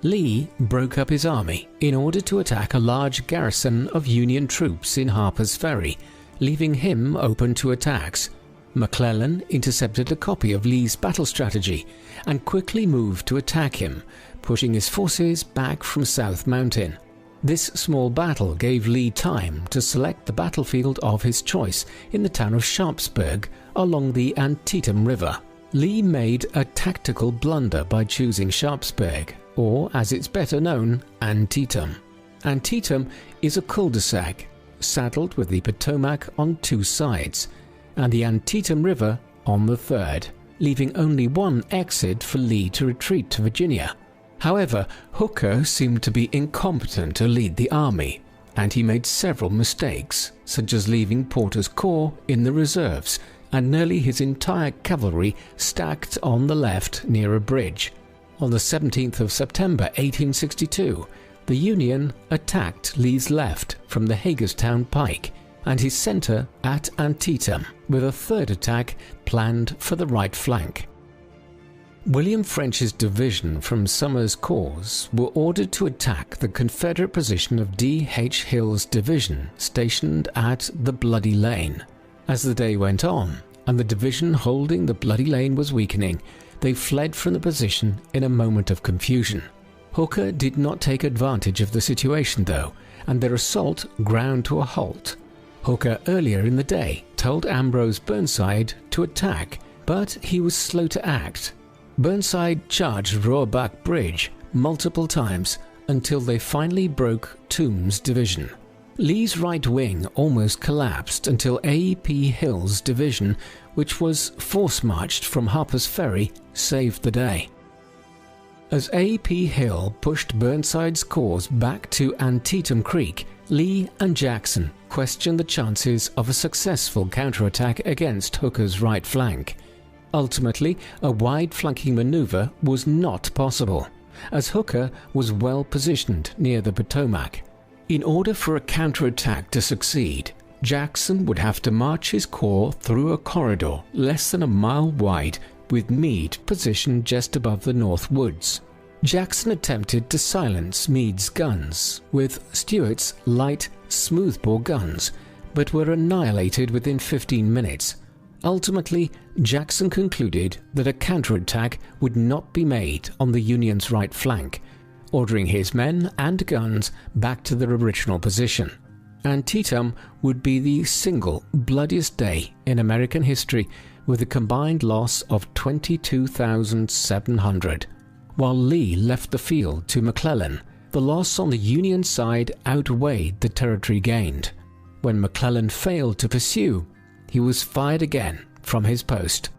Lee broke up his army in order to attack a large garrison of Union troops in Harper's Ferry, leaving him open to attacks. McClellan intercepted a copy of Lee's battle strategy and quickly moved to attack him, pushing his forces back from South Mountain. This small battle gave Lee time to select the battlefield of his choice in the town of Sharpsburg along the Antietam River. Lee made a tactical blunder by choosing Sharpsburg, or as it's better known, Antietam. Antietam is a cul-de-sac, saddled with the Potomac on two sides, and the Antietam River on the third, leaving only one exit for Lee to retreat to Virginia. However, Hooker seemed to be incompetent to lead the army, and he made several mistakes, such as leaving Porter's corps in the reserves and nearly his entire cavalry stacked on the left near a bridge. On the 17th of September 1862, the Union attacked Lee's left from the Hagerstown Pike and his center at Antietam, with a third attack planned for the right flank. William French's division from Sumner's corps were ordered to attack the Confederate position of D. H. Hill's division stationed at the Bloody Lane. As the day went on, and the division holding the Bloody Lane was weakening, they fled from the position in a moment of confusion. Hooker did not take advantage of the situation though, and their assault ground to a halt. Hooker earlier in the day told Ambrose Burnside to attack, but he was slow to act. Burnside charged Roebuck Bridge multiple times until they finally broke Toombs' division. Lee's right wing almost collapsed until A. P. Hill's division, which was force-marched from Harper's Ferry, saved the day. As A. P. Hill pushed Burnside's corps back to Antietam Creek, Lee and Jackson questioned the chances of a successful counterattack against Hooker's right flank. Ultimately, a wide flanking maneuver was not possible, as Hooker was well positioned near the Potomac. In order for a counterattack to succeed, Jackson would have to march his corps through a corridor less than a mile wide, with Meade positioned just above the North Woods. Jackson attempted to silence Meade's guns with Stuart's light smoothbore guns, but were annihilated within 15 minutes. Ultimately, Jackson concluded that a counterattack would not be made on the Union's right flank, ordering his men and guns back to their original position. Antietam would be the single bloodiest day in American history, with a combined loss of 22,700. While Lee left the field to McClellan, the loss on the Union side outweighed the territory gained. When McClellan failed to pursue, he was fired again from his post.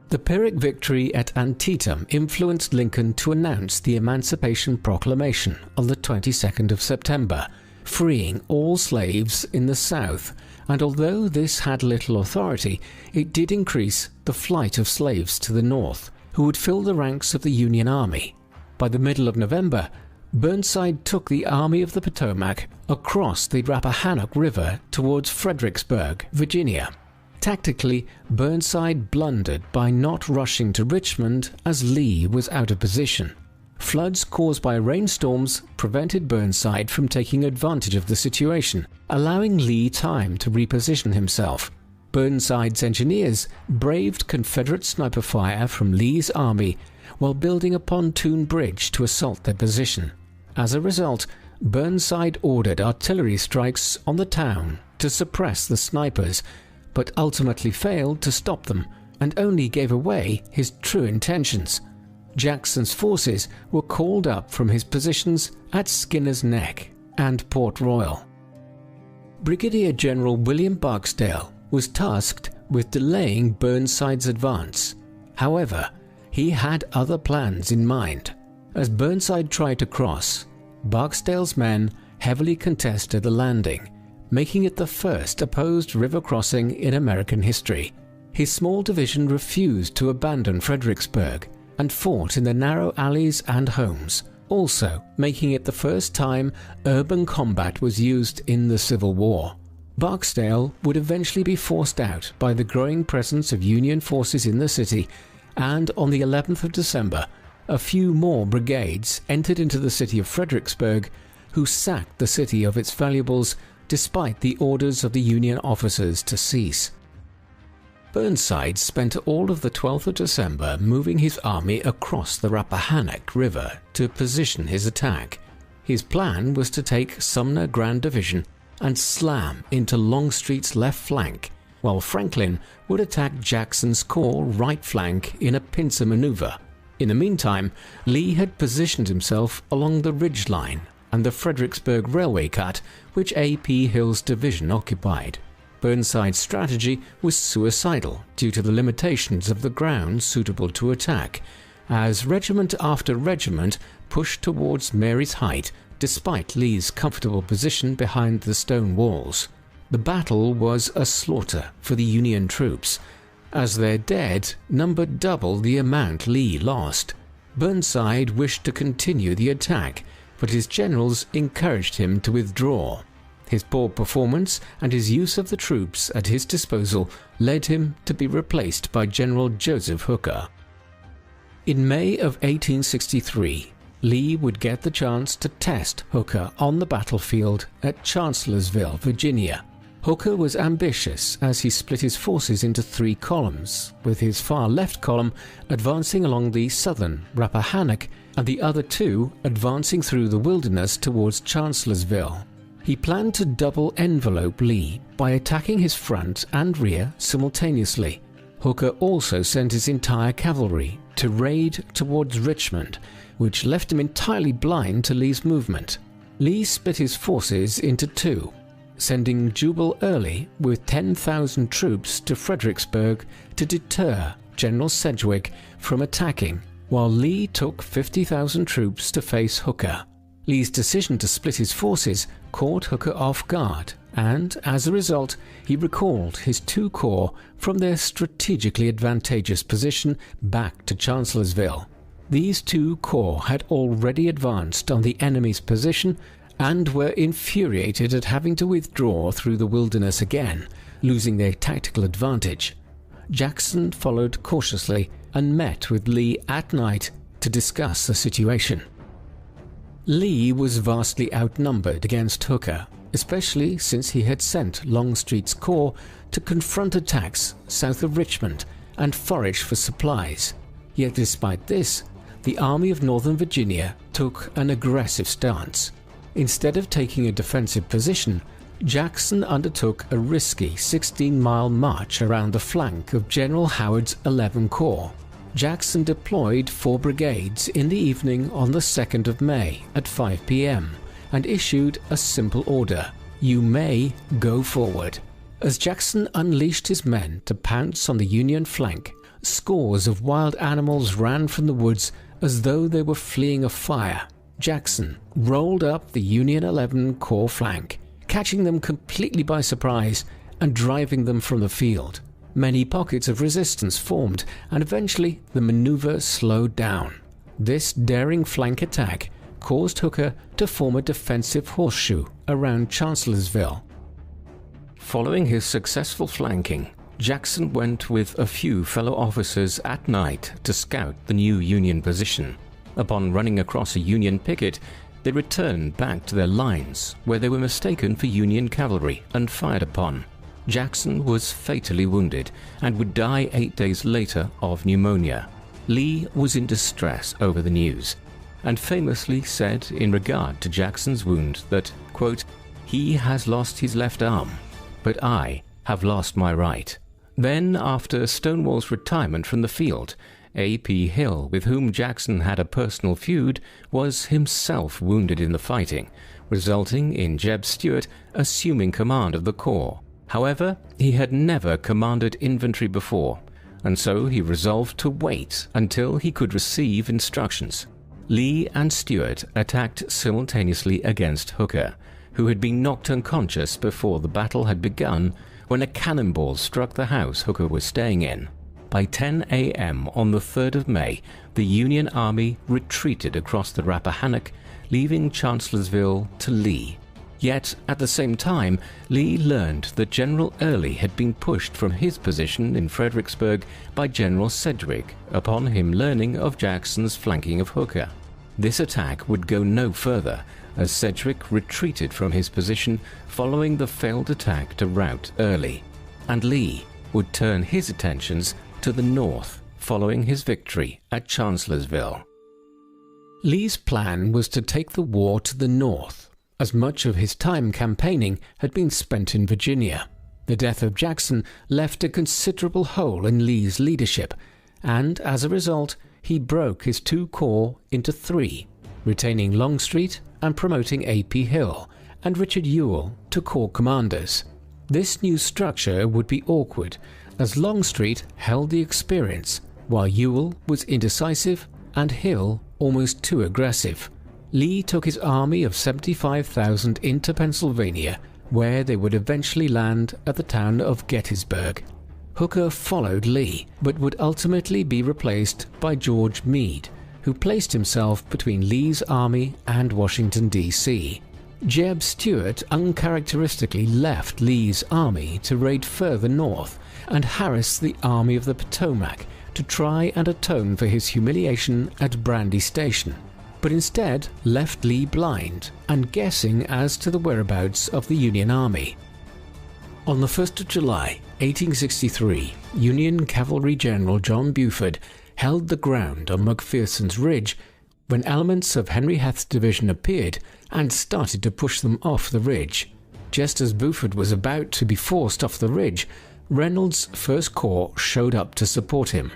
The Pyrrhic victory at Antietam influenced Lincoln to announce the Emancipation Proclamation on the 22nd of September, freeing all slaves in the South, and although this had little authority, it did increase the flight of slaves to the North, who would fill the ranks of the Union Army. By the middle of November, Burnside took the Army of the Potomac across the Rappahannock River towards Fredericksburg, Virginia. Tactically, Burnside blundered by not rushing to Richmond as Lee was out of position. Floods caused by rainstorms prevented Burnside from taking advantage of the situation, allowing Lee time to reposition himself. Burnside's engineers braved Confederate sniper fire from Lee's army while building a pontoon bridge to assault their position. As a result, Burnside ordered artillery strikes on the town to suppress the snipers, but ultimately failed to stop them and only gave away his true intentions. Jackson's forces were called up from his positions at Skinner's Neck and Port Royal. Brigadier General William Barksdale was tasked with delaying Burnside's advance. However, he had other plans in mind. As Burnside tried to cross, Barksdale's men heavily contested the landing, making it the first opposed river crossing in American history. His small division refused to abandon Fredericksburg and fought in the narrow alleys and homes, also making it the first time urban combat was used in the Civil War. Barksdale would eventually be forced out by the growing presence of Union forces in the city, and on the 11th of December, a few more brigades entered into the city of Fredericksburg, who sacked the city of its valuables despite the orders of the Union officers to cease. Burnside spent all of the 12th of December moving his army across the Rappahannock River to position his attack. His plan was to take Sumner Grand Division and slam into Longstreet's left flank, while Franklin would attack Jackson's corps right flank in a pincer maneuver. In the meantime, Lee had positioned himself along the ridge line and the Fredericksburg railway cut, which A.P. Hill's division occupied. Burnside's strategy was suicidal due to the limitations of the ground suitable to attack, as regiment after regiment pushed towards Mary's Height despite Lee's comfortable position behind the stone walls. The battle was a slaughter for the Union troops, as their dead numbered double the amount Lee lost. Burnside wished to continue the attack, but his generals encouraged him to withdraw. His poor performance and his use of the troops at his disposal led him to be replaced by General Joseph Hooker. In May of 1863, Lee would get the chance to test Hooker on the battlefield at Chancellorsville, Virginia. Hooker was ambitious as he split his forces into 3 columns, with his far left column advancing along the southern Rappahannock and the other 2 advancing through the wilderness towards Chancellorsville. He planned to double envelope Lee by attacking his front and rear simultaneously. Hooker also sent his entire cavalry to raid towards Richmond, which left him entirely blind to Lee's movement. Lee split his forces into 2, sending Jubal Early with 10,000 troops to Fredericksburg to deter General Sedgwick from attacking, while Lee took 50,000 troops to face Hooker. Lee's decision to split his forces caught Hooker off guard, and as a result, he recalled his 2 corps from their strategically advantageous position back to Chancellorsville. These 2 corps had already advanced on the enemy's position and were infuriated at having to withdraw through the wilderness again, losing their tactical advantage. Jackson followed cautiously and met with Lee at night to discuss the situation. Lee was vastly outnumbered against Hooker, especially since he had sent Longstreet's corps to confront attacks south of Richmond and forage for supplies. Yet despite this, the Army of Northern Virginia took an aggressive stance. Instead of taking a defensive position, Jackson undertook a risky 16-mile march around the flank of General Howard's 11th Corps. Jackson deployed 4 brigades in the evening on the 2nd of May at 5 p.m. and issued a simple order: "You may go forward." As Jackson unleashed his men to pounce on the Union flank, scores of wild animals ran from the woods as though they were fleeing a fire. Jackson rolled up the Union 11th Corps flank, catching them completely by surprise and driving them from the field. Many pockets of resistance formed, and eventually the maneuver slowed down. This daring flank attack caused Hooker to form a defensive horseshoe around Chancellorsville. Following his successful flanking, Jackson went with a few fellow officers at night to scout the new Union position. Upon running across a Union picket, they returned back to their lines, where they were mistaken for Union cavalry and fired upon. Jackson was fatally wounded and would die 8 days later of pneumonia. Lee was in distress over the news, and famously said in regard to Jackson's wound that, quote, "He has lost his left arm, but I have lost my right." Then, after Stonewall's retirement from the field, A.P. Hill, with whom Jackson had a personal feud, was himself wounded in the fighting, resulting in Jeb Stuart assuming command of the corps. However, he had never commanded infantry before, and so he resolved to wait until he could receive instructions. Lee and Stuart attacked simultaneously against Hooker, who had been knocked unconscious before the battle had begun when a cannonball struck the house Hooker was staying in. By 10 a.m. on the 3rd of May, the Union Army retreated across the Rappahannock, leaving Chancellorsville to Lee. Yet, at the same time, Lee learned that General Early had been pushed from his position in Fredericksburg by General Sedgwick upon him learning of Jackson's flanking of Hooker. This attack would go no further, as Sedgwick retreated from his position following the failed attack to rout Early, and Lee would turn his attentions to the north following his victory at Chancellorsville. Lee's plan was to take the war to the north, as much of his time campaigning had been spent in Virginia. The death of Jackson left a considerable hole in Lee's leadership, and as a result, he broke his 2 corps into 3, retaining Longstreet and promoting A.P. Hill and Richard Ewell to corps commanders. This new structure would be awkward, as Longstreet held the experience, while Ewell was indecisive and Hill almost too aggressive. Lee took his army of 75,000 into Pennsylvania, where they would eventually land at the town of Gettysburg. Hooker followed Lee, but would ultimately be replaced by George Meade, who placed himself between Lee's army and Washington, D.C. Jeb Stuart uncharacteristically left Lee's army to raid further north and harass the Army of the Potomac to try and atone for his humiliation at Brandy Station, but instead left Lee blind and guessing as to the whereabouts of the Union Army. On the 1st of July, 1863, Union Cavalry General John Buford held the ground on McPherson's Ridge when elements of Henry Heth's division appeared and started to push them off the ridge. Just as Buford was about to be forced off the ridge, Reynolds' 1st Corps showed up to support him,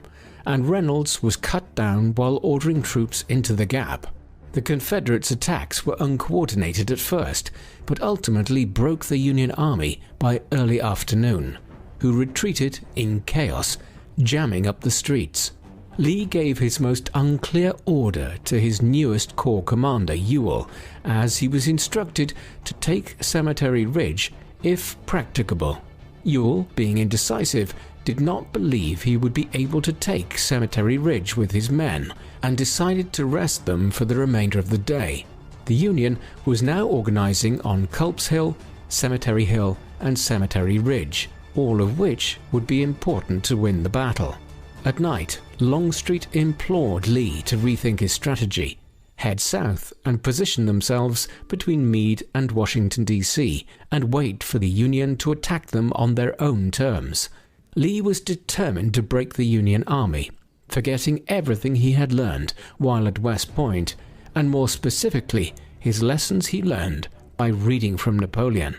and Reynolds was cut down while ordering troops into the gap. The Confederates' attacks were uncoordinated at first, but ultimately broke the Union Army by early afternoon, who retreated in chaos, jamming up the streets. Lee gave his most unclear order to his newest corps commander, Ewell, as he was instructed to take Cemetery Ridge if practicable. Ewell, being indecisive, did not believe he would be able to take Cemetery Ridge with his men, and decided to rest them for the remainder of the day. The Union was now organizing on Culp's Hill, Cemetery Hill, and Cemetery Ridge, all of which would be important to win the battle. At night, Longstreet implored Lee to rethink his strategy. head south and position themselves between Meade and Washington, D.C., and wait for the Union to attack them on their own terms. Lee was determined to break the Union Army, forgetting everything he had learned while at West Point, and more specifically, his lessons he learned by reading from Napoleon.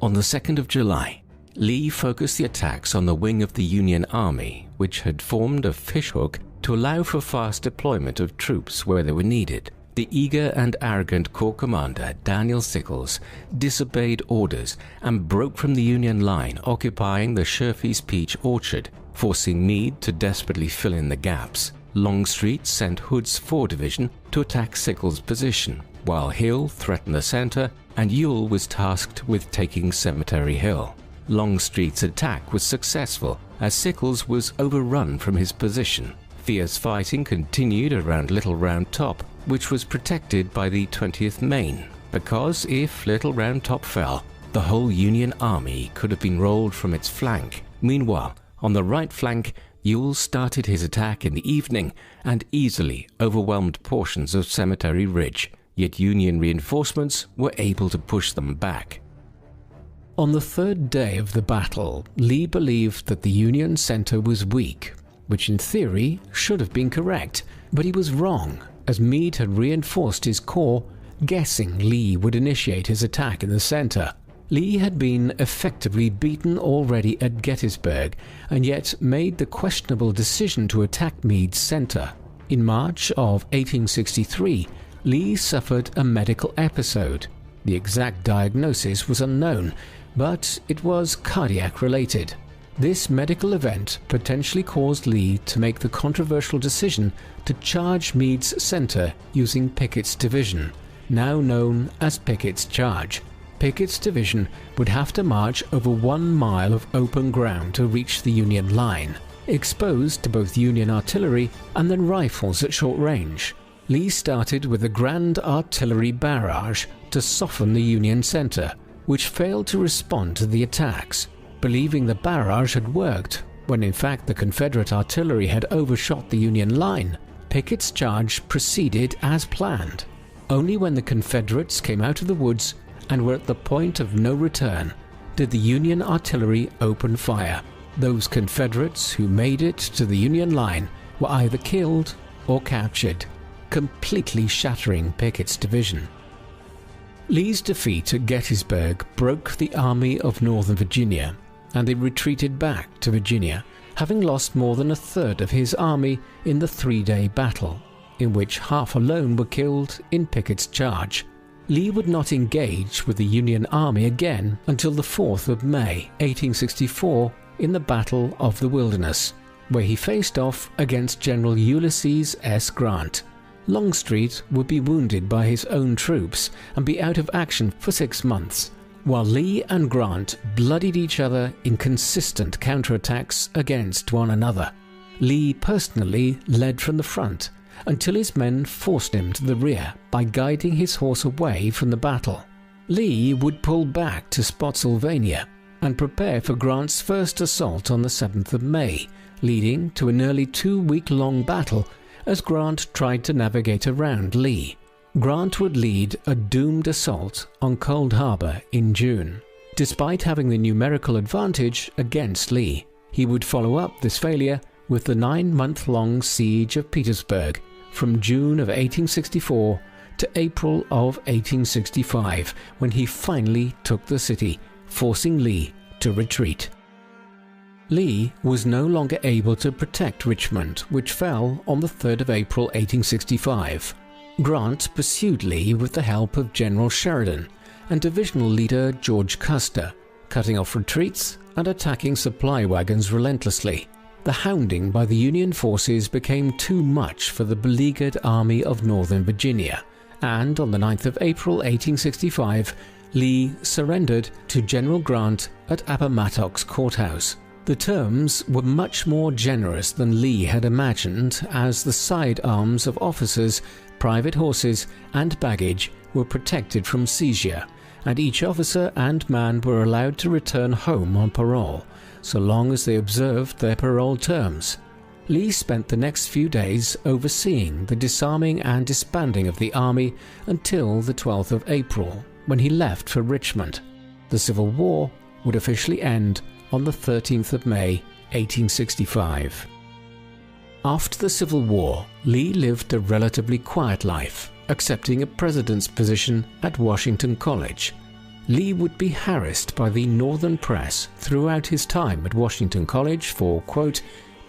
On the 2nd of July, Lee focused the attacks on the wing of the Union Army, which had formed a fishhook to allow for fast deployment of troops where they were needed. The eager and arrogant Corps Commander Daniel Sickles disobeyed orders and broke from the Union line occupying the Sherfy's Peach Orchard, forcing Meade to desperately fill in the gaps. Longstreet sent Hood's 4th Division to attack Sickles' position, while Hill threatened the center and Ewell was tasked with taking Cemetery Hill. Longstreet's attack was successful as Sickles was overrun from his position. Fierce fighting continued around Little Round Top, which was protected by the 20th Maine, because if Little Round Top fell, the whole Union Army could have been rolled from its flank. Meanwhile, on the right flank, Ewell started his attack in the evening and easily overwhelmed portions of Cemetery Ridge, yet Union reinforcements were able to push them back. On the 3rd day of the battle, Lee believed that the Union center was weak, which in theory should have been correct, but he was wrong, as Meade had reinforced his corps, guessing Lee would initiate his attack in the center. Lee had been effectively beaten already at Gettysburg, and yet made the questionable decision to attack Meade's center. In March of 1863, Lee suffered a medical episode. The exact diagnosis was unknown, but it was cardiac-related. This medical event potentially caused Lee to make the controversial decision to charge Meade's center using Pickett's division, now known as Pickett's Charge. Pickett's division would have to march over 1 mile of open ground to reach the Union line, exposed to both Union artillery and then rifles at short range. Lee started with a grand artillery barrage to soften the Union center, which failed to respond to the attacks, believing the barrage had worked, when in fact the Confederate artillery had overshot the Union line. Pickett's charge proceeded as planned. Only when the Confederates came out of the woods and were at the point of no return did the Union artillery open fire. Those Confederates who made it to the Union line were either killed or captured, completely shattering Pickett's division. Lee's defeat at Gettysburg broke the Army of Northern Virginia, and they retreated back to Virginia, having lost more than 1/3 of his army in the 3-day battle, in which half alone were killed in Pickett's charge. Lee would not engage with the Union Army again until the 4th of May, 1864, in the Battle of the Wilderness, where he faced off against General Ulysses S. Grant. Longstreet would be wounded by his own troops and be out of action for 6 months, while Lee and Grant bloodied each other in consistent counterattacks against one another. Lee personally led from the front until his men forced him to the rear by guiding his horse away from the battle. Lee would pull back to Spotsylvania and prepare for Grant's first assault on the 7th of May, leading to a nearly 2-week-long battle as Grant tried to navigate around Lee. Grant would lead a doomed assault on Cold Harbor in June. Despite having the numerical advantage against Lee, he would follow up this failure with the 9-month-long siege of Petersburg from June of 1864 to April of 1865, when he finally took the city, forcing Lee to retreat. Lee was no longer able to protect Richmond, which fell on the 3rd of April 1865. Grant pursued Lee with the help of General Sheridan and divisional leader George Custer, cutting off retreats and attacking supply wagons relentlessly. The hounding by the Union forces became too much for the beleaguered Army of Northern Virginia, and on the 9th of April 1865, Lee surrendered to General Grant at Appomattox Courthouse. The terms were much more generous than Lee had imagined, as the sidearms of officers, private horses, and baggage were protected from seizure, and each officer and man were allowed to return home on parole, so long as they observed their parole terms. Lee spent the next few days overseeing the disarming and disbanding of the army until the 12th of April, when he left for Richmond. The Civil War would officially end on the 13th of May, 1865. After the Civil War, Lee lived a relatively quiet life, accepting a president's position at Washington College. Lee would be harassed by the Northern press throughout his time at Washington College for, quote,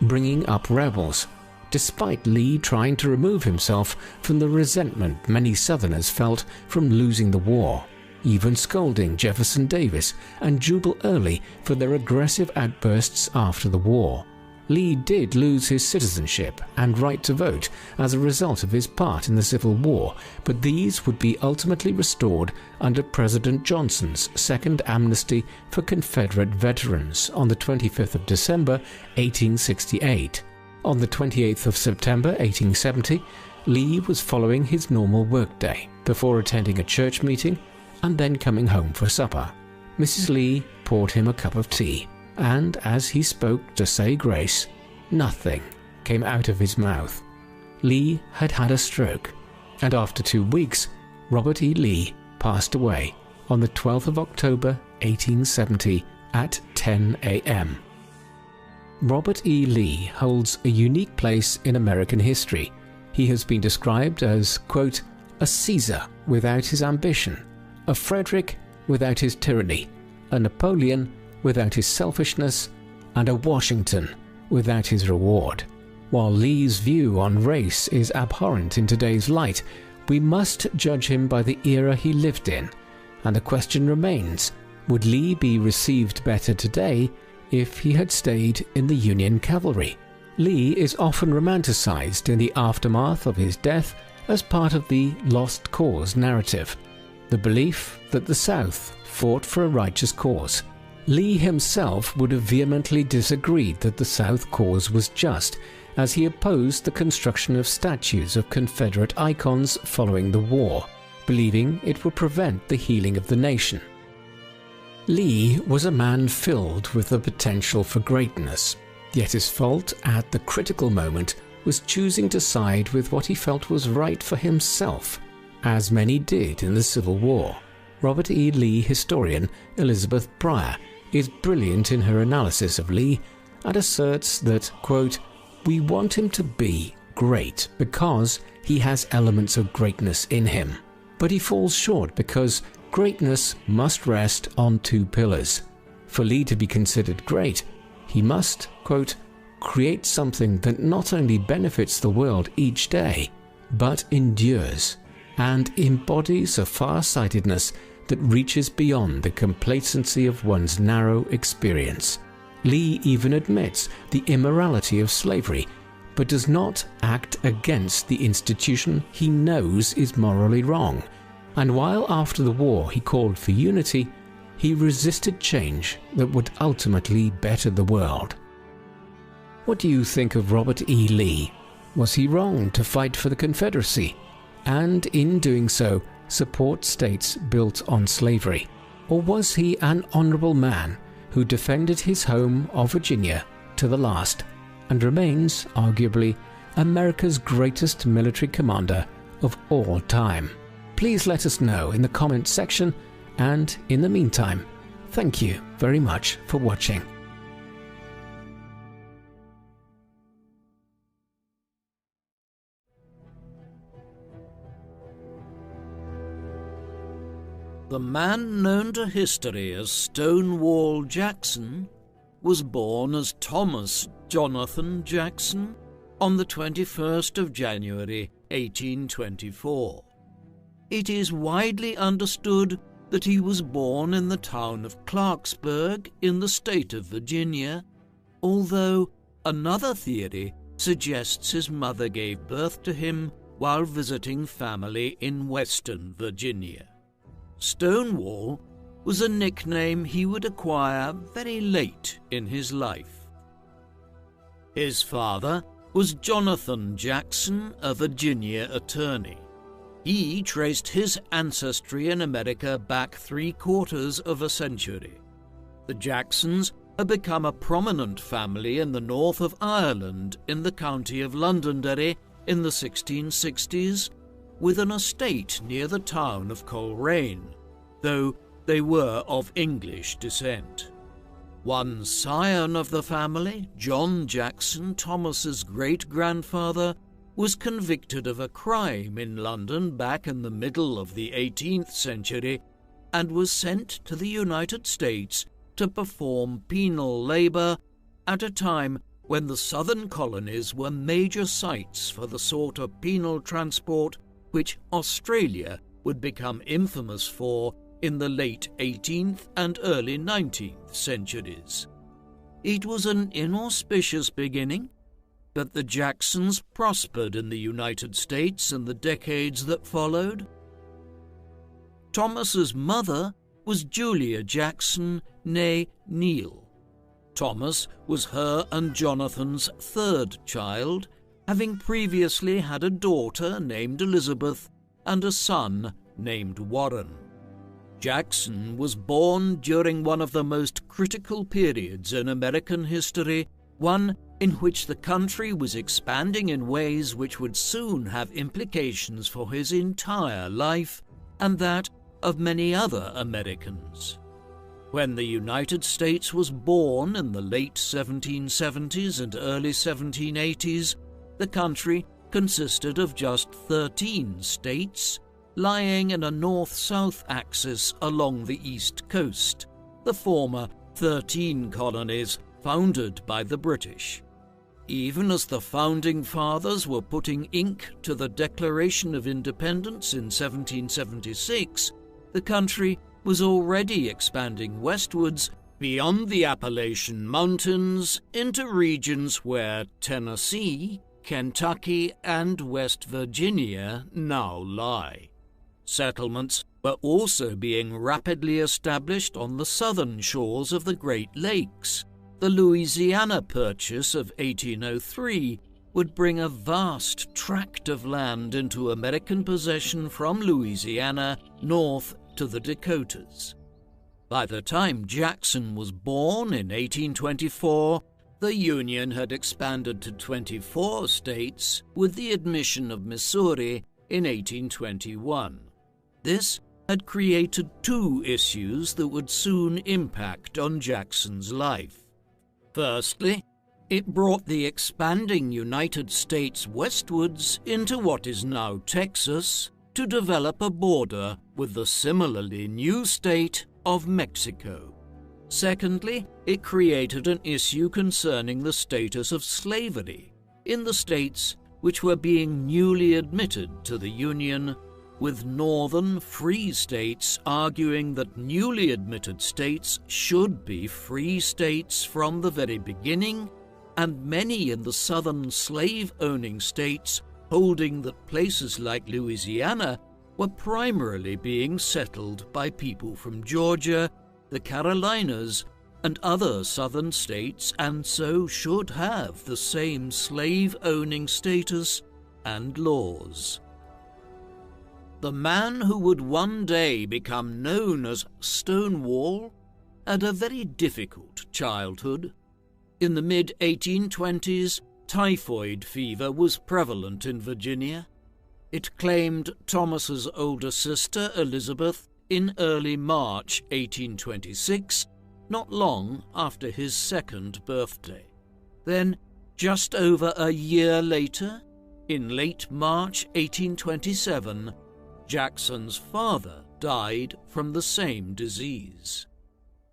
bringing up rebels, despite Lee trying to remove himself from the resentment many Southerners felt from losing the war, even scolding Jefferson Davis and Jubal Early for their aggressive outbursts after the war. Lee did lose his citizenship and right to vote as a result of his part in the Civil War, but these would be ultimately restored under President Johnson's second amnesty for Confederate veterans on the 25th of December, 1868. On the 28th of September, 1870, Lee was following his normal workday before attending a church meeting and then coming home for supper. Mrs. Lee poured him a cup of tea, and as he spoke to say grace, nothing came out of his mouth. Lee had had a stroke, and after 2 weeks, Robert E. Lee passed away on the 12th of October, 1870 at 10 a.m. Robert E. Lee holds a unique place in American history. He has been described as, quote, a Caesar without his ambition, a Frederick without his tyranny, a Napoleon without his selfishness, and a Washington without his reward. While Lee's view on race is abhorrent in today's light, we must judge him by the era he lived in, and the question remains, would Lee be received better today if he had stayed in the Union cavalry? Lee is often romanticized in the aftermath of his death as part of the lost cause narrative, the belief that the South fought for a righteous cause. Lee himself would have vehemently disagreed that the South cause was just, as he opposed the construction of statues of Confederate icons following the war, believing it would prevent the healing of the nation. Lee was a man filled with the potential for greatness, yet his fault at the critical moment was choosing to side with what he felt was right for himself, as many did in the Civil War. Robert E. Lee historian Elizabeth Pryor is brilliant in her analysis of Lee and asserts that, quote, we want him to be great because he has elements of greatness in him, but he falls short because greatness must rest on two pillars. For Lee to be considered great, he must, quote, create something that not only benefits the world each day, but endures and embodies a far-sightedness that reaches beyond the complacency of one's narrow experience. Lee even admits the immorality of slavery, but does not act against the institution he knows is morally wrong. And while after the war he called for unity, he resisted change that would ultimately better the world. What do you think of Robert E. Lee? Was he wrong to fight for the Confederacy, and in doing so, support states built on slavery? Or was he an honorable man who defended his home of Virginia to the last and remains, arguably, America's greatest military commander of all time? Please let us know in the comments section, and in the meantime, thank you very much for watching. The man known to history as Stonewall Jackson was born as Thomas Jonathan Jackson on the 21st of January 1824. It is widely understood that he was born in the town of Clarksburg in the state of Virginia, although another theory suggests his mother gave birth to him while visiting family in Western Virginia. Stonewall was a nickname he would acquire very late in his life. His father was Jonathan Jackson, a Virginia attorney. He traced his ancestry in America back 3/4 of a century. The Jacksons had become a prominent family in the north of Ireland in the county of Londonderry in the 1660s, with an estate near the town of Coleraine, though they were of English descent. One scion of the family, John Jackson, Thomas's great-grandfather, was convicted of a crime in London back in the middle of the 18th century and was sent to the United States to perform penal labor at a time when the southern colonies were major sites for the sort of penal transport which Australia would become infamous for in the late 18th and early 19th centuries. It was an inauspicious beginning, but the Jacksons prospered in the United States in the decades that followed. Thomas's mother was Julia Jackson, née Neal. Thomas was her and Jonathan's third child, having previously had a daughter named Elizabeth and a son named Warren. Jackson was born during one of the most critical periods in American history, one in which the country was expanding in ways which would soon have implications for his entire life and that of many other Americans. When the United States was born in the late 1770s and early 1780s, the country consisted of just 13 states, lying in a north-south axis along the east coast, the former 13 colonies founded by the British. Even as the Founding Fathers were putting ink to the Declaration of Independence in 1776, the country was already expanding westwards beyond the Appalachian Mountains into regions where Tennessee, Kentucky, and West Virginia now lie. Settlements were also being rapidly established on the southern shores of the Great Lakes. The Louisiana Purchase of 1803 would bring a vast tract of land into American possession from Louisiana north to the Dakotas. By the time Jackson was born in 1824, the Union had expanded to 24 states with the admission of Missouri in 1821. This had created two issues that would soon impact on Jackson's life. Firstly, it brought the expanding United States westwards into what is now Texas to develop a border with the similarly new state of Mexico. Secondly, it created an issue concerning the status of slavery in the states which were being newly admitted to the Union, with northern free states arguing that newly admitted states should be free states from the very beginning, and many in the southern slave-owning states holding that places like Louisiana were primarily being settled by people from Georgia, the Carolinas, and other southern states, and so should have the same slave-owning status and laws. The man who would one day become known as Stonewall had a very difficult childhood. In the mid-1820s, typhoid fever was prevalent in Virginia. It claimed Thomas's older sister, Elizabeth, in early March 1826, not long after his second birthday. Then, just over a year later, in late March 1827, Jackson's father died from the same disease.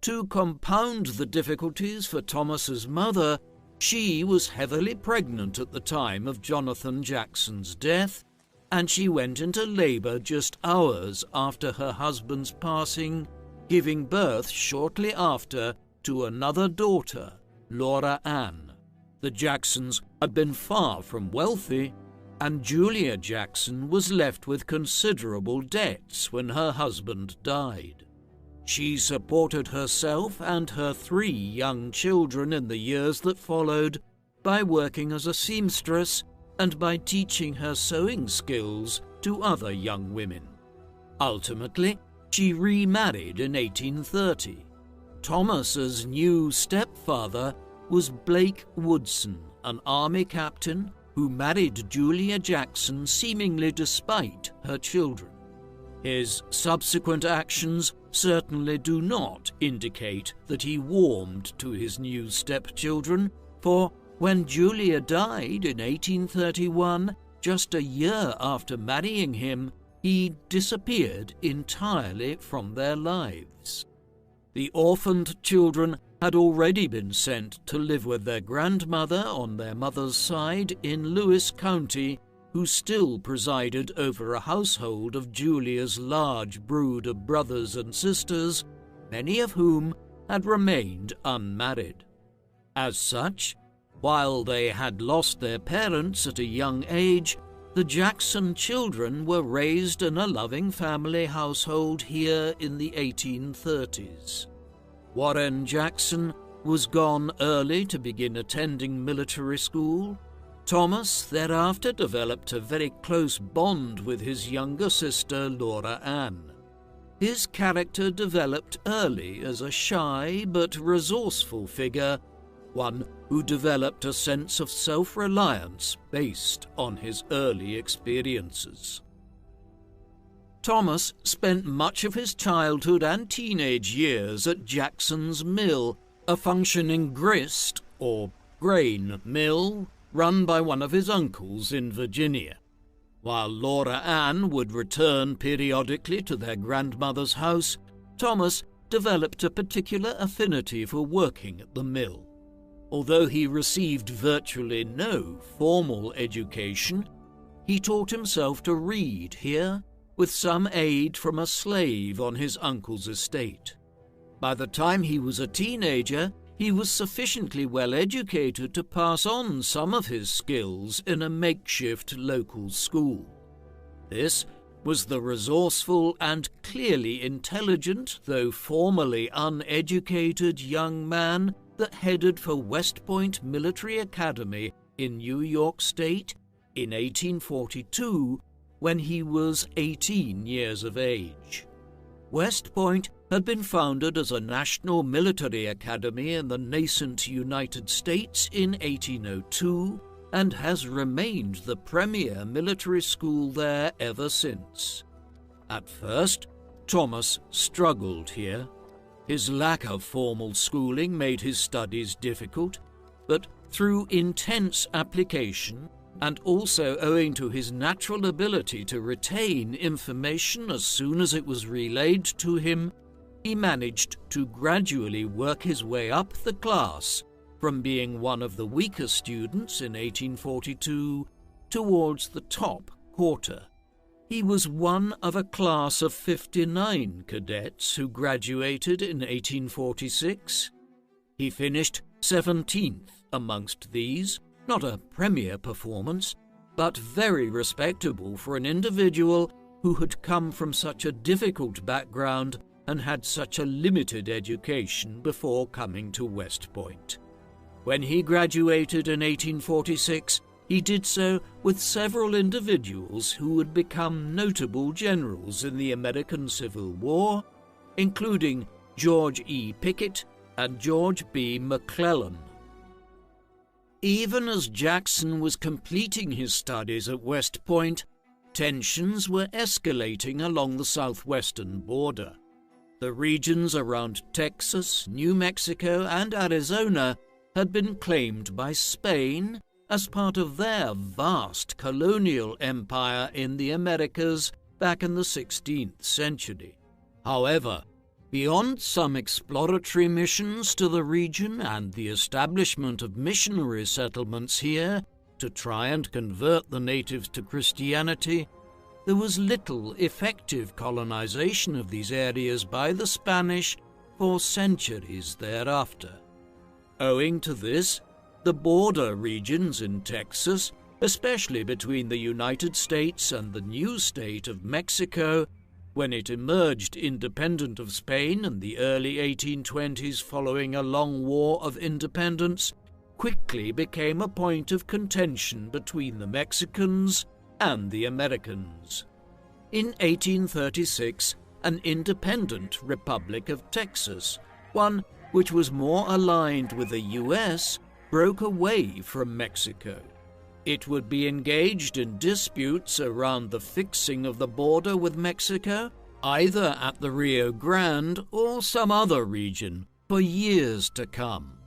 To compound the difficulties for Thomas's mother, she was heavily pregnant at the time of Jonathan Jackson's death, and she went into labor just hours after her husband's passing, giving birth shortly after to another daughter, Laura Ann. The Jacksons had been far from wealthy, and Julia Jackson was left with considerable debts when her husband died. She supported herself and her 3 young children in the years that followed by working as a seamstress and by teaching her sewing skills to other young women. Ultimately, she remarried in 1830. Thomas's new stepfather was Blake Woodson, an army captain who married Julia Jackson seemingly despite her children. His subsequent actions certainly do not indicate that he warmed to his new stepchildren, for when Julia died in 1831, just a year after marrying him, he disappeared entirely from their lives. The orphaned children had already been sent to live with their grandmother on their mother's side in Lewis County, who still presided over a household of Julia's large brood of brothers and sisters, many of whom had remained unmarried. As such, while they had lost their parents at a young age, the Jackson children were raised in a loving family household here in the 1830s. Warren Jackson was gone early to begin attending military school. Thomas thereafter developed a very close bond with his younger sister, Laura Ann. His character developed early as a shy but resourceful figure, one who developed a sense of self-reliance based on his early experiences. Thomas spent much of his childhood and teenage years at Jackson's Mill, a functioning grist or grain mill run by one of his uncles in Virginia. While Laura Ann would return periodically to their grandmother's house, Thomas developed a particular affinity for working at the mill. Although he received virtually no formal education, he taught himself to read here, with some aid from a slave on his uncle's estate. By the time he was a teenager, he was sufficiently well educated to pass on some of his skills in a makeshift local school. This was the resourceful and clearly intelligent, though formally uneducated young man that headed for West Point Military Academy in New York State in 1842 when he was 18 years of age. West Point had been founded as a national military academy in the nascent United States in 1802 and has remained the premier military school there ever since. At first, Thomas struggled here. His lack of formal schooling made his studies difficult, but through intense application, and also owing to his natural ability to retain information as soon as it was relayed to him, he managed to gradually work his way up the class from being one of the weaker students in 1842 towards the top quarter. He was one of a class of 59 cadets who graduated in 1846. He finished 17th amongst these, not a premier performance, but very respectable for an individual who had come from such a difficult background and had such a limited education before coming to West Point. When he graduated in 1846, he did so with several individuals who would become notable generals in the American Civil War, including George E. Pickett and George B. McClellan. Even as Jackson was completing his studies at West Point, tensions were escalating along the southwestern border. The regions around Texas, New Mexico, and Arizona had been claimed by Spain as part of their vast colonial empire in the Americas back in the 16th century. However, beyond some exploratory missions to the region and the establishment of missionary settlements here to try and convert the natives to Christianity, there was little effective colonization of these areas by the Spanish for centuries thereafter. Owing to this, the border regions in Texas, especially between the United States and the new state of Mexico, when it emerged independent of Spain in the early 1820s following a long war of independence, quickly became a point of contention between the Mexicans and the Americans. In 1836, an independent Republic of Texas, one which was more aligned with the US, broke away from Mexico. It would be engaged in disputes around the fixing of the border with Mexico, either at the Rio Grande or some other region, for years to come.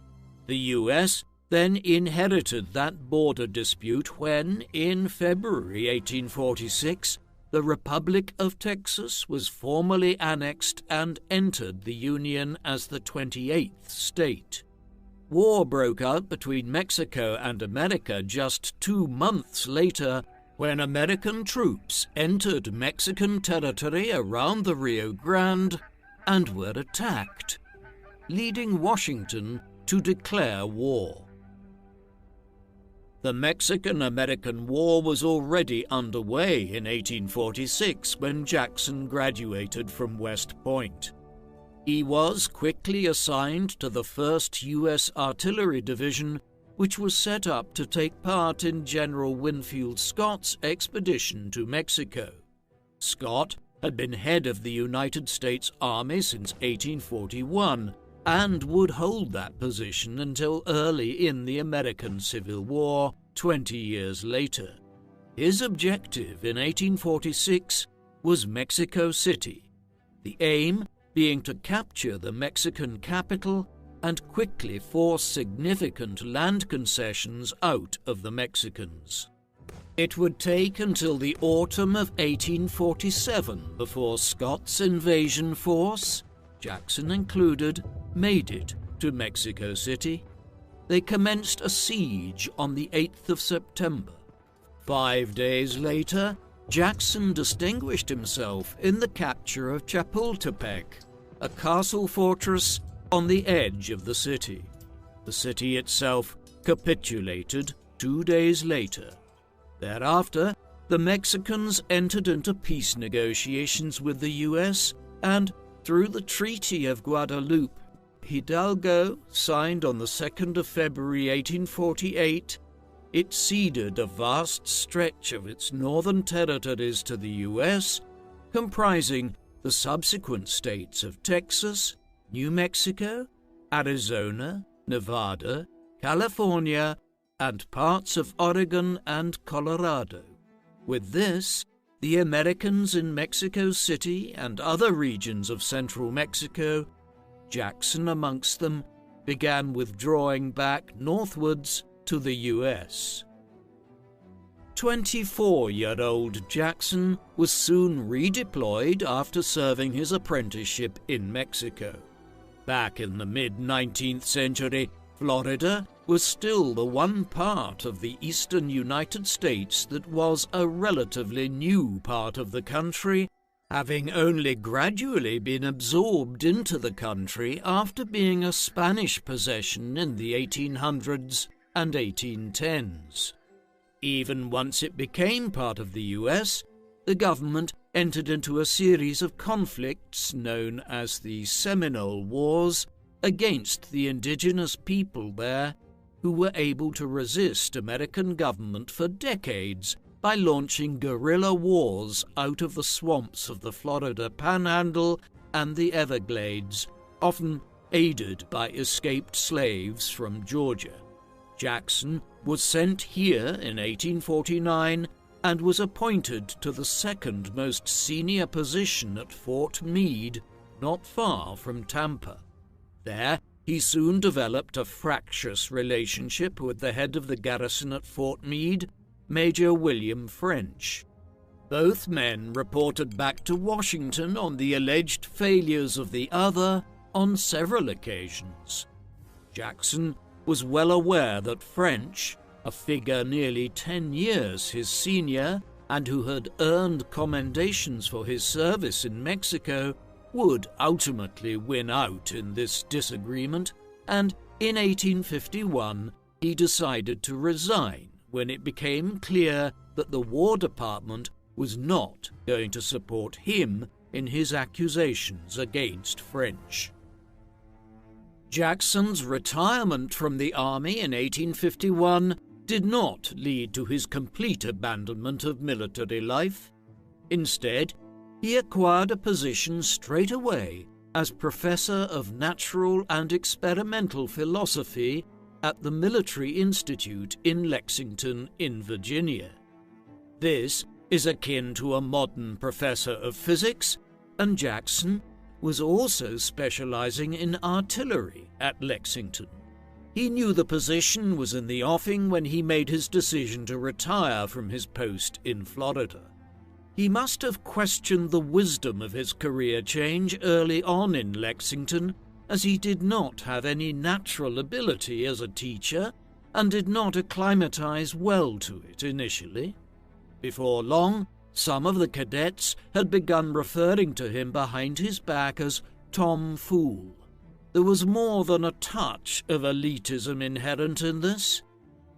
The US then inherited that border dispute when, in February 1846, the Republic of Texas was formally annexed and entered the Union as the 28th state. War broke out between Mexico and America just 2 months later, when American troops entered Mexican territory around the Rio Grande and were attacked, leading Washington to declare war. The Mexican-American War was already underway in 1846 when Jackson graduated from West Point. He was quickly assigned to the 1st U.S. Artillery Division, which was set up to take part in General Winfield Scott's expedition to Mexico. Scott had been head of the United States Army since 1841, and would hold that position until early in the American Civil War 20 years later. His objective in 1846 was Mexico City, the aim being to capture the Mexican capital and quickly force significant land concessions out of the Mexicans. It would take until the autumn of 1847 before Scott's invasion force, Jackson included, made it to Mexico City. They commenced a siege on the 8th of September. 5 days later, Jackson distinguished himself in the capture of Chapultepec, a castle fortress on the edge of the city. The city itself capitulated 2 days later. Thereafter, the Mexicans entered into peace negotiations with the U.S. and, through the Treaty of Guadalupe, Hidalgo, signed on the 2nd of February 1848, it ceded a vast stretch of its northern territories to the U.S., comprising the subsequent states of Texas, New Mexico, Arizona, Nevada, California, and parts of Oregon and Colorado. With this, the Americans in Mexico City and other regions of central Mexico, Jackson amongst them, began withdrawing back northwards to the U.S. 24-year-old Jackson was soon redeployed after serving his apprenticeship in Mexico. Back in the mid-19th century, Florida was still the one part of the eastern United States that was a relatively new part of the country, having only gradually been absorbed into the country after being a Spanish possession in the 1800s and 1810s. Even once it became part of the US, the government entered into a series of conflicts known as the Seminole Wars against the indigenous people there, who were able to resist American government for decades by launching guerrilla wars out of the swamps of the Florida Panhandle and the Everglades, often aided by escaped slaves from Georgia. Jackson was sent here in 1849 and was appointed to the second most senior position at Fort Meade, not far from Tampa. There, he soon developed a fractious relationship with the head of the garrison at Fort Meade, Major William French. Both men reported back to Washington on the alleged failures of the other on several occasions. Jackson was well aware that French, a figure nearly 10 years his senior and who had earned commendations for his service in Mexico, would ultimately win out in this disagreement, and in 1851 he decided to resign when it became clear that the War Department was not going to support him in his accusations against French. Jackson's retirement from the army in 1851 did not lead to his complete abandonment of military life. Instead, he acquired a position straight away as Professor of Natural and Experimental Philosophy at the Military Institute in Lexington in Virginia. This is akin to a modern professor of physics, and Jackson was also specializing in artillery at Lexington. He knew the position was in the offing when he made his decision to retire from his post in Florida. He must have questioned the wisdom of his career change early on in Lexington, as he did not have any natural ability as a teacher and did not acclimatize well to it initially. Before long, some of the cadets had begun referring to him behind his back as Tom Fool. There was more than a touch of elitism inherent in this.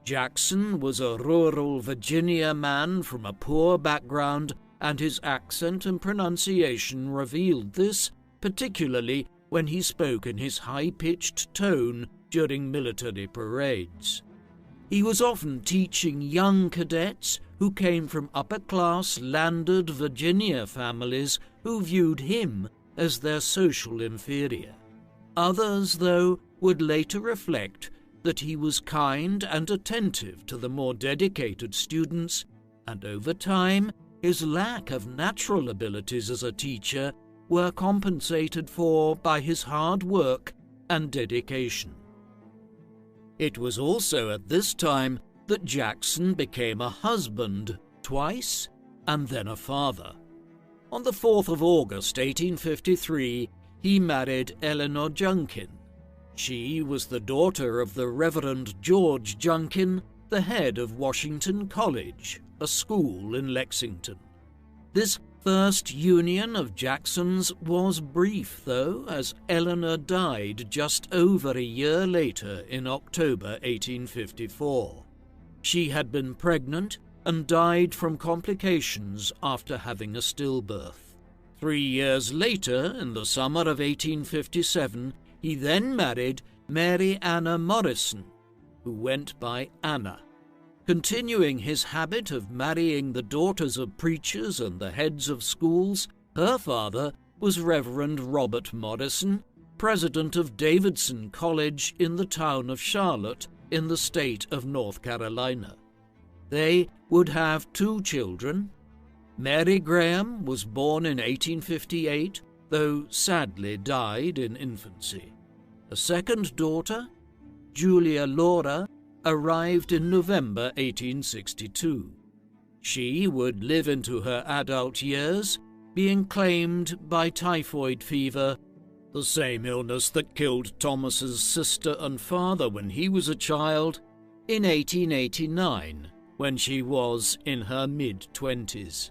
Jackson was a rural Virginia man from a poor background, and his accent and pronunciation revealed this, particularly when he spoke in his high-pitched tone during military parades. He was often teaching young cadets who came from upper-class landed Virginia families who viewed him as their social inferior. Others, though, would later reflect that he was kind and attentive to the more dedicated students, and over time his lack of natural abilities as a teacher were compensated for by his hard work and dedication. It was also at this time that Jackson became a husband twice and then a father. On the 4th of August 1853, he married Eleanor Junkin. She was the daughter of the Reverend George Junkin, the head of Washington College, a school in Lexington. This first union of Jackson's was brief, though, as Eleanor died just over a year later in October 1854. She had been pregnant and died from complications after having a stillbirth. 3 years later, in the summer of 1857, he then married Mary Anna Morrison, who went by Anna. Continuing his habit of marrying the daughters of preachers and the heads of schools, her father was Reverend Robert Morrison, president of Davidson College in the town of Charlotte in the state of North Carolina. They would have 2 children. Mary Graham was born in 1858, though sadly died in infancy. A second daughter, Julia Laura, arrived in November 1862. She would live into her adult years, being claimed by typhoid fever, the same illness that killed Thomas's sister and father when he was a child, in 1889, when she was in her mid-20s.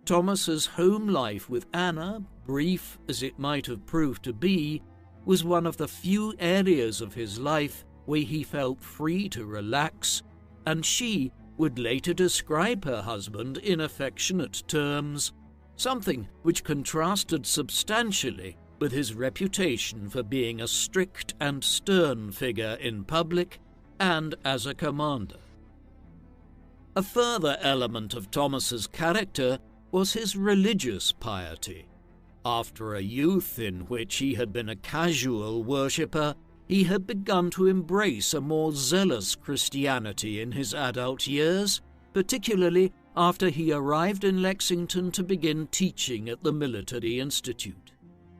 Thomas's home life with Anna, brief as it might have proved to be, was one of the few areas of his life where he felt free to relax, and she would later describe her husband in affectionate terms, something which contrasted substantially with his reputation for being a strict and stern figure in public and as a commander. A further element of Thomas's character was his religious piety. After a youth in which he had been a casual worshipper, he had begun to embrace a more zealous Christianity in his adult years, particularly after he arrived in Lexington to begin teaching at the Military Institute.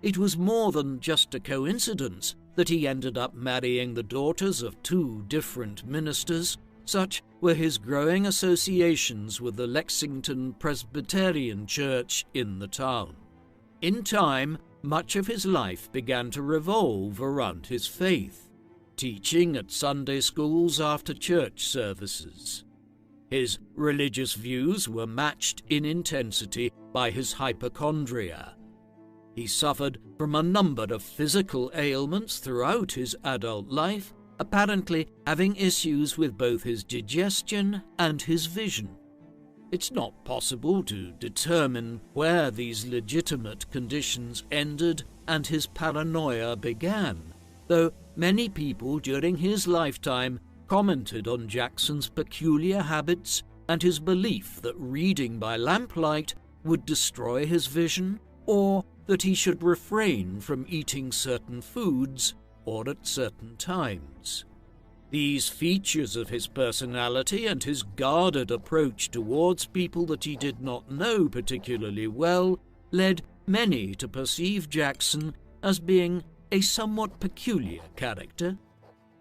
It was more than just a coincidence that he ended up marrying the daughters of 2 different ministers. Such were his growing associations with the Lexington Presbyterian Church in the town. In time, much of his life began to revolve around his faith, teaching at Sunday schools after church services. His religious views were matched in intensity by his hypochondria. He suffered from a number of physical ailments throughout his adult life, apparently having issues with both his digestion and his vision. It's not possible to determine where these legitimate conditions ended and his paranoia began, though many people during his lifetime commented on Jackson's peculiar habits and his belief that reading by lamplight would destroy his vision, or that he should refrain from eating certain foods or at certain times. These features of his personality and his guarded approach towards people that he did not know particularly well led many to perceive Jackson as being a somewhat peculiar character.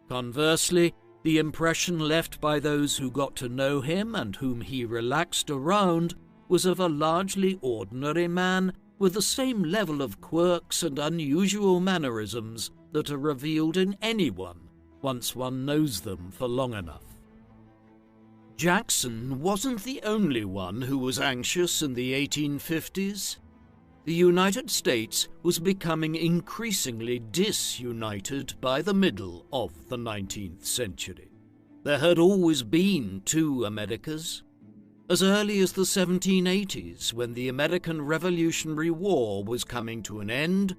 Conversely, the impression left by those who got to know him and whom he relaxed around was of a largely ordinary man with the same level of quirks and unusual mannerisms that are revealed in anyone once one knows them for long enough. Jackson wasn't the only one who was anxious in the 1850s. The United States was becoming increasingly disunited by the middle of the 19th century. There had always been two Americas. As early as the 1780s, when the American Revolutionary War was coming to an end,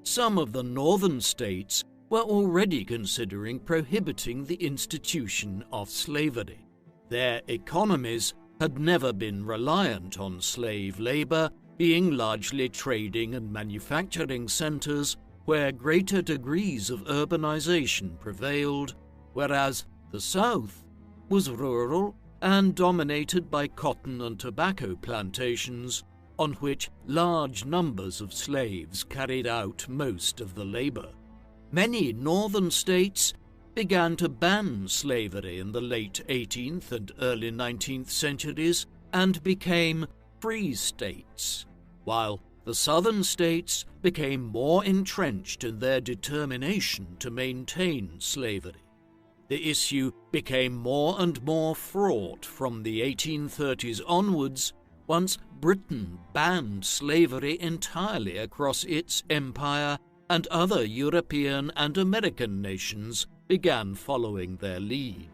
some of the northern states were already considering prohibiting the institution of slavery. Their economies had never been reliant on slave labor, being largely trading and manufacturing centers where greater degrees of urbanization prevailed, whereas the South was rural and dominated by cotton and tobacco plantations on which large numbers of slaves carried out most of the labor. Many northern states began to ban slavery in the late 18th and early 19th centuries and became free states, while the southern states became more entrenched in their determination to maintain slavery. The issue became more and more fraught from the 1830s onwards, once Britain banned slavery entirely across its empire and other European and American nations began following their lead.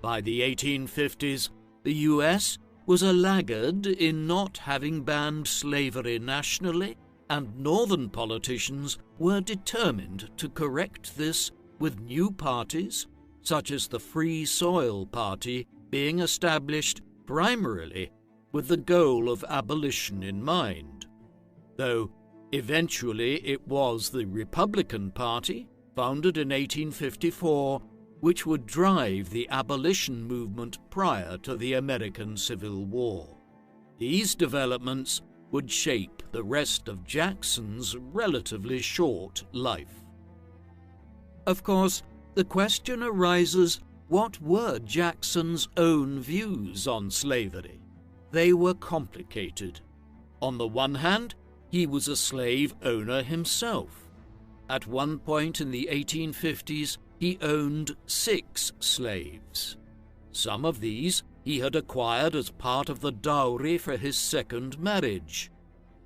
By the 1850s, the US was a laggard in not having banned slavery nationally, and northern politicians were determined to correct this with new parties, such as the Free Soil Party, being established primarily with the goal of abolition in mind, though eventually it was the Republican Party, founded in 1854, which would drive the abolition movement prior to the American Civil War. These developments would shape the rest of Jackson's relatively short life. Of course, the question arises, what were Jackson's own views on slavery? They were complicated. On the one hand, he was a slave owner himself. At one point in the 1850s, he owned 6 slaves. Some of these he had acquired as part of the dowry for his second marriage.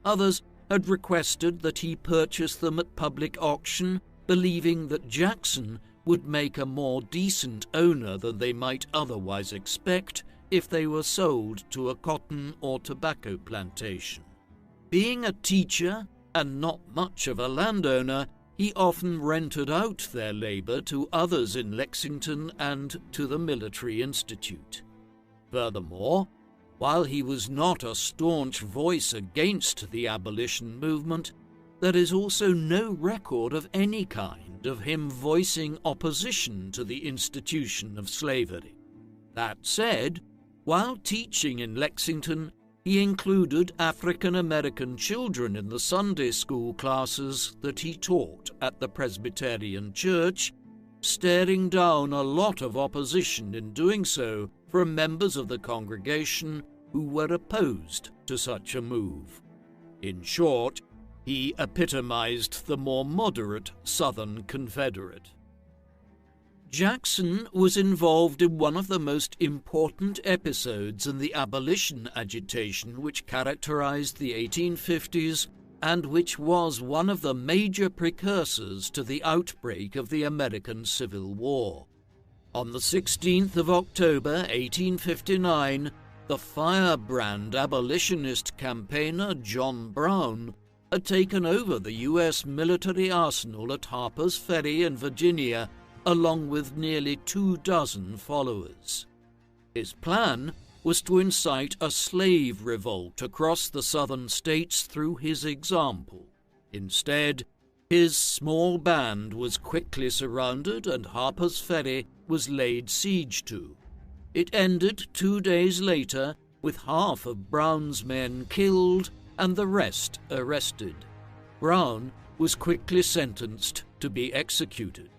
Others had requested that he purchase them at public auction, believing that Jackson would make a more decent owner than they might otherwise expect if they were sold to a cotton or tobacco plantation. Being a teacher and not much of a landowner, he often rented out their labor to others in Lexington and to the Military Institute. Furthermore, while he was not a staunch voice against the abolition movement, there is also no record of any kind of him voicing opposition to the institution of slavery. That said, while teaching in Lexington, he included African American children in the Sunday school classes that he taught at the Presbyterian Church, staring down a lot of opposition in doing so from members of the congregation who were opposed to such a move. In short, he epitomized the more moderate Southern Confederate. Jackson was involved in one of the most important episodes in the abolition agitation which characterized the 1850s and which was one of the major precursors to the outbreak of the American Civil War. On the 16th of October, 1859, the firebrand abolitionist campaigner John Brown had taken over the U.S. military arsenal at Harper's Ferry in Virginia, along with nearly 24 followers. His plan was to incite a slave revolt across the southern states through his example. Instead, his small band was quickly surrounded and Harper's Ferry was laid siege to. It ended 2 days later with half of Brown's men killed and the rest arrested. Brown was quickly sentenced to be executed.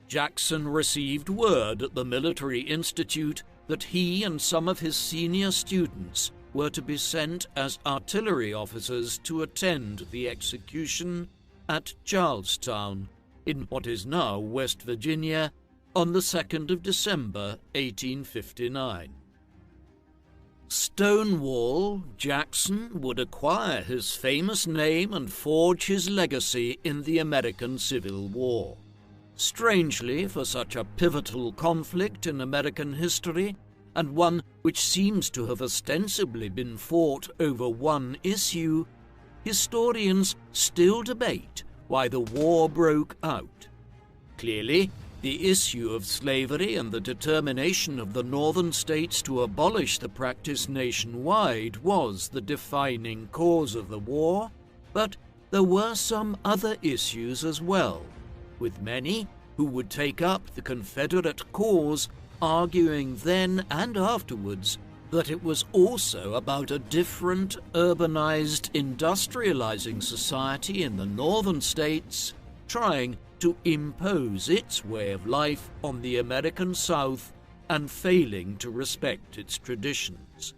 Jackson received word at the Military Institute that he and some of his senior students were to be sent as artillery officers to attend the execution at Charlestown, in what is now West Virginia, on the 2nd of December, 1859. Stonewall Jackson would acquire his famous name and forge his legacy in the American Civil War. Strangely, for such a pivotal conflict in American history, and one which seems to have ostensibly been fought over one issue, historians still debate why the war broke out. Clearly, the issue of slavery and the determination of the northern states to abolish the practice nationwide was the defining cause of the war, but there were some other issues as well, with many who would take up the Confederate cause arguing then and afterwards that it was also about a different, urbanized, industrializing society in the northern states trying to impose its way of life on the American South and failing to respect its traditions.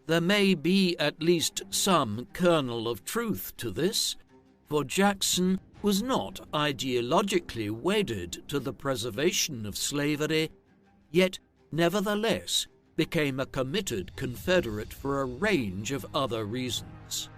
There may be at least some kernel of truth to this, for Jackson was not ideologically wedded to the preservation of slavery, yet nevertheless became a committed Confederate for a range of other reasons.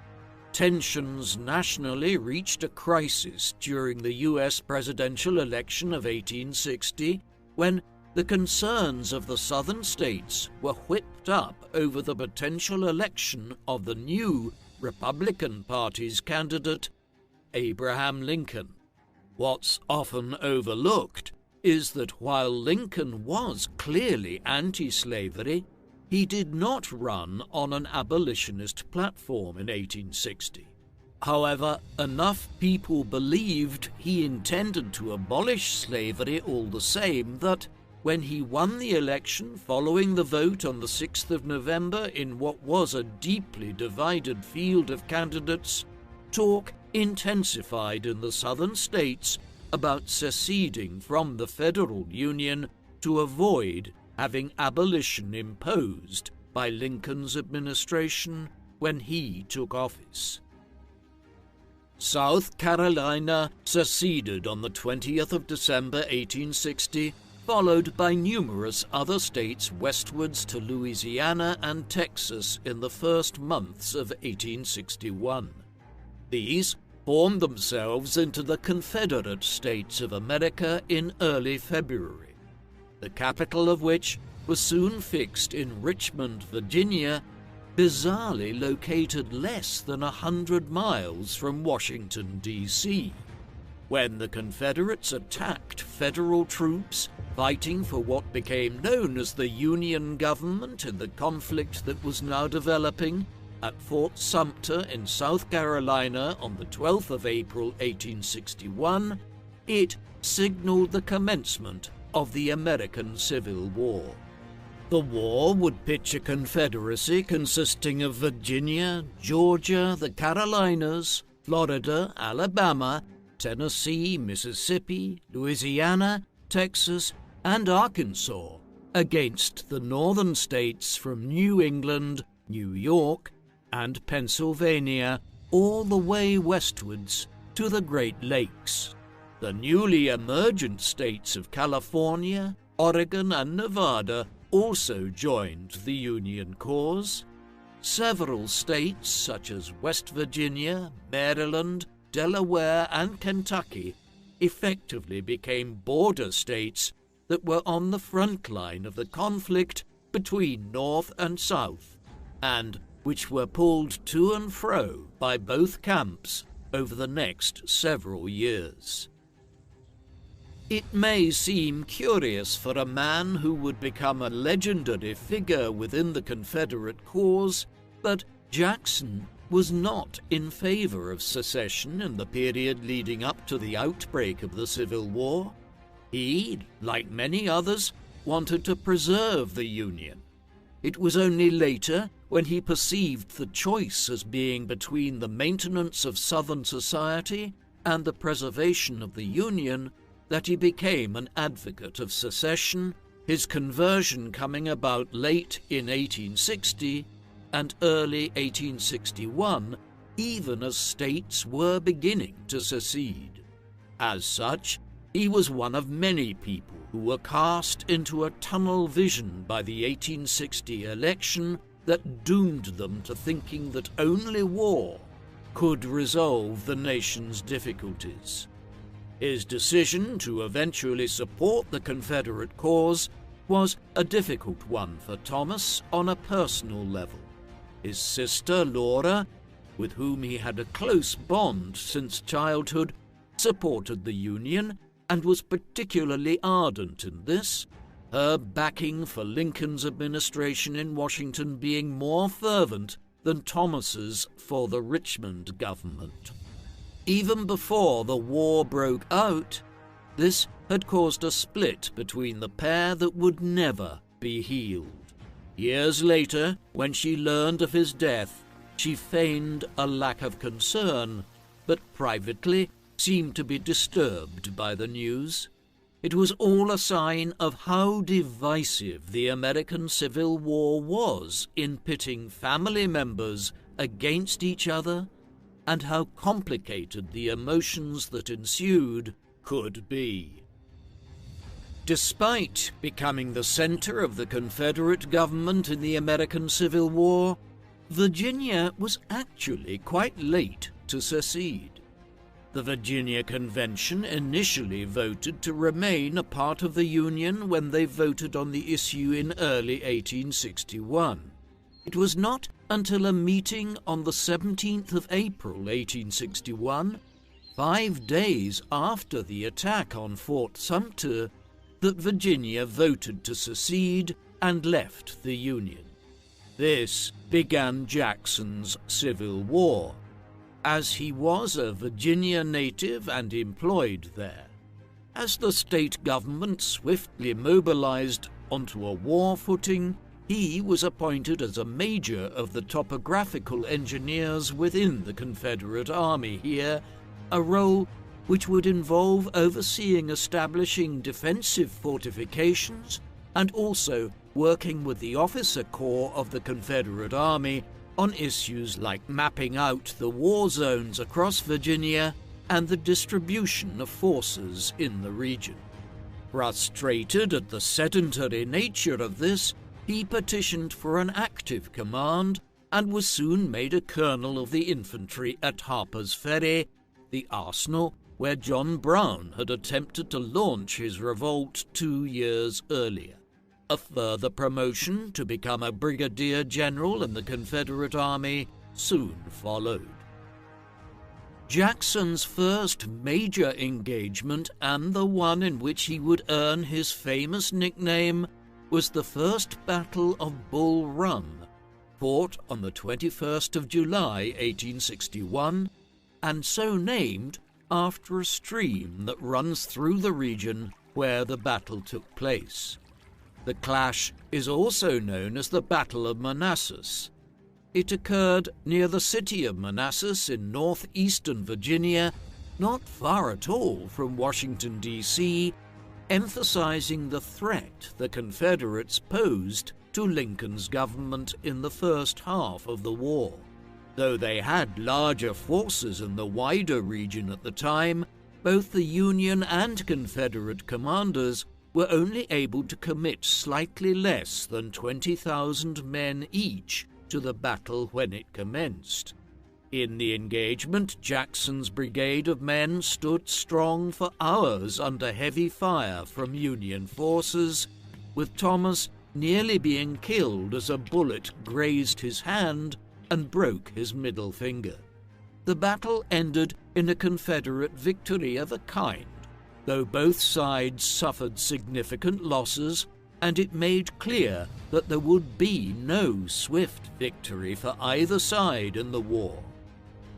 Tensions nationally reached a crisis during the U.S. presidential election of 1860, when the concerns of the southern states were whipped up over the potential election of the new Republican Party's candidate, Abraham Lincoln. What's often overlooked is that while Lincoln was clearly anti-slavery, he did not run on an abolitionist platform in 1860. However, enough people believed he intended to abolish slavery all the same that, when he won the election following the vote on the 6th of November in what was a deeply divided field of candidates, talk intensified in the southern states about seceding from the federal union to avoid having abolition imposed by Lincoln's administration when he took office. South Carolina seceded on the 20th of December 1860, followed by numerous other states westwards to Louisiana and Texas in the first months of 1861. These formed themselves into the Confederate States of America in early February, the capital of which was soon fixed in Richmond, Virginia, bizarrely located less than 100 miles from Washington, D.C. When the Confederates attacked federal troops fighting for what became known as the Union government in the conflict that was now developing, at Fort Sumter in South Carolina on the 12th of April 1861, it signaled the commencement of the American Civil War. The war would pitch a confederacy consisting of Virginia, Georgia, the Carolinas, Florida, Alabama, Tennessee, Mississippi, Louisiana, Texas, and Arkansas against the northern states from New England, New York, and Pennsylvania all the way westwards to the Great Lakes. The newly emergent states of California, Oregon, and Nevada also joined the Union cause. Several states, such as West Virginia, Maryland, Delaware, and Kentucky, effectively became border states that were on the front line of the conflict between North and South, and which were pulled to and fro by both camps over the next several years. It may seem curious for a man who would become a legendary figure within the Confederate cause, but Jackson was not in favor of secession in the period leading up to the outbreak of the Civil War. He, like many others, wanted to preserve the Union. It was only later, when he perceived the choice as being between the maintenance of Southern society and the preservation of the Union, that he became an advocate of secession, his conversion coming about late in 1860 and early 1861, even as states were beginning to secede. As such, he was one of many people who were cast into a tunnel vision by the 1860 election that doomed them to thinking that only war could resolve the nation's difficulties. His decision to eventually support the Confederate cause was a difficult one for Thomas on a personal level. His sister Laura, with whom he had a close bond since childhood, supported the Union and was particularly ardent in this, her backing for Lincoln's administration in Washington being more fervent than Thomas's for the Richmond government. Even before the war broke out, this had caused a split between the pair that would never be healed. Years later, when she learned of his death, she feigned a lack of concern, but privately seemed to be disturbed by the news. It was all a sign of how divisive the American Civil War was in pitting family members against each other, and how complicated the emotions that ensued could be. Despite becoming the center of the Confederate government in the American Civil War, Virginia was actually quite late to secede. The Virginia Convention initially voted to remain a part of the Union when they voted on the issue in early 1861. It was not until a meeting on the 17th of April 1861, 5 days after the attack on Fort Sumter, that Virginia voted to secede and left the Union. This began Jackson's Civil War, as he was a Virginia native and employed there. As the state government swiftly mobilized onto a war footing, he was appointed as a major of the topographical engineers within the Confederate Army here, a role which would involve overseeing establishing defensive fortifications and also working with the officer corps of the Confederate Army on issues like mapping out the war zones across Virginia and the distribution of forces in the region. Frustrated at the sedentary nature of this, he petitioned for an active command and was soon made a colonel of the infantry at Harper's Ferry, the arsenal where John Brown had attempted to launch his revolt 2 years earlier. A further promotion to become a brigadier general in the Confederate Army soon followed. Jackson's first major engagement, and the one in which he would earn his famous nickname, was the First Battle of Bull Run, fought on the 21st of July, 1861, and so named after a stream that runs through the region where the battle took place. The clash is also known as the Battle of Manassas. It occurred near the city of Manassas in northeastern Virginia, not far at all from Washington, D.C., emphasizing the threat the Confederates posed to Lincoln's government in the first half of the war. Though they had larger forces in the wider region at the time, both the Union and Confederate commanders were only able to commit slightly less than 20,000 men each to the battle when it commenced. In the engagement, Jackson's brigade of men stood strong for hours under heavy fire from Union forces, with Thomas nearly being killed as a bullet grazed his hand and broke his middle finger. The battle ended in a Confederate victory of a kind, though both sides suffered significant losses, and it made clear that there would be no swift victory for either side in the war.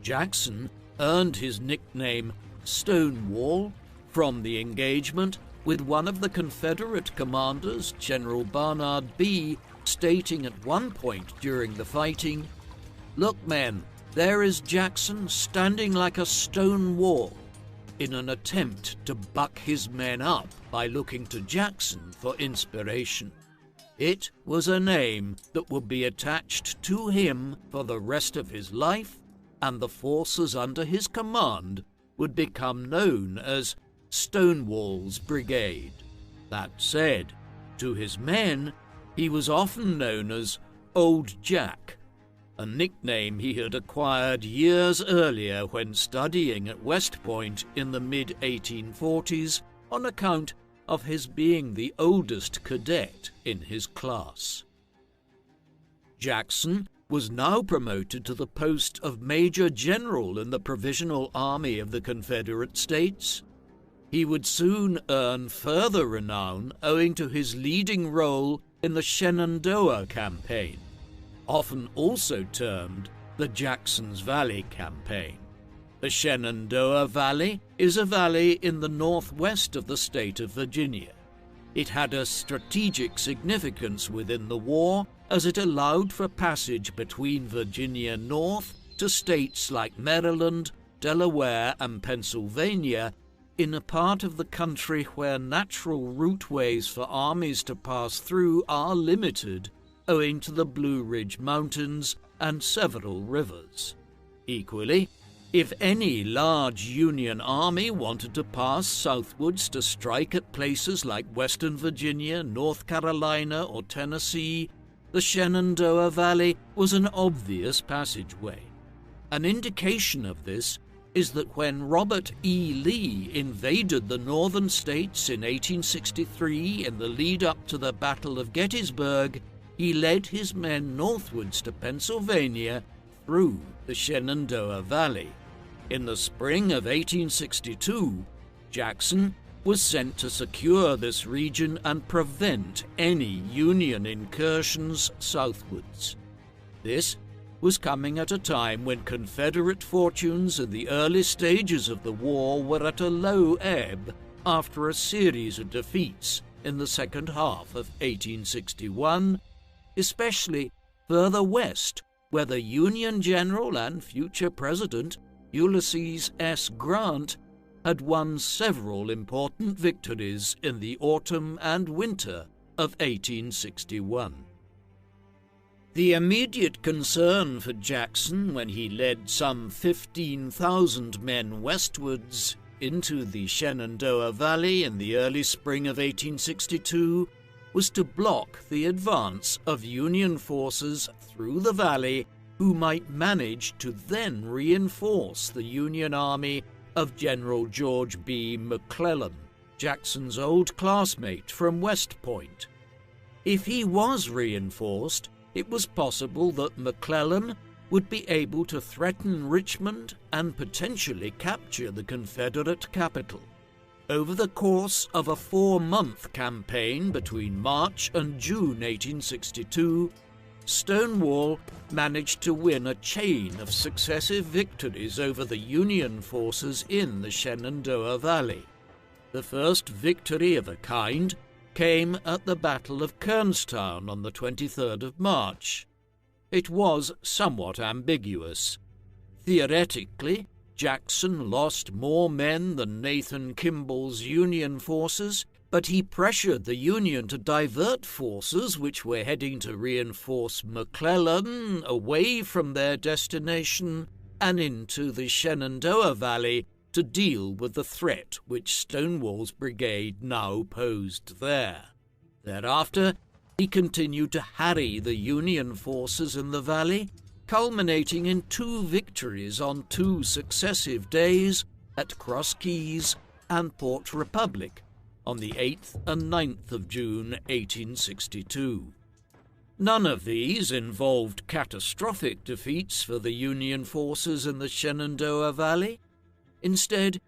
Jackson earned his nickname Stonewall from the engagement, with one of the Confederate commanders, General Barnard B., stating at one point during the fighting, "Look, men, there is Jackson standing like a stone wall," in an attempt to buck his men up by looking to Jackson for inspiration. It was a name that would be attached to him for the rest of his life, and the forces under his command would become known as Stonewall's Brigade. That said, to his men, he was often known as Old Jack, a nickname he had acquired years earlier when studying at West Point in the mid-1840s on account of his being the oldest cadet in his class. Jackson was now promoted to the post of Major General in the Provisional Army of the Confederate States. He would soon earn further renown owing to his leading role in the Shenandoah Campaign, often also termed the Jackson's Valley Campaign. The Shenandoah Valley is a valley in the northwest of the state of Virginia. It had a strategic significance within the war, as it allowed for passage between Virginia north to states like Maryland, Delaware, and Pennsylvania, in a part of the country where natural routeways for armies to pass through are limited, owing to the Blue Ridge Mountains and several rivers. Equally, if any large Union army wanted to pass southwards to strike at places like Western Virginia, North Carolina, or Tennessee, the Shenandoah Valley was an obvious passageway. An indication of this is that when Robert E. Lee invaded the northern states in 1863 in the lead-up to the Battle of Gettysburg, he led his men northwards to Pennsylvania through the Shenandoah Valley. In the spring of 1862, Jackson was sent to secure this region and prevent any Union incursions southwards. This was coming at a time when Confederate fortunes in the early stages of the war were at a low ebb after a series of defeats in the second half of 1861, especially further west, where the Union General and future President Ulysses S. Grant had won several important victories in the autumn and winter of 1861. The immediate concern for Jackson when he led some 15,000 men westwards into the Shenandoah Valley in the early spring of 1862 was to block the advance of Union forces through the valley who might manage to then reinforce the Union Army of General George B. McClellan, Jackson's old classmate from West Point. If he was reinforced, it was possible that McClellan would be able to threaten Richmond and potentially capture the Confederate capital. Over the course of a 4-month campaign between March and June 1862, Stonewall managed to win a chain of successive victories over the Union forces in the Shenandoah Valley. The first victory of a kind came at the Battle of Kernstown on the 23rd of March. It was somewhat ambiguous. Theoretically, Jackson lost more men than Nathan Kimball's Union forces, but he pressured the Union to divert forces which were heading to reinforce McClellan away from their destination and into the Shenandoah Valley to deal with the threat which Stonewall's brigade now posed there. Thereafter, he continued to harry the Union forces in the valley, culminating in 2 victories on 2 successive days at Cross Keys and Port Republic on the 8th and 9th of June 1862. None of these involved catastrophic defeats for the Union forces in the Shenandoah Valley. Instead,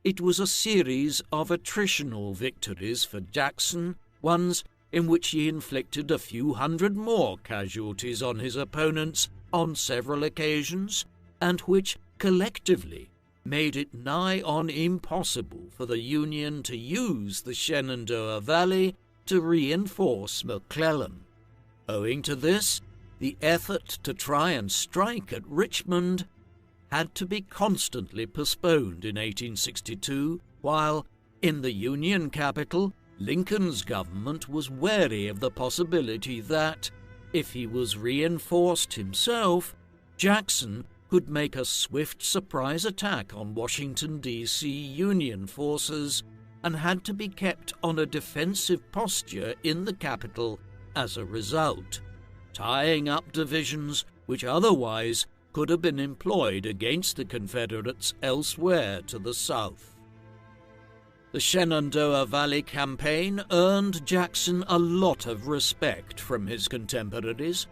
it was a series of attritional victories for Jackson, ones in which he inflicted a few hundred more casualties on his opponents on several occasions, and which collectively made it nigh on impossible for the Union to use the Shenandoah Valley to reinforce McClellan. Owing to this, the effort to try and strike at Richmond had to be constantly postponed in 1862, while in the Union capital, Lincoln's government was wary of the possibility that, if he was reinforced himself, Jackson could make a swift surprise attack on Washington, D.C. Union forces and had to be kept on a defensive posture in the capital as a result, tying up divisions which otherwise could have been employed against the Confederates elsewhere to the south. The Shenandoah Valley campaign earned Jackson a lot of respect from his contemporaries,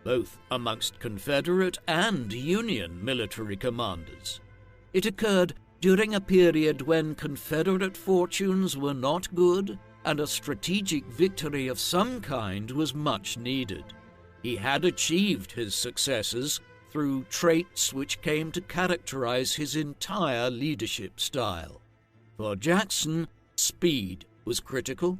both amongst Confederate and Union military commanders. It occurred during a period when Confederate fortunes were not good and a strategic victory of some kind was much needed. He had achieved his successes through traits which came to characterize his entire leadership style. For Jackson, speed was critical.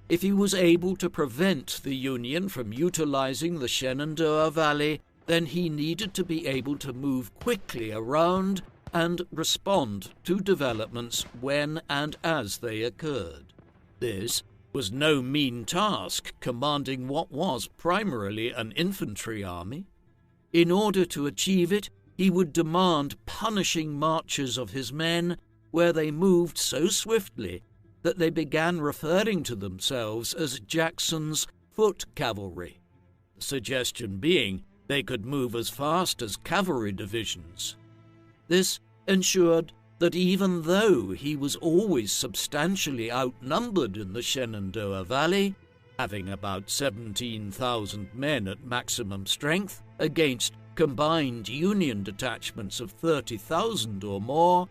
If he was able to prevent the Union from utilizing the Shenandoah Valley, then he needed to be able to move quickly around and respond to developments when and as they occurred. This was no mean task, commanding what was primarily an infantry army. In order to achieve it, he would demand punishing marches of his men where they moved so swiftly that they began referring to themselves as Jackson's foot cavalry, the suggestion being they could move as fast as cavalry divisions. This ensured that even though he was always substantially outnumbered in the Shenandoah Valley, having about 17,000 men at maximum strength against combined Union detachments of 30,000 or more,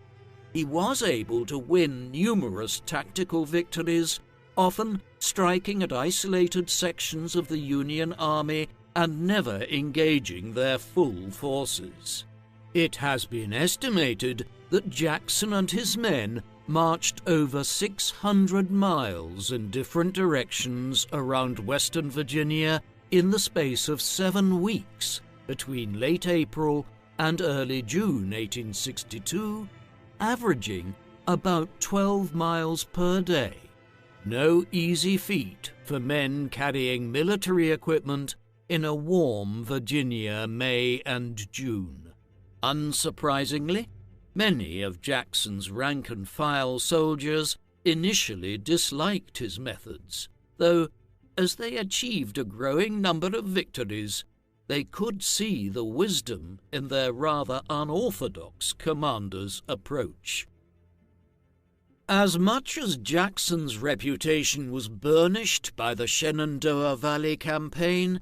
he was able to win numerous tactical victories, often striking at isolated sections of the Union Army and never engaging their full forces. It has been estimated that Jackson and his men marched over 600 miles in different directions around Western Virginia in the space of 7 weeks between late April and early June 1862, averaging about 12 miles per day. No easy feat for men carrying military equipment in a warm Virginia May and June. Unsurprisingly, many of Jackson's rank-and-file soldiers initially disliked his methods, though as they achieved a growing number of victories, they could see the wisdom in their rather unorthodox commander's approach. As much as Jackson's reputation was burnished by the Shenandoah Valley campaign,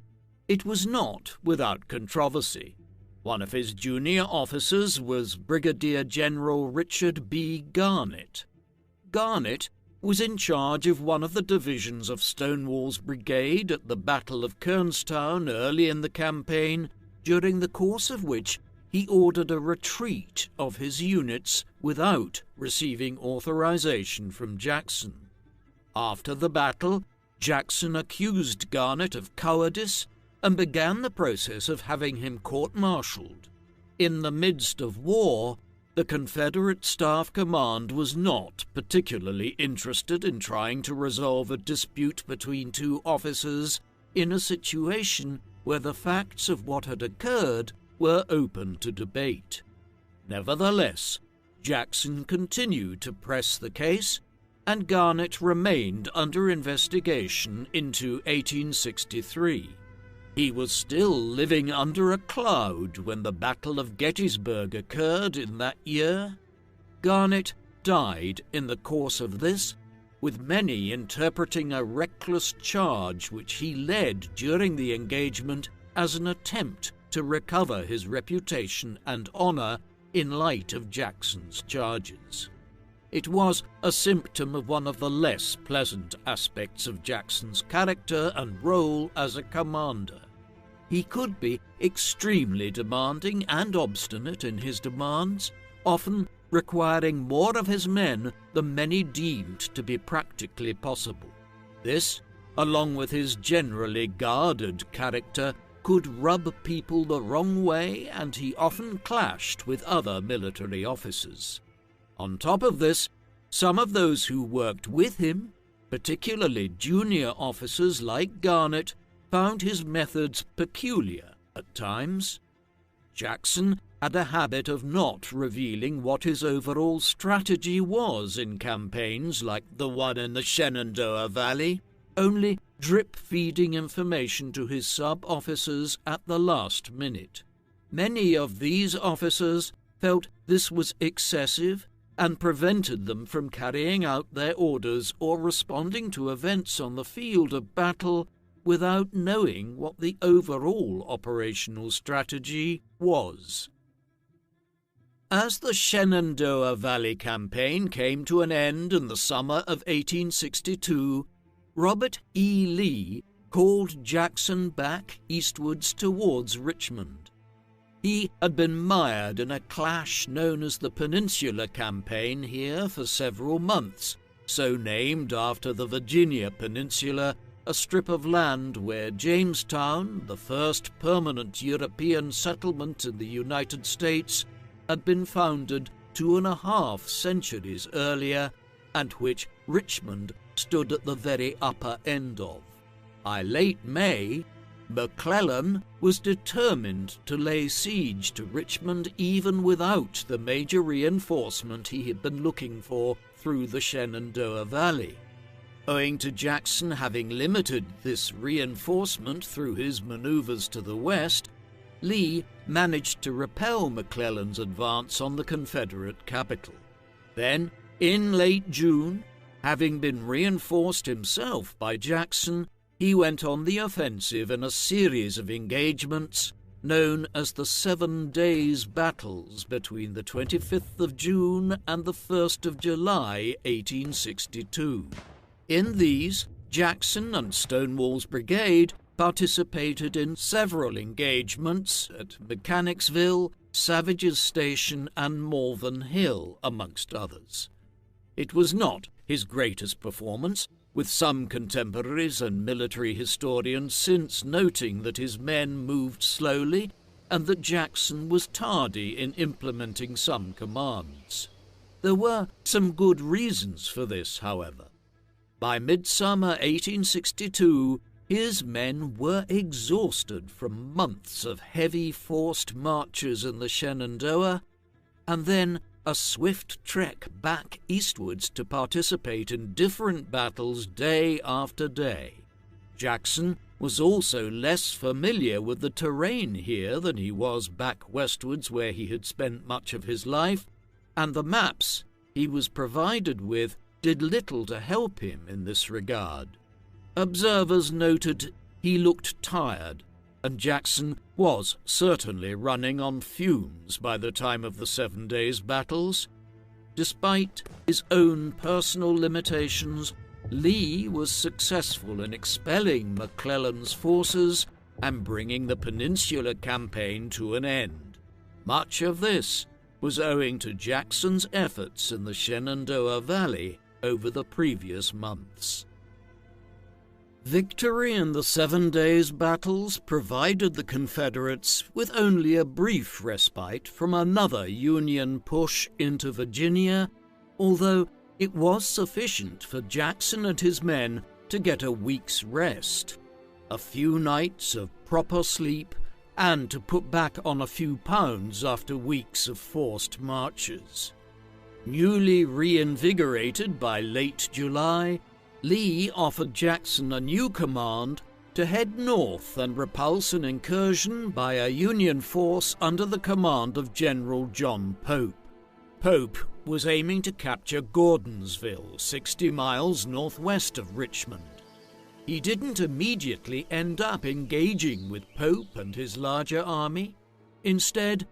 it was not without controversy. One of his junior officers was Brigadier General Richard B. Garnett. Garnett was in charge of one of the divisions of Stonewall's brigade at the Battle of Kernstown early in the campaign, during the course of which he ordered a retreat of his units without receiving authorization from Jackson. After the battle, Jackson accused Garnett of cowardice and began the process of having him court-martialed. In the midst of war, the Confederate Staff Command was not particularly interested in trying to resolve a dispute between two officers in a situation where the facts of what had occurred were open to debate. Nevertheless, Jackson continued to press the case, and Garnett remained under investigation into 1863. He was still living under a cloud when the Battle of Gettysburg occurred in that year. Garnett died in the course of this, with many interpreting a reckless charge which he led during the engagement as an attempt to recover his reputation and honor in light of Jackson's charges. It was a symptom of one of the less pleasant aspects of Jackson's character and role as a commander. He could be extremely demanding and obstinate in his demands, often requiring more of his men than many deemed to be practically possible. This, along with his generally guarded character, could rub people the wrong way, and he often clashed with other military officers. On top of this, some of those who worked with him, particularly junior officers like Garnett, found his methods peculiar at times. Jackson had a habit of not revealing what his overall strategy was in campaigns like the one in the Shenandoah Valley, only drip-feeding information to his sub-officers at the last minute. Many of these officers felt this was excessive and prevented them from carrying out their orders or responding to events on the field of battle without knowing what the overall operational strategy was. As the Shenandoah Valley campaign came to an end in the summer of 1862, Robert E. Lee called Jackson back eastwards towards Richmond. He had been mired in a clash known as the Peninsula Campaign here for several months, so named after the Virginia Peninsula, a strip of land where Jamestown, the first permanent European settlement in the United States, had been founded 2.5 centuries earlier, and which Richmond stood at the very upper end of. By late May, McClellan was determined to lay siege to Richmond even without the major reinforcement he had been looking for through the Shenandoah Valley. Owing to Jackson having limited this reinforcement through his maneuvers to the west, Lee managed to repel McClellan's advance on the Confederate capital. Then, in late June, having been reinforced himself by Jackson, he went on the offensive in a series of engagements known as the 7 Days Battles between the 25th of June and the 1st of July, 1862. In these, Jackson and Stonewall's brigade participated in several engagements at Mechanicsville, Savage's Station, and Malvern Hill, amongst others. It was not his greatest performance, with some contemporaries and military historians since noting that his men moved slowly and that Jackson was tardy in implementing some commands. There were some good reasons for this, however. By midsummer 1862, his men were exhausted from months of heavy forced marches in the Shenandoah, and then a swift trek back eastwards to participate in different battles day after day. Jackson was also less familiar with the terrain here than he was back westwards where he had spent much of his life, and the maps he was provided with did little to help him in this regard. Observers noted he looked tired, and Jackson was certainly running on fumes by the time of the 7 Days battles. Despite his own personal limitations, Lee was successful in expelling McClellan's forces and bringing the Peninsula Campaign to an end. Much of this was owing to Jackson's efforts in the Shenandoah Valley over the previous months. Victory in the 7 Days battles provided the Confederates with only a brief respite from another Union push into Virginia, although it was sufficient for Jackson and his men to get a week's rest, a few nights of proper sleep, and to put back on a few pounds after weeks of forced marches. Newly reinvigorated by late July, Lee offered Jackson a new command to head north and repulse an incursion by a Union force under the command of General John Pope. Pope was aiming to capture Gordonsville, 60 miles northwest of Richmond. He didn't immediately end up engaging with Pope and his larger army. Instead,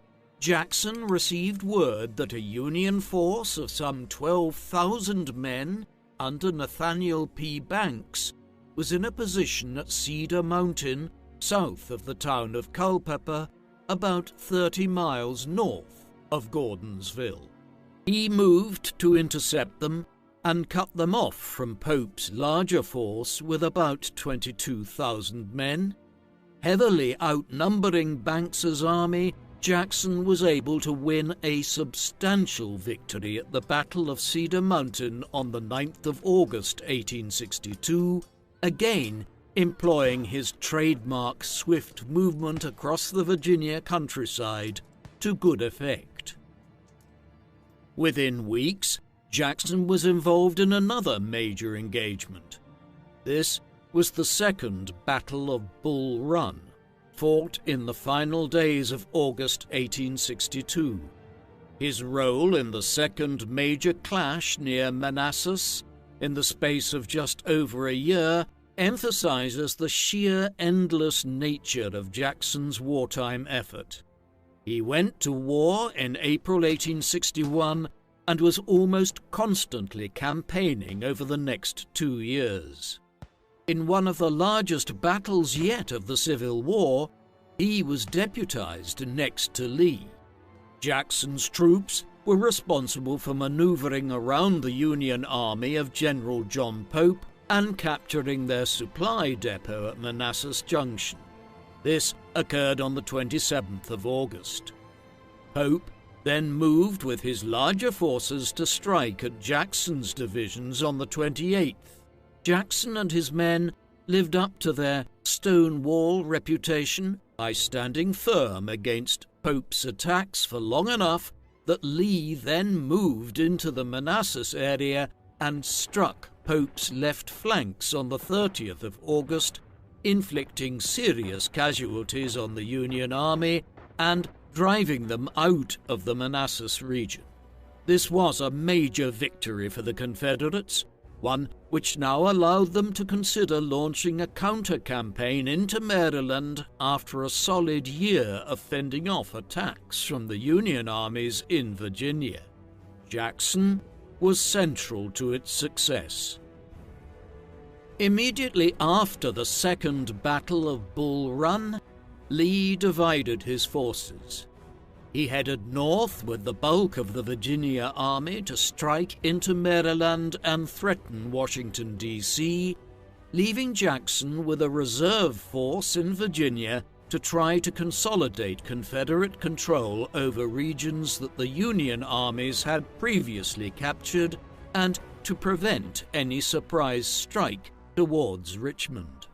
Jackson received word that a Union force of some 12,000 men under Nathaniel P. Banks was in a position at Cedar Mountain, south of the town of Culpeper, about 30 miles north of Gordonsville. He moved to intercept them and cut them off from Pope's larger force with about 22,000 men. Heavily outnumbering Banks's army, Jackson was able to win a substantial victory at the Battle of Cedar Mountain on the 9th of August 1862, again employing his trademark swift movement across the Virginia countryside to good effect. Within weeks, Jackson was involved in another major engagement. This was the Second Battle of Bull Run, fought in the final days of August 1862. His role in the second major clash near Manassas, in the space of just over a year, emphasizes the sheer endless nature of Jackson's wartime effort. He went to war in April 1861 and was almost constantly campaigning over the next 2 years. In one of the largest battles yet of the Civil War, he was deputized next to Lee. Jackson's troops were responsible for maneuvering around the Union army of General John Pope and capturing their supply depot at Manassas Junction. This occurred on the 27th of August. Pope then moved with his larger forces to strike at Jackson's divisions on the 28th. Jackson and his men lived up to their Stonewall reputation by standing firm against Pope's attacks for long enough that Lee then moved into the Manassas area and struck Pope's left flanks on the 30th of August, inflicting serious casualties on the Union Army and driving them out of the Manassas region. This was a major victory for the Confederates, one which now allowed them to consider launching a counter-campaign into Maryland after a solid year of fending off attacks from the Union armies in Virginia. Jackson was central to its success. Immediately after the Second Battle of Bull Run, Lee divided his forces. He headed north with the bulk of the Virginia army to strike into Maryland and threaten Washington, D.C., leaving Jackson with a reserve force in Virginia to try to consolidate Confederate control over regions that the Union armies had previously captured and to prevent any surprise strike towards Richmond.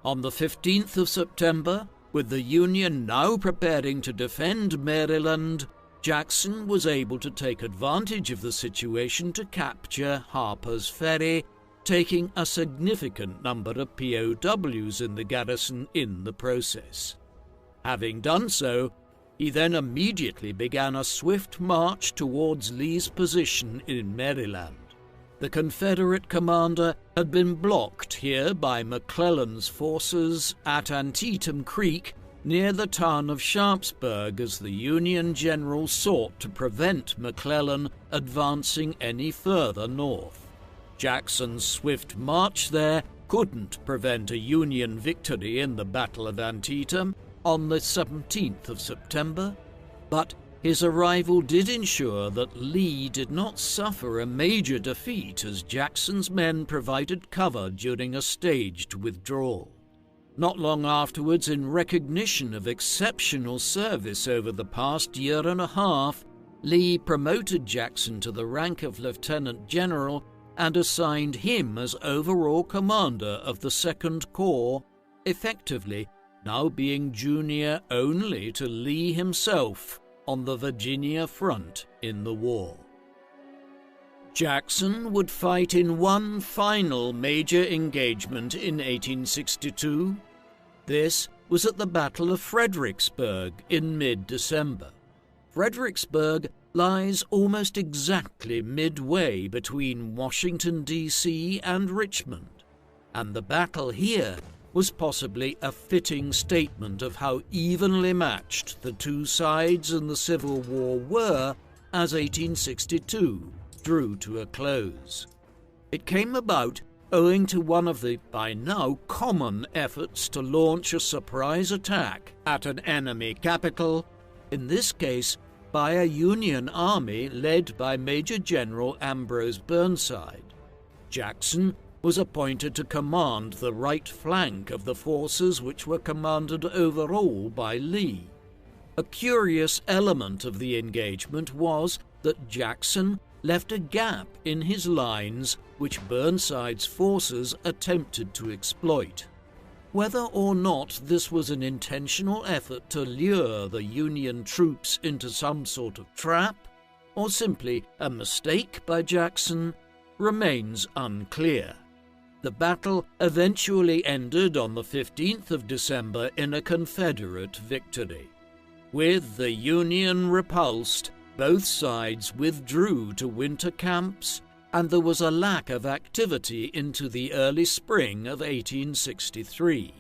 On the 15th of September, with the Union now preparing to defend Maryland, Jackson was able to take advantage of the situation to capture Harper's Ferry, taking a significant number of POWs in the garrison in the process. Having done so, he then immediately began a swift march towards Lee's position in Maryland. The Confederate commander had been blocked here by McClellan's forces at Antietam Creek near the town of Sharpsburg as the Union general sought to prevent McClellan advancing any further north. Jackson's swift march there couldn't prevent a Union victory in the Battle of Antietam on the 17th of September, but his arrival did ensure that Lee did not suffer a major defeat as Jackson's men provided cover during a staged withdrawal. Not long afterwards, in recognition of exceptional service over the past year and a half, Lee promoted Jackson to the rank of lieutenant general and assigned him as overall commander of the Second Corps, effectively now being junior only to Lee himself on the Virginia front in the war. Jackson would fight in one final major engagement in 1862. This was at the Battle of Fredericksburg in mid-December. Fredericksburg lies almost exactly midway between Washington, D.C. and Richmond, and the battle here was possibly a fitting statement of how evenly matched the two sides in the Civil War were as 1862 drew to a close. It came about owing to one of the, by now, common efforts to launch a surprise attack at an enemy capital, in this case by a Union army led by Major General Ambrose Burnside. Jackson was appointed to command the right flank of the forces which were commanded overall by Lee. A curious element of the engagement was that Jackson left a gap in his lines which Burnside's forces attempted to exploit. Whether or not this was an intentional effort to lure the Union troops into some sort of trap, or simply a mistake by Jackson, remains unclear. The battle eventually ended on the 15th of December in a Confederate victory. With the Union repulsed, both sides withdrew to winter camps, and there was a lack of activity into the early spring of 1863.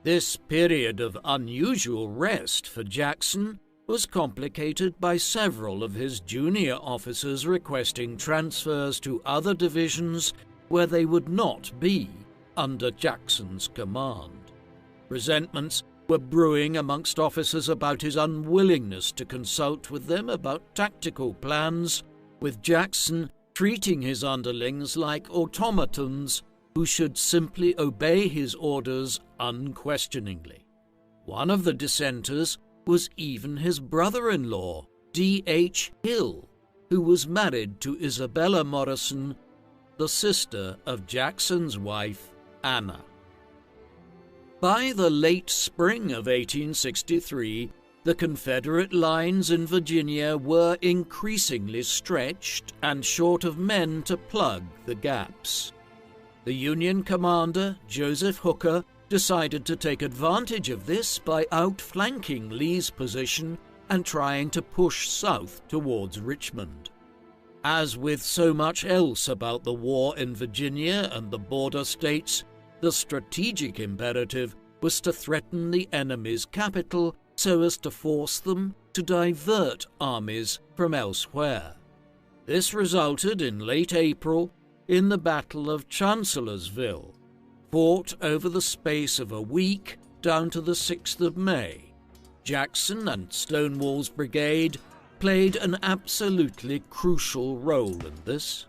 This period of unusual rest for Jackson was complicated by several of his junior officers requesting transfers to other divisions where they would not be under Jackson's command. Resentments were brewing amongst officers about his unwillingness to consult with them about tactical plans, with Jackson treating his underlings like automatons who should simply obey his orders unquestioningly. One of the dissenters was even his brother-in-law, D.H. Hill, who was married to Isabella Morrison, the sister of Jackson's wife, Anna. By the late spring of 1863, the Confederate lines in Virginia were increasingly stretched and short of men to plug the gaps. The Union commander, Joseph Hooker, decided to take advantage of this by outflanking Lee's position and trying to push south towards Richmond. As with so much else about the war in Virginia and the border states, the strategic imperative was to threaten the enemy's capital so as to force them to divert armies from elsewhere. This resulted in late April in the Battle of Chancellorsville, fought over the space of a week down to the 6th of May. Jackson and Stonewall's brigade played an absolutely crucial role in this.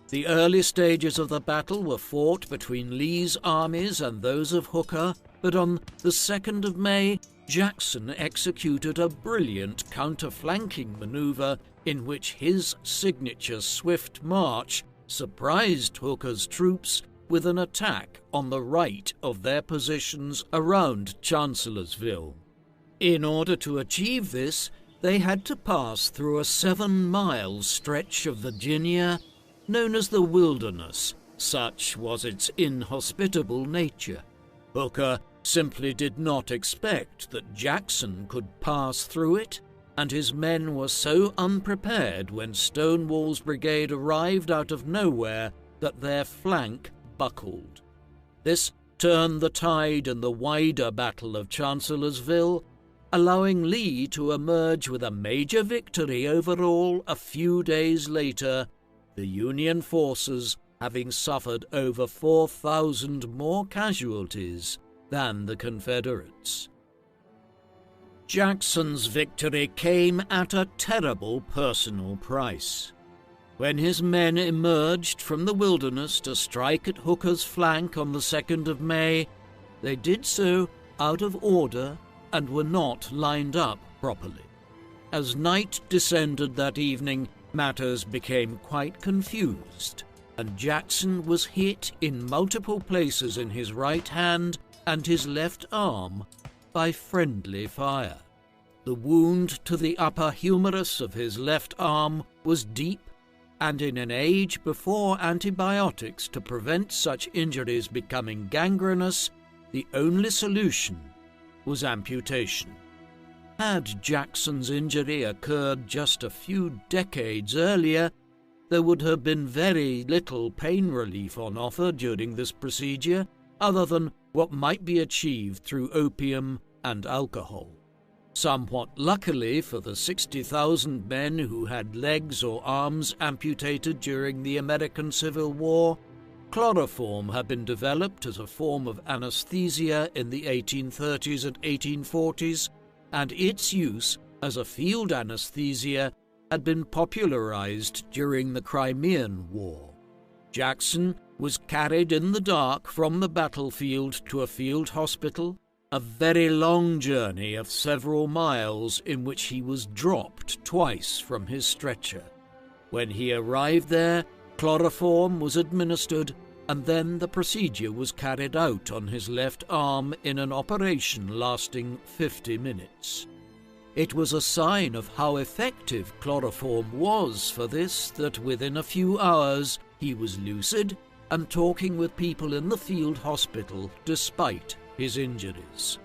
The early stages of the battle were fought between Lee's armies and those of Hooker, but on the 2nd of May, Jackson executed a brilliant counter-flanking maneuver in which his signature swift march surprised Hooker's troops with an attack on the right of their positions around Chancellorsville. In order to achieve this, they had to pass through a 7-mile stretch of Virginia known as the Wilderness. Such was its inhospitable nature. Hooker simply did not expect that Jackson could pass through it, and his men were so unprepared when Stonewall's brigade arrived out of nowhere that their flank buckled. This turned the tide in the wider Battle of Chancellorsville, allowing Lee to emerge with a major victory overall a few days later, the Union forces having suffered over 4,000 more casualties than the Confederates. Jackson's victory came at a terrible personal price. When his men emerged from the Wilderness to strike at Hooker's flank on the 2nd of May, they did so out of order and were not lined up properly. As night descended that evening, matters became quite confused, and Jackson was hit in multiple places in his right hand and his left arm by friendly fire. The wound to the upper humerus of his left arm was deep, and in an age before antibiotics to prevent such injuries becoming gangrenous, the only solution was amputation. Had Jackson's injury occurred just a few decades earlier, there would have been very little pain relief on offer during this procedure, other than what might be achieved through opium and alcohol. Somewhat luckily for the 60,000 men who had legs or arms amputated during the American Civil War, chloroform had been developed as a form of anesthesia in the 1830s and 1840s, and its use as a field anesthesia had been popularized during the Crimean War. Jackson was carried in the dark from the battlefield to a field hospital, a very long journey of several miles in which he was dropped twice from his stretcher. When he arrived there, chloroform was administered, and then the procedure was carried out on his left arm in an operation lasting 50 minutes. It was a sign of how effective chloroform was for this that within a few hours he was lucid and talking with people in the field hospital despite his injuries.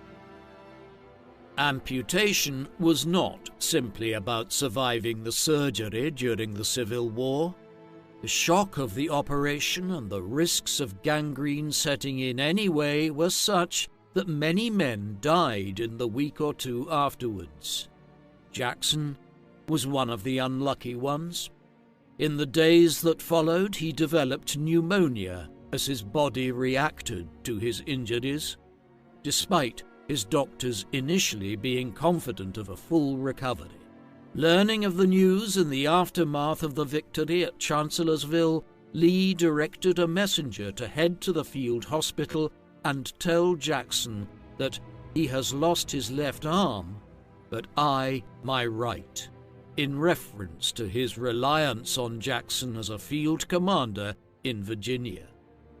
Amputation was not simply about surviving the surgery during the Civil War. The shock of the operation and the risks of gangrene setting in anyway were such that many men died in the week or two afterwards. Jackson was one of the unlucky ones. In the days that followed, he developed pneumonia as his body reacted to his injuries, despite his doctors initially being confident of a full recovery. Learning of the news in the aftermath of the victory at Chancellorsville, Lee directed a messenger to head to the field hospital and tell Jackson that he has lost his left arm, but I my right, in reference to his reliance on Jackson as a field commander in Virginia.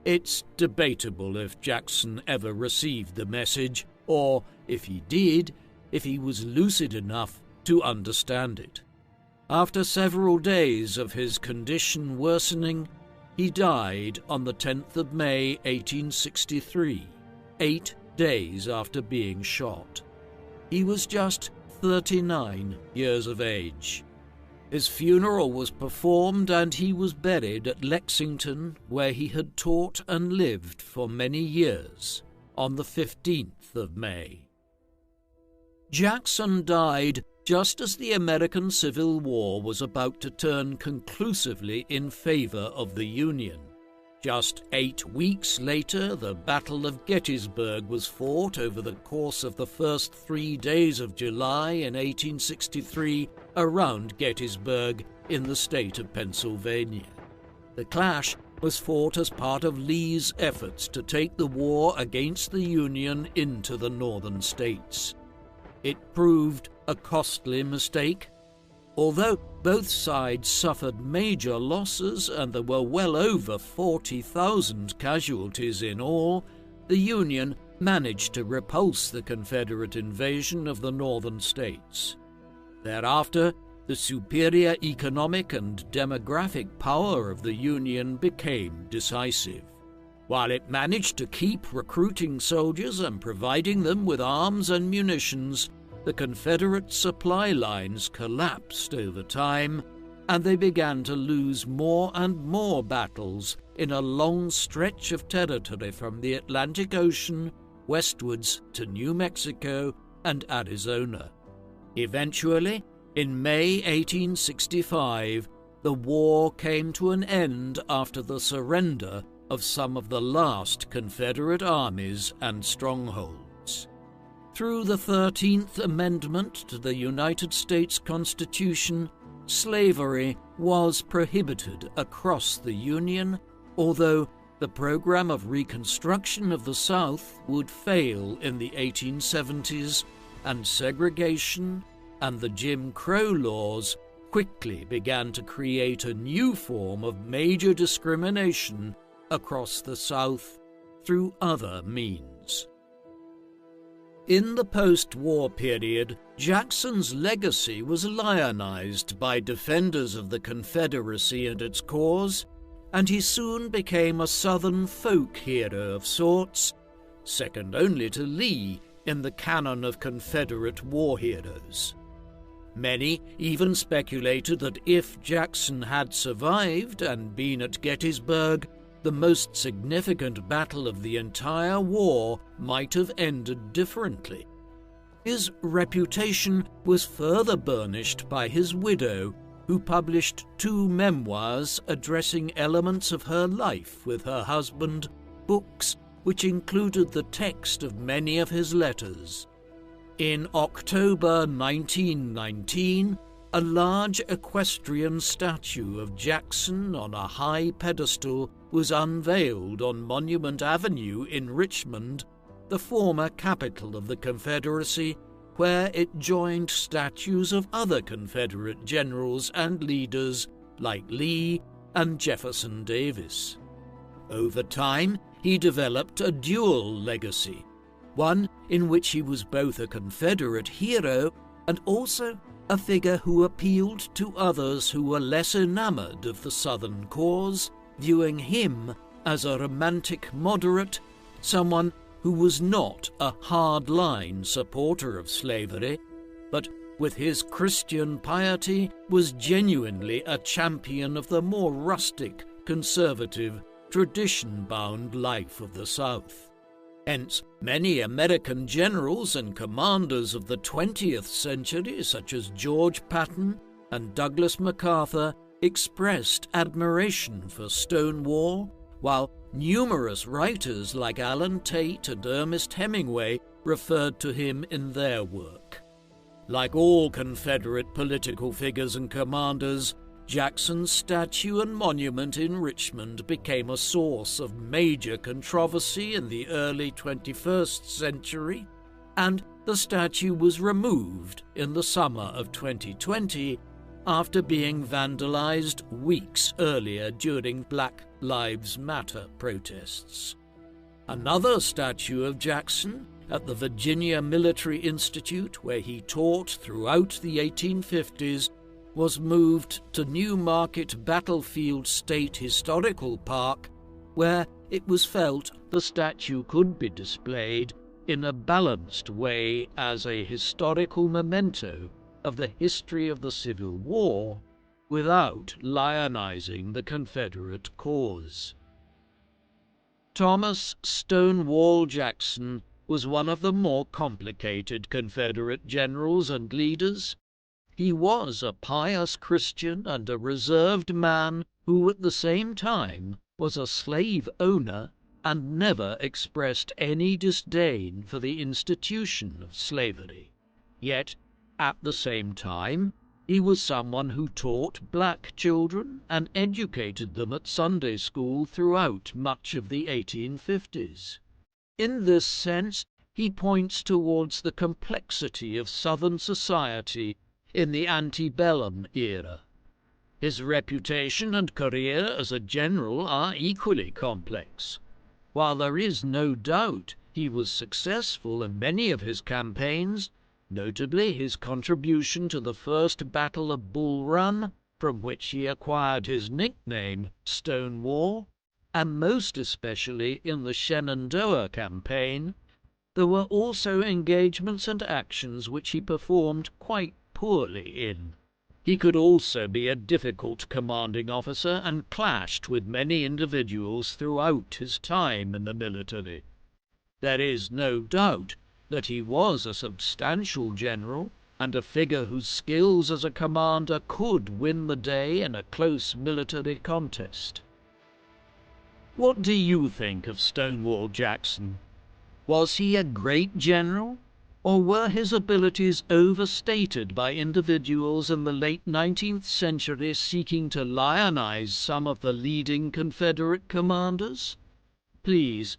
It's debatable if Jackson ever received the message, or, if he did, if he was lucid enough to understand it. After several days of his condition worsening, he died on the 10th of May, 1863, 8 days after being shot. He was just 39 years of age. His funeral was performed and he was buried at Lexington, where he had taught and lived for many years, on the 15th of May. Jackson died just as the American Civil War was about to turn conclusively in favor of the Union. Just 8 weeks later, the Battle of Gettysburg was fought over the course of the first 3 days of July in 1863 around Gettysburg in the state of Pennsylvania. The clash was fought as part of Lee's efforts to take the war against the Union into the northern states. It proved a costly mistake. Although both sides suffered major losses and there were well over 40,000 casualties in all, the Union managed to repulse the Confederate invasion of the northern states. Thereafter, the superior economic and demographic power of the Union became decisive. While it managed to keep recruiting soldiers and providing them with arms and munitions, the Confederate supply lines collapsed over time, and they began to lose more and more battles in a long stretch of territory from the Atlantic Ocean westwards to New Mexico and Arizona. Eventually, in May 1865, the war came to an end after the surrender of some of the last Confederate armies and strongholds. Through the 13th Amendment to the United States Constitution, slavery was prohibited across the Union, although the program of Reconstruction of the South would fail in the 1870s, and segregation and the Jim Crow laws quickly began to create a new form of major discrimination across the South through other means. In the post-war period, Jackson's legacy was lionized by defenders of the Confederacy and its cause, and he soon became a Southern folk hero of sorts, second only to Lee in the canon of Confederate war heroes. Many even speculated that if Jackson had survived and been at Gettysburg, the most significant battle of the entire war might have ended differently. His reputation was further burnished by his widow, who published 2 memoirs addressing elements of her life with her husband, books which included the text of many of his letters. In October 1919, a large equestrian statue of Jackson on a high pedestal was unveiled on Monument Avenue in Richmond, the former capital of the Confederacy, where it joined statues of other Confederate generals and leaders like Lee and Jefferson Davis. Over time, he developed a dual legacy, one in which he was both a Confederate hero and also a figure who appealed to others who were less enamored of the Southern cause, viewing him as a romantic moderate, someone who was not a hard-line supporter of slavery, but with his Christian piety was genuinely a champion of the more rustic, conservative, tradition-bound life of the South. Hence, many American generals and commanders of the 20th century, such as George Patton and Douglas MacArthur, expressed admiration for Stonewall, while numerous writers like Alan Tate and Ernest Hemingway referred to him in their work. Like all Confederate political figures and commanders, Jackson's statue and monument in Richmond became a source of major controversy in the early 21st century, and the statue was removed in the summer of 2020 after being vandalized weeks earlier during Black Lives Matter protests. Another statue of Jackson at the Virginia Military Institute, where he taught throughout the 1850s, was moved to Newmarket Battlefield State Historical Park, where it was felt the statue could be displayed in a balanced way as a historical memento of the history of the Civil War without lionizing the Confederate cause. Thomas Stonewall Jackson was one of the more complicated Confederate generals and leaders. He was a pious Christian and a reserved man who at the same time was a slave owner and never expressed any disdain for the institution of slavery. Yet, at the same time, he was someone who taught black children and educated them at Sunday school throughout much of the 1850s. In this sense, he points towards the complexity of Southern society in the antebellum era. His reputation and career as a general are equally complex. While there is no doubt he was successful in many of his campaigns, notably his contribution to the First Battle of Bull Run, from which he acquired his nickname Stonewall, and most especially in the Shenandoah campaign, there were also engagements and actions which he performed quite poorly in. He could also be a difficult commanding officer and clashed with many individuals throughout his time in the military. There is no doubt that he was a substantial general and a figure whose skills as a commander could win the day in a close military contest. What do you think of Stonewall Jackson? Was he a great general, or were his abilities overstated by individuals in the late 19th century seeking to lionize some of the leading Confederate commanders? Please,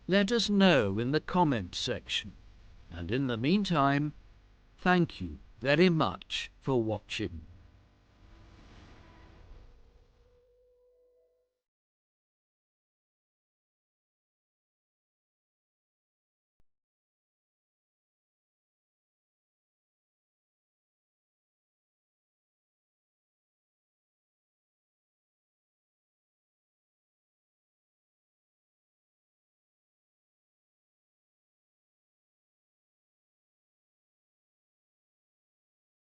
let us know in the comment section. And in the meantime, thank you very much for watching.